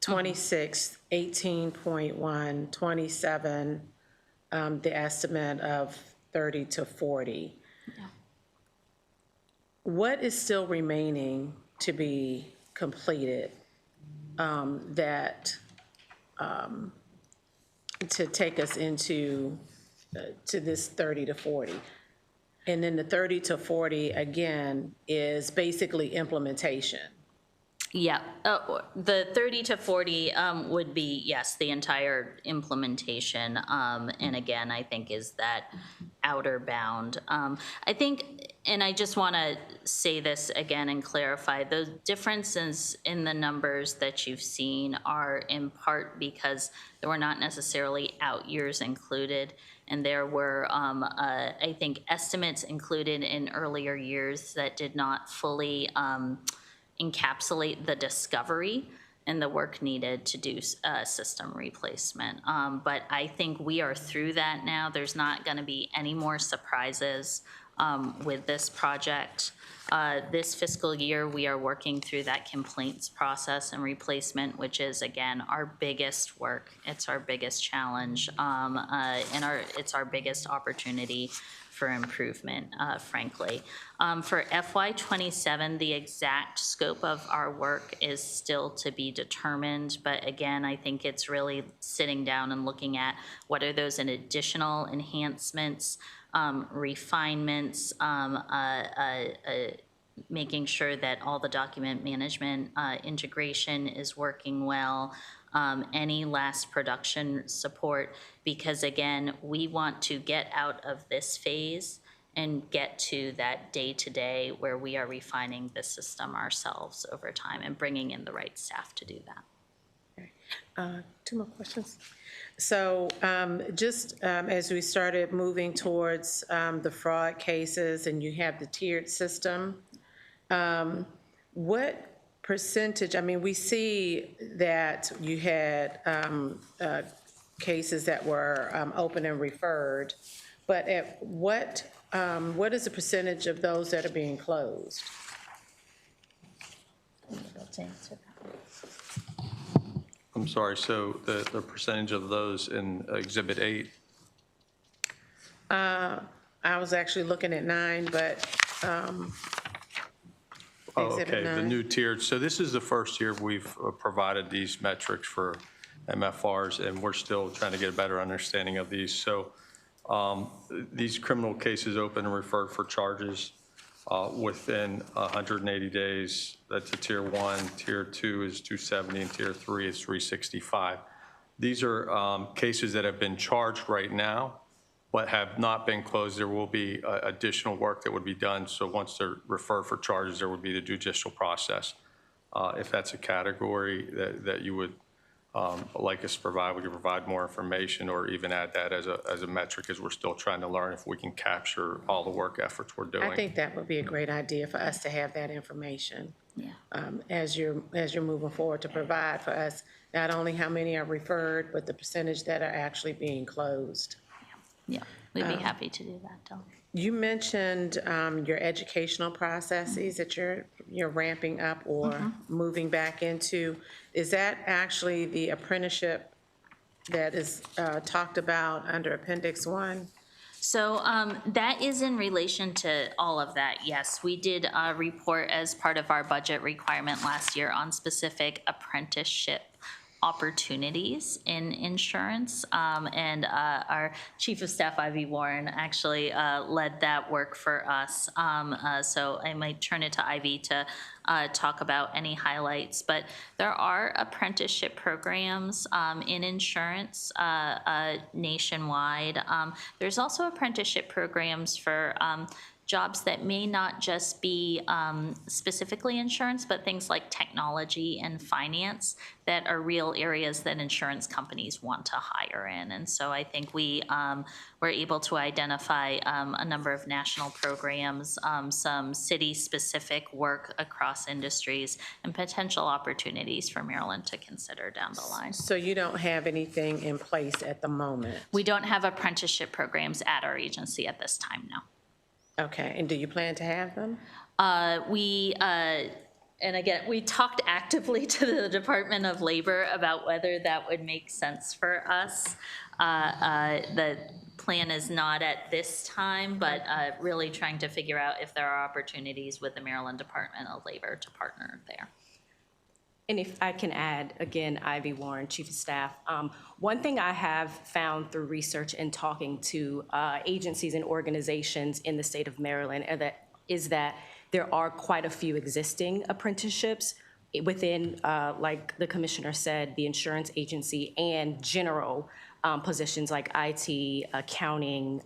26, 18.1, 27, the estimate of 30 to 40. What is still remaining to be completed to take us into to this 30 to 40? And then the 30 to 40, again, is basically implementation. Yeah, the 30 to 40 would be, yes, the entire implementation. And again, I think is that outer bound. I think, and I just want to say this again and clarify, the differences in the numbers that you've seen are in part because there were not necessarily out years included. And there were, I think, estimates included in earlier years that did not fully encapsulate the discovery and the work needed to do system replacement. But I think we are through that now. There's not going to be any more surprises with this project. This fiscal year, we are working through that complaints process and replacement, which is, again, our biggest work. It's our biggest challenge, and it's our biggest opportunity for improvement, frankly. For FY27, the exact scope of our work is still to be determined, but again, I think it's really sitting down and looking at what are those additional enhancements, refinements, making sure that all the document management integration is working well, any last production support, because again, we want to get out of this phase and get to that day-to-day where we are refining the system ourselves over time and bringing in the right staff to do that. Two more questions. So just as we started moving towards the fraud cases and you have the tiered system, what percentage, I mean, we see that you had cases that were open and referred, but at what is the percentage of those that are being closed? I'm sorry, so the percentage of those in Exhibit 8? I was actually looking at 9, but Exhibit Okay, the 9. new tiered. So this is the first year we've provided these metrics for MFRs, and we're still trying to get a better understanding of these. So these criminal cases open and referred for charges within 180 days. That's a Tier 1. Tier 2 is 270, and Tier 3 is 365. These are cases that have been charged right now, but have not been closed. There will be additional work that would be done. So once they're referred for charges, there would be the judicial process. If that's a category that you would like us to provide, we could provide more information or even add that as a metric, as we're still trying to learn if we can capture all the work efforts we're doing. I think that would be a great idea for us to have that information. Yeah. As you're moving forward, to provide for us not only how many are referred, but the percentage that are actually being closed. Yeah, we'd be happy to do that, Del. You mentioned your educational processes that you're ramping up or moving back into. Is that actually the apprenticeship that is talked about under Appendix 1? So that is in relation to all of that, yes. We did report as part of our budget requirement last year on specific apprenticeship opportunities in insurance, and our Chief of Staff, Ivy Warren, actually led that work for us. So I might turn it to Ivy to talk about any highlights, but there are apprenticeship programs in insurance nationwide. There's also apprenticeship programs for jobs that may not just be specifically insurance, but things like technology and finance that are real areas that insurance companies want to hire in. And so I think we were able to identify a number of national programs, some city-specific work across industries, and potential opportunities for Maryland to consider down the line. So you don't have anything in place at the moment? We don't have apprenticeship programs at our agency at this time, no. Okay, and do you plan to have them? And again, we talked actively to the Department of Labor about whether that would make sense for us. The plan is not at this time, but really trying to figure out if there are opportunities with the Maryland Department of Labor to partner there. And if I can add, again, Ivy Warren, Chief of Staff. One thing I have found through research and talking to agencies and organizations in the state of Maryland is that there are quite a few existing apprenticeships within, like the commissioner said, the insurance agency and general positions like IT, accounting,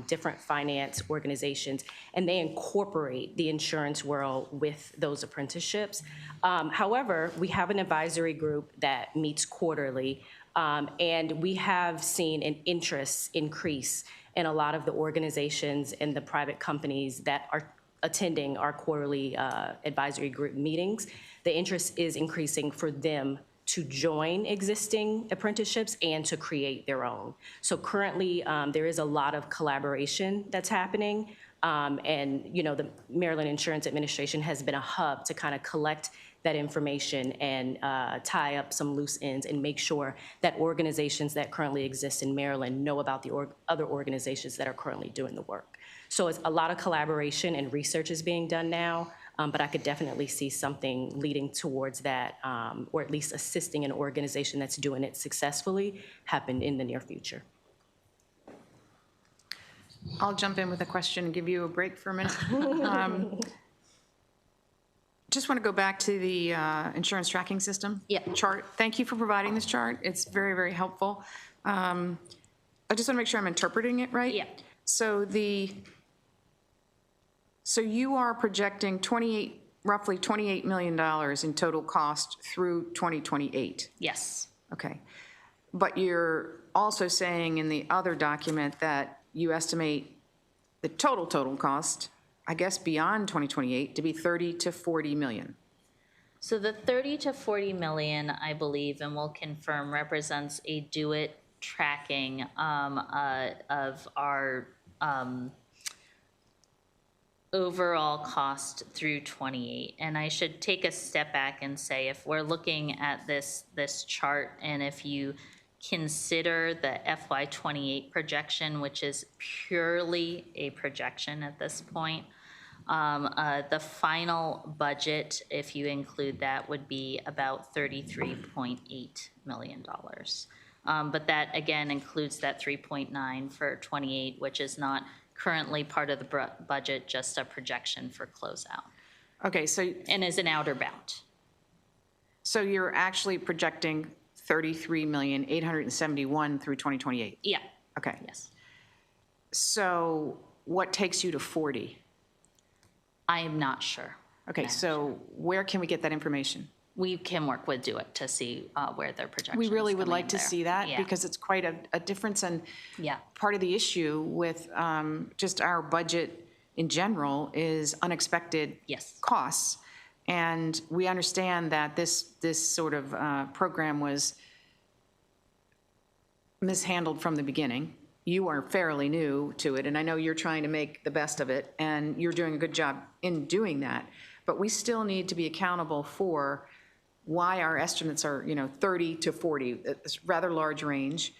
different finance organizations, and they incorporate the insurance world with those apprenticeships. However, we have an advisory group that meets quarterly, and we have seen an interest increase in a lot of the organizations and the private companies that are attending our quarterly advisory group meetings. The interest is increasing for them to join existing apprenticeships and to create their own. So currently, there is a lot of collaboration that's happening. And, you know, the Maryland Insurance Administration has been a hub to kind of collect that information and tie up some loose ends and make sure that organizations that currently exist in Maryland know about the other organizations that are currently doing the work. So it's a lot of collaboration and research is being done now, but I could definitely see something leading towards that, or at least assisting an organization that's doing it successfully happen in the near future. I'll jump in with a question and give you a break for a minute. Just want to go back to the insurance tracking system chart. Thank you for providing this chart. It's very, very helpful. I just want to make sure I'm interpreting it right. Yeah. So you are projecting roughly $28 million in total cost through 2028? Yes. Okay. But you're also saying in the other document that you estimate the total cost, I guess beyond 2028, to be 30 to 40 million. So the 30 to 40 million, I believe, and we'll confirm, represents a do-it tracking of our overall cost through 28. And I should take a step back and say, if we're looking at this chart, and if you consider the FY28 projection, which is purely a projection at this point, the final budget, if you include that, would be about $33.8 million. But that, again, includes that 3.9 for 28, which is not currently part of the budget, just a projection for closeout. Okay, so. And is an outer bound. So you're actually projecting 33,871,000 through 2028? Yeah. Okay. Yes. So what takes you to 40? I am not sure. Okay, so where can we get that information? We can work with Do-It to see where their projection We is really would coming like in to there. see that Yeah. because it's quite a difference, and Yeah. part of the issue with just our budget in general is unexpected costs. And we understand that this sort of program was mishandled from the beginning. You are fairly new to it, and I know you're trying to make the best of it, and you're doing a good job in doing that. But we still need to be accountable for why our estimates are, 30 to 40, it's a rather large range.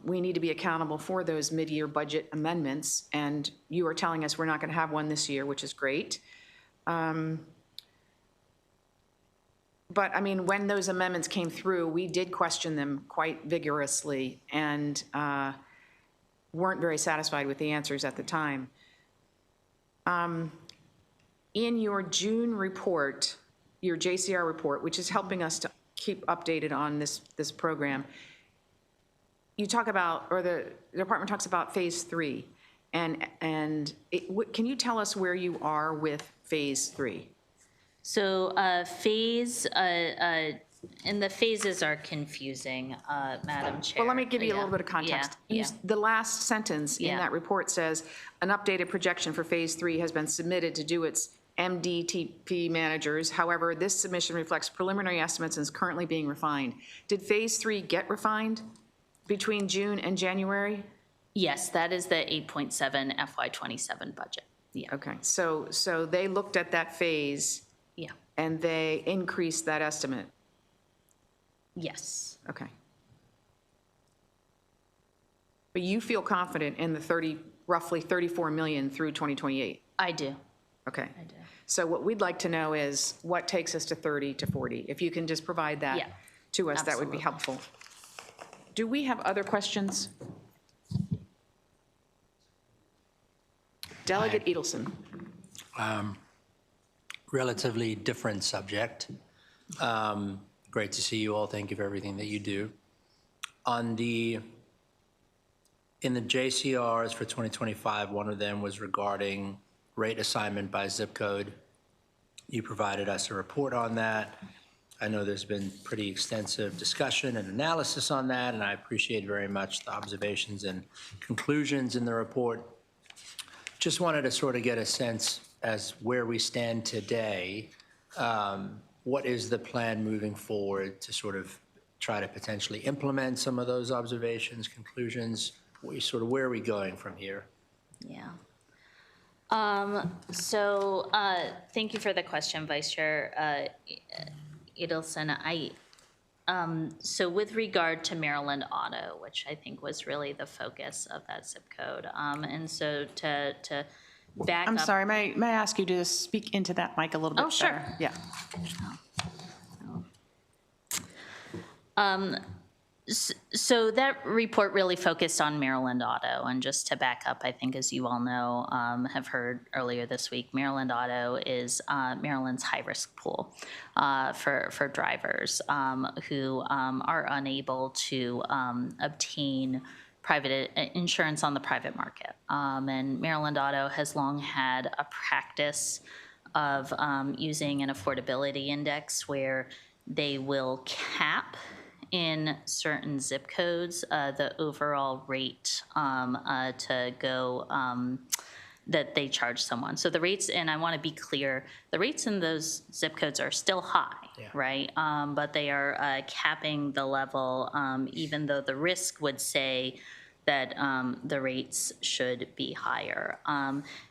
We need to be accountable for those mid-year budget amendments, and you are telling us we're not going to have one this year, which is great. But, I mean, when those amendments came through, we did question them quite vigorously and weren't very satisfied with the answers at the time. In your June report, your JCR report, which is helping us to keep updated on this program, you talk about, or the department talks about phase 3. And can you tell us where you are with phase 3? So and the phases are confusing, Madam Chair. Well, let me give you a little bit of context. The last sentence in that report says, an updated projection for phase 3 has been submitted to Do-It's MDTP managers. However, this submission reflects preliminary estimates and is currently being refined. Did phase 3 get refined between June and January? Yes, that is the 8.7 FY27 budget. Yeah. Okay, so they looked at that phase. Yeah. and they increased that estimate? Yes. Okay. But you feel confident in the roughly 34 million through 2028? I do. Okay. I do. So what we'd like to know is what takes us to 30 to 40? If you can just provide that Yeah, to us, that would be absolutely. helpful. Do we have other questions? Delegate Edelson. Relatively different subject. Great to see you all. Thank you for everything that you do. In the JCRs for 2025, one of them was regarding rate assignment by zip code. You provided us a report on that. I know there's been pretty extensive discussion and analysis on that, and I appreciate very much the observations and conclusions in the report. Just wanted to sort of get a sense as where we stand today. What is the plan moving forward to sort of try to potentially implement some of those observations, conclusions? Where are we going from here? Yeah. Thank you for the question, Vice Chair Edelson. So with regard to Maryland Auto, which I think was really the focus of that zip code, and so to back up. I'm sorry, may I ask you to speak into that mic a little bit better? Oh, sure. Yeah. So that report really focused on Maryland Auto, and just to back up, I think as you all know, have heard earlier this week, Maryland Auto is Maryland's high-risk pool for drivers who are unable to obtain private insurance on the private market. And Maryland Auto has long had a practice of using an affordability index where they will cap in certain zip codes the overall rate to go that they charge someone. So the rates, and I want to be clear, the rates in those zip codes are still high, right? But they are capping the level, even though the risk would say that the rates should be higher.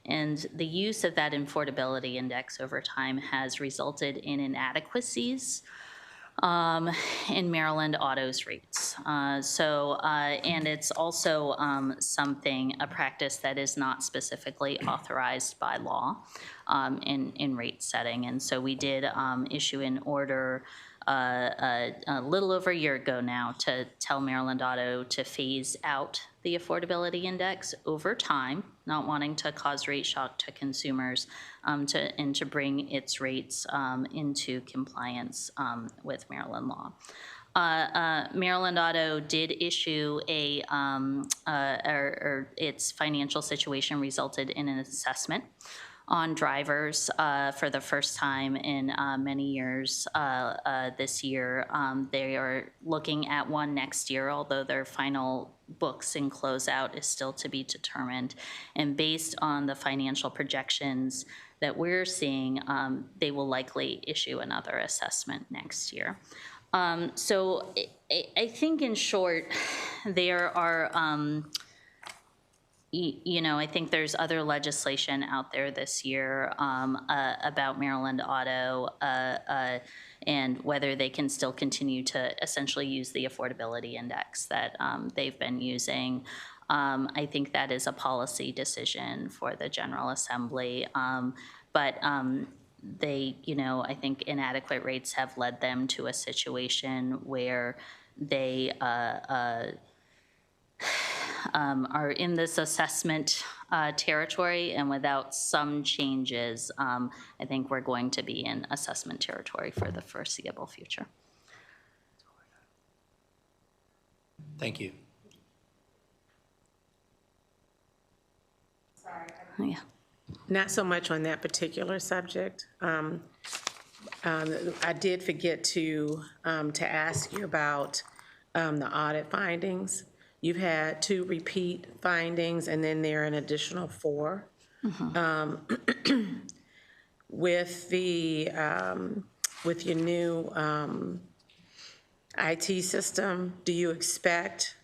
And the use of that affordability index over time has resulted in inadequacies in Maryland Auto's rates. And it's also a practice that is not specifically authorized by law in rate setting. And so we did issue an order a little over a year ago now to tell Maryland Auto to phase out the affordability index over time, not wanting to cause rate shock to consumers, and to bring its rates into compliance with Maryland law. Maryland Auto did issue its financial situation resulted in an assessment on drivers for the first time in many years this year. They are looking at one next year, although their final books and closeout is still to be determined. And based on the financial projections that we're seeing, they will likely issue another assessment next year. So I think in short, there are I think there's other legislation out there this year about Maryland Auto and whether they can still continue to essentially use the affordability index that they've been using. I think that is a policy decision for the General Assembly. But they, I think inadequate rates have led them to a situation where they are in this assessment territory, and without some changes, I think we're going to be in assessment territory for the foreseeable future. Thank you. Yeah. Not so much on that particular subject. I did forget to ask you about the audit findings. You've had 2 repeat findings, and then there are an additional 4. With your new IT system, do you expect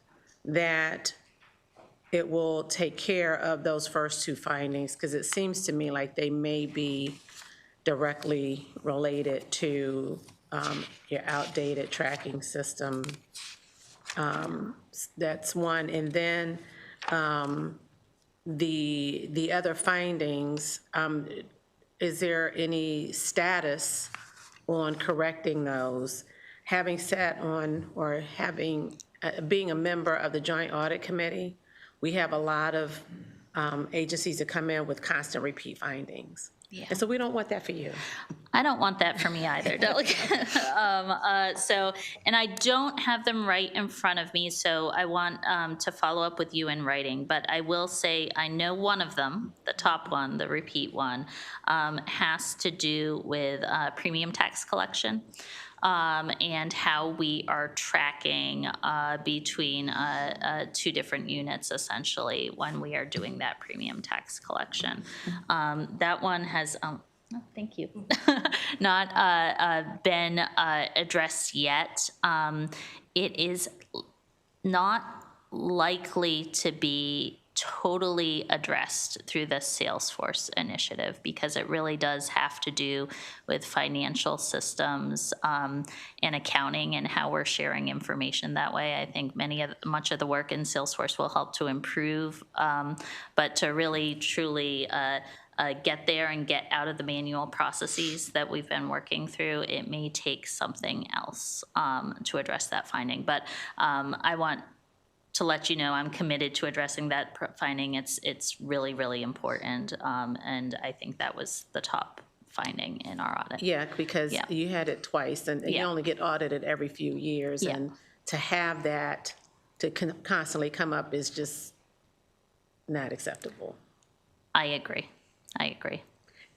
that it will take care of those first 2 findings? Because it seems to me like they may be directly related to your outdated tracking system. That's one. And then the other findings, is there any status on correcting those? Having sat on or having, being a member of the Joint Audit Committee, we have a lot of agencies that come in with constant repeat findings. Yeah. And so we don't want that for you. I don't want that for me either, Delegate. And I don't have them right in front of me, so I want to follow up with you in writing. But I will say, I know one of them, the top one, the repeat one, has to do with premium tax collection. And how we are tracking between two different units, essentially, when we are doing that premium tax collection. That one has, thank you, not been addressed yet. It is not likely to be totally addressed through the Salesforce initiative, because it really does have to do with financial systems and accounting and how we're sharing information that way. I think much of the work in Salesforce will help to improve, but to really truly get there and get out of the manual processes that we've been working through, it may take something else to address that finding. But I want to let you know I'm committed to addressing that finding. It's really, really important, and I think that was the top finding in our audit. Yeah, because Yeah. you had it twice, and you Yeah. only get audited every few years. Yeah. And to have that, to constantly come up is just not acceptable. I agree.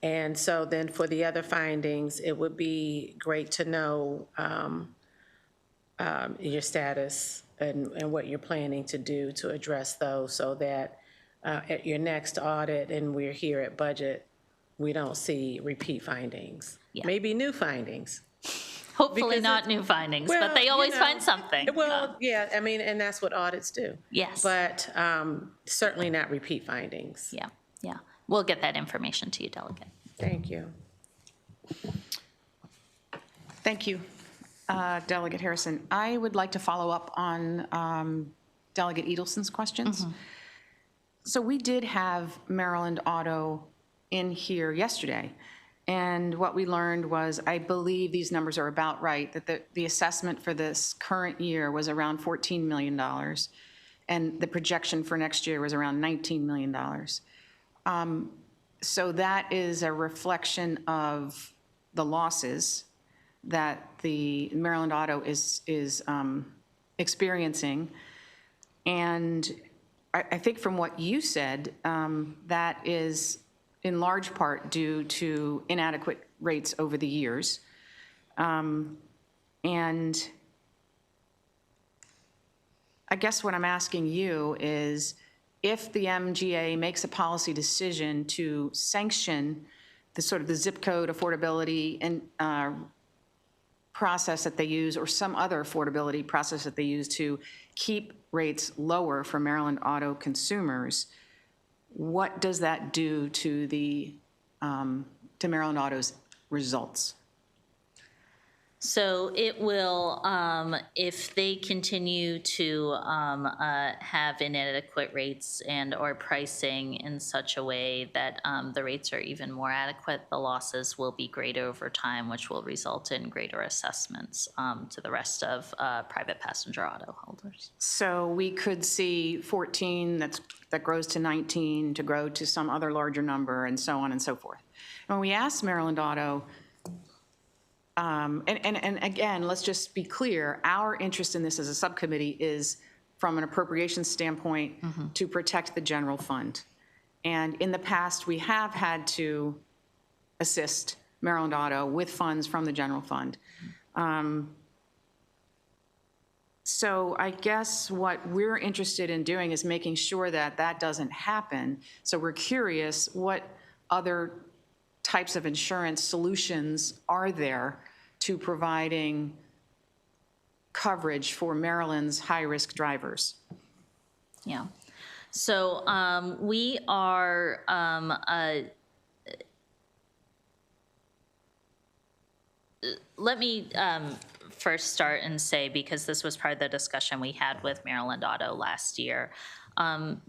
And so then for the other findings, it would be great to know your status and what you're planning to do to address those, so that at your next audit, and we're here at budget, we don't see repeat findings. Yeah. Maybe new findings. Hopefully not new findings, but they always find something. Well, yeah, I mean, and that's what audits do. Yes. But certainly not repeat findings. Yeah. We'll get that information to you, Delegate. Thank you. Thank you, Delegate Harrison. I would like to follow up on Delegate Edelson's questions. So we did have Maryland Auto in here yesterday, and what we learned was, I believe these numbers are about right, that the assessment for this current year was around $14 million, and the projection for next year was around $19 million. So that is a reflection of the losses that the Maryland Auto is experiencing. And I think from what you said, that is in large part due to inadequate rates over the years. And I guess what I'm asking you is, if the MGA makes a policy decision to sanction the sort of the zip code affordability and process that they use, or some other affordability process that they use to keep rates lower for Maryland Auto consumers, what does that do to to Maryland Auto's results? So it will, if they continue to have inadequate rates and/or pricing in such a way that the rates are even more adequate, the losses will be greater over time, which will result in greater assessments to the rest of private passenger auto holders. So we could see 14 that grows to 19 to grow to some other larger number, and so on and so forth. When we asked Maryland Auto, and again, let's just be clear, our interest in this as a subcommittee is from an appropriations standpoint to protect the general fund. And in the past, we have had to assist Maryland Auto with funds from the general fund. So I guess what we're interested in doing is making sure that that doesn't happen. So we're curious, what other types of insurance solutions are there to providing coverage for Maryland's high-risk drivers? Yeah. So we are let me first start and say, because this was part of the discussion we had with Maryland Auto last year,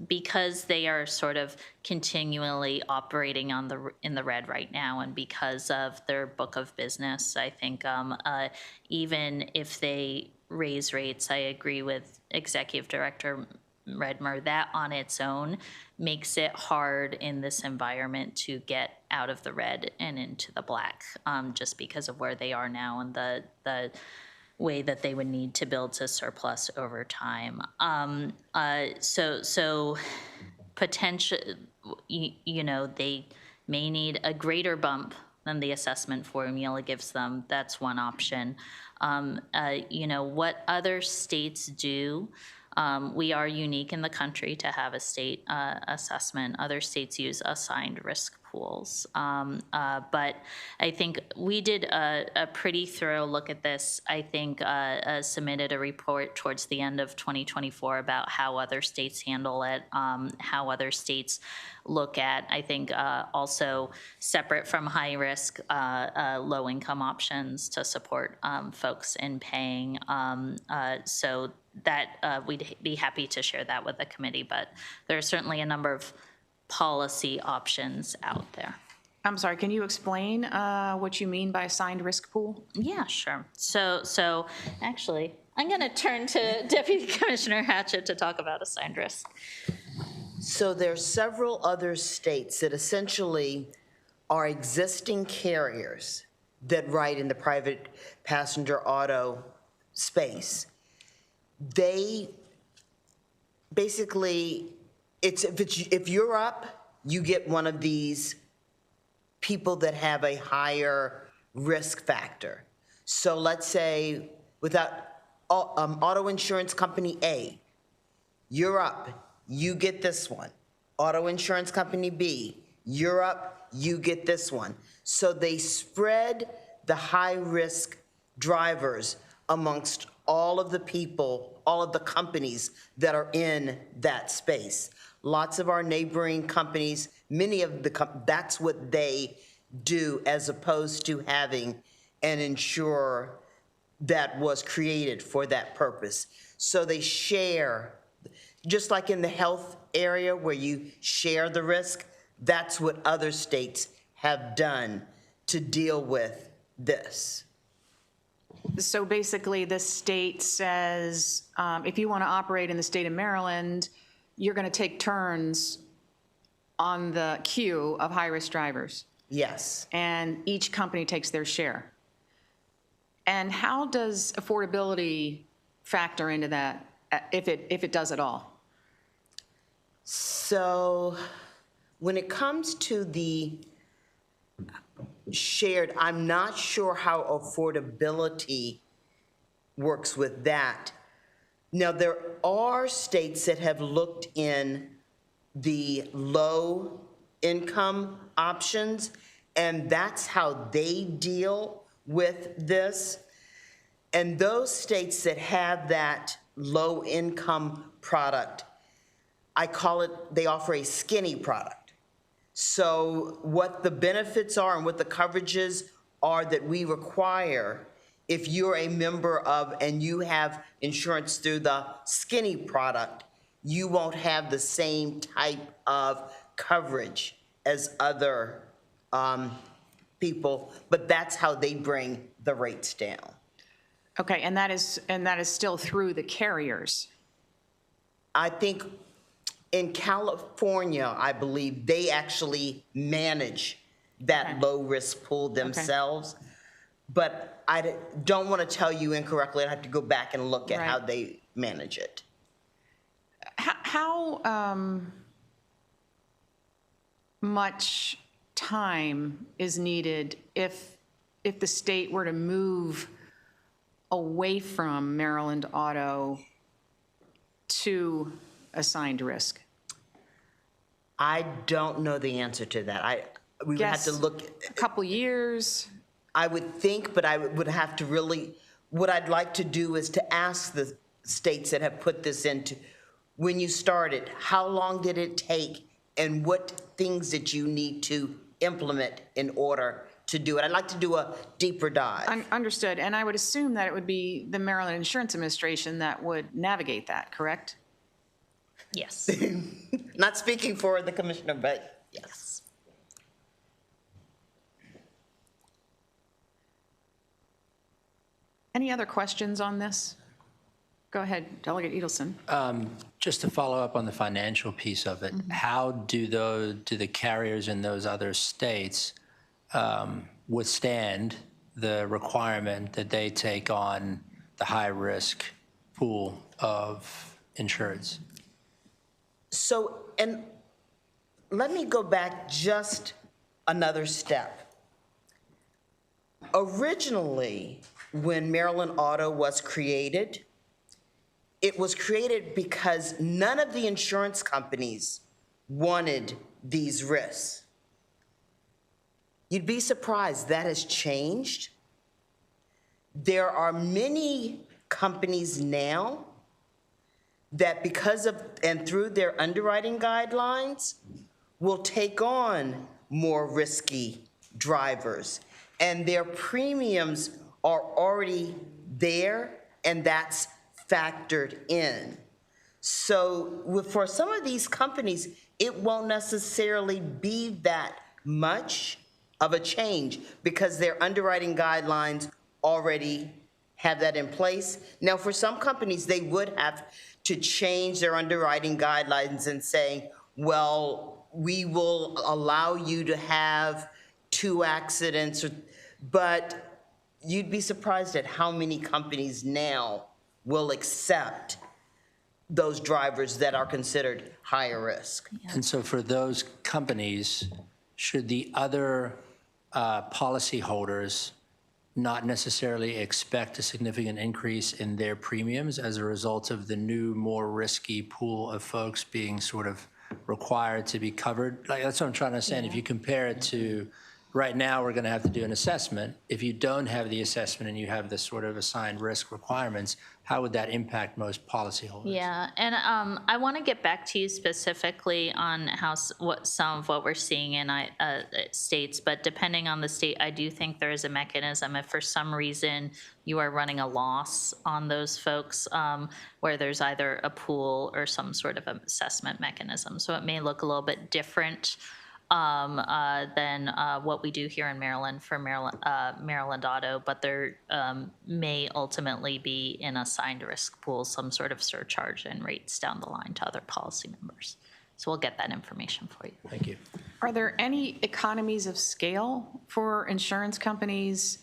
because they are sort of continually operating in the red right now, and because of their book of business, I think even if they raise rates, I agree with Executive Director Redmer, that on its own makes it hard in this environment to get out of the red and into the black, just because of where they are now and the way that they would need to build to surplus over time. So potential, they may need a greater bump than the assessment formula gives them. That's one option. What other states do, we are unique in the country to have a state assessment. Other states use assigned risk pools. But I think we did a pretty thorough look at this. I think submitted a report towards the end of 2024 about how other states handle it, how other states look at, I think, also separate from high risk, low income options to support folks in paying. So that we'd be happy to share that with the committee, but there are certainly a number of policy options out there. I'm sorry, can you explain what you mean by assigned risk pool? Yeah, sure. So actually, I'm going to turn to Deputy Commissioner Hatchett to talk about assigned risk. So there are several other states that essentially are existing carriers that write in the private passenger auto space. They basically, if you're up, you get one of these people that have a higher risk factor. So let's say without auto insurance company A, you're up, you get this one. Auto insurance company B, you're up, you get this one. So they spread the high risk drivers amongst all of the people, all of the companies that are in that space. Lots of our neighboring companies, many of that's what they do, as opposed to having an insurer that was created for that purpose. So they share, just like in the health area where you share the risk, that's what other states have done to deal with this. So basically, the state says, if you want to operate in the state of Maryland, you're going to take turns on the queue of high-risk drivers. Yes. And each company takes their share. And how does affordability factor into that, if it does at all? So when it comes to the shared, I'm not sure how affordability works with that. Now, there are states that have looked in the low income options, and that's how they deal with this. And those states that have that low income product, I call it, they offer a skinny product. So what the benefits are and what the coverages are that we require, if you're a member of and you have insurance through the skinny product, you won't have the same type of coverage as other people, but that's how they bring the rates down. Okay, and that is still through the carriers? I think in California, I believe they actually manage that low-risk pool themselves. But I don't want to tell you incorrectly. I'd have to go back and look at how they manage it. How much time is needed if the state were to move away from Maryland Auto to assigned risk? I don't know the answer to that. We would have to look. A couple years? I would think, but I would have to really, what I'd like to do is to ask the states that have put this into, when you started, how long did it take and what things did you need to implement in order to do it. I'd like to do a deeper dive. Understood, and I would assume that it would be the Maryland Insurance Administration that would navigate that, correct? Yes. Not speaking for the commissioner, but yes. Any other questions on this? Go ahead, Delegate Edelson. Just to follow up on the financial piece of it, how do the carriers in those other states withstand the requirement that they take on the high-risk pool of insureds? So, and let me go back just another step. Originally, when Maryland Auto was created, it was created because none of the insurance companies wanted these risks. You'd be surprised that has changed. There are many companies now that because of and through their underwriting guidelines will take on more risky drivers, and their premiums are already there, and that's factored in. So for some of these companies, it won't necessarily be that much of a change because their underwriting guidelines already have that in place. Now, for some companies, they would have to change their underwriting guidelines and saying, well, we will allow you to have 2 accidents, but you'd be surprised at how many companies now will accept those drivers that are considered higher risk. And so for those companies, should the other policyholders not necessarily expect a significant increase in their premiums as a result of the new, more risky pool of folks being sort of required to be covered? Like, that's what I'm trying to understand. If you compare it to right now, we're going to have to do an assessment. If you don't have the assessment and you have the sort of assigned risk requirements, how would that impact most policyholders? Yeah, and I want to get back to you specifically on how some of what we're seeing in states, but depending on the state, I do think there is a mechanism if for some reason you are running a loss on those folks where there's either a pool or some sort of assessment mechanism. So it may look a little bit different than what we do here in Maryland for Maryland Auto, but there may ultimately be in assigned risk pool some sort of surcharge and rates down the line to other policy members. So we'll get that information for you. Thank you. Are there any economies of scale for insurance companies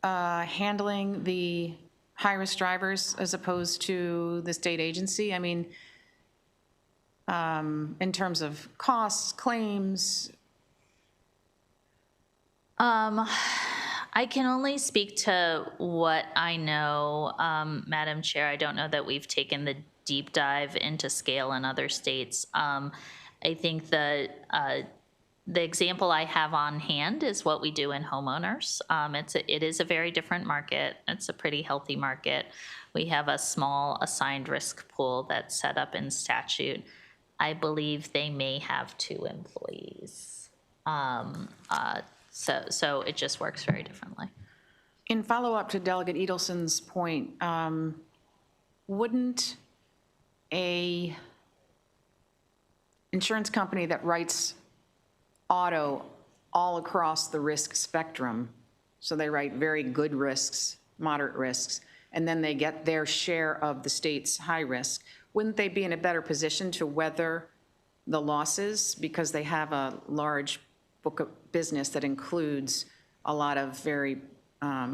handling the high-risk drivers as opposed to the state agency? I mean, in terms of costs, claims? I can only speak to what I know, Madam Chair. I don't know that we've taken the deep dive into scale in other states. I think the example I have on hand is what we do in homeowners. It is a very different market. It's a pretty healthy market. We have a small assigned risk pool that's set up in statute. I believe they may have 2 employees. So it just works very differently. In follow-up to Delegate Edelson's point, wouldn't a insurance company that writes auto all across the risk spectrum, so they write very good risks, moderate risks, and then they get their share of the state's high risk, wouldn't they be in a better position to weather the losses because they have a large book of business that includes a lot of very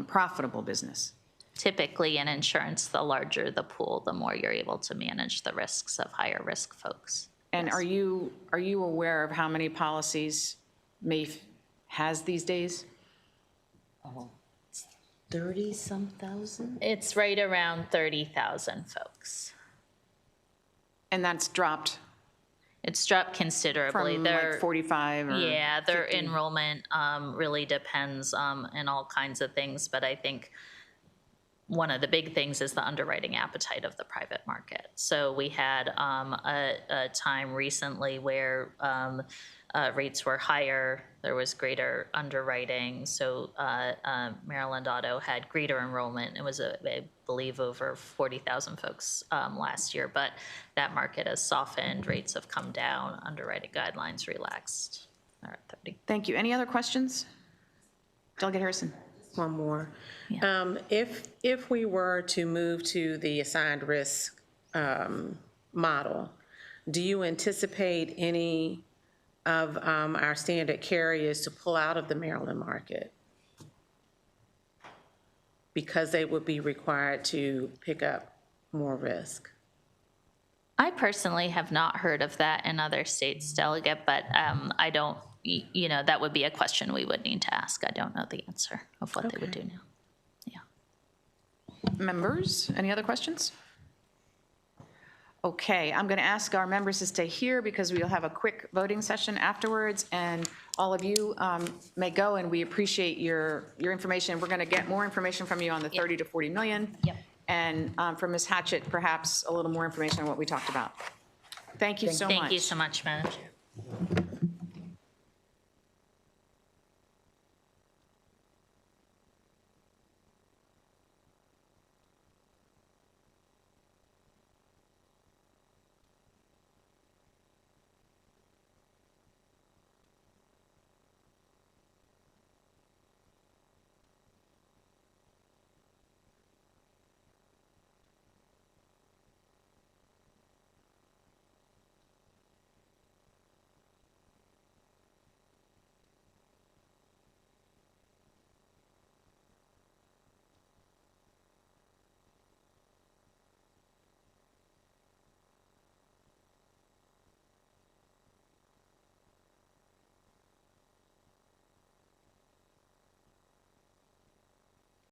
profitable business? Typically in insurance, the larger the pool, the more you're able to manage the risks of higher risk folks. And are you aware of how many policies MAIF has these days? 30-some thousand? It's right around 30,000 folks. And that's dropped? It's dropped considerably. From like 45 or yeah, their 50? enrollment really depends in all kinds of things, but I think one of the big things is the underwriting appetite of the private market. So we had a time recently where rates were higher, there was greater underwriting, so Maryland Auto had greater enrollment. It was, I believe, over 40,000 folks last year, but that market has softened, rates have come down, underwriting guidelines relaxed. They're at 30. Thank you. Any other questions? Delegate Harrison. One more. If we were to move to the assigned risk model, do you anticipate any of our standard carriers to pull out of the Maryland market because they would be required to pick up more risk? I personally have not heard of that in other states, Delegate, but I don't, that would be a question we would need to ask. I don't know the answer of what they would do now. Members, any other questions? Okay, I'm going to ask our members to stay here because we'll have a quick voting session afterwards, and all of you may go, and we appreciate your information. We're going to get more information from you on the 30 to 40 million. Yep. And from Ms. Hatchett, perhaps a little more information on what we talked about. Thank you so much. Thank you so much, Madam Chair.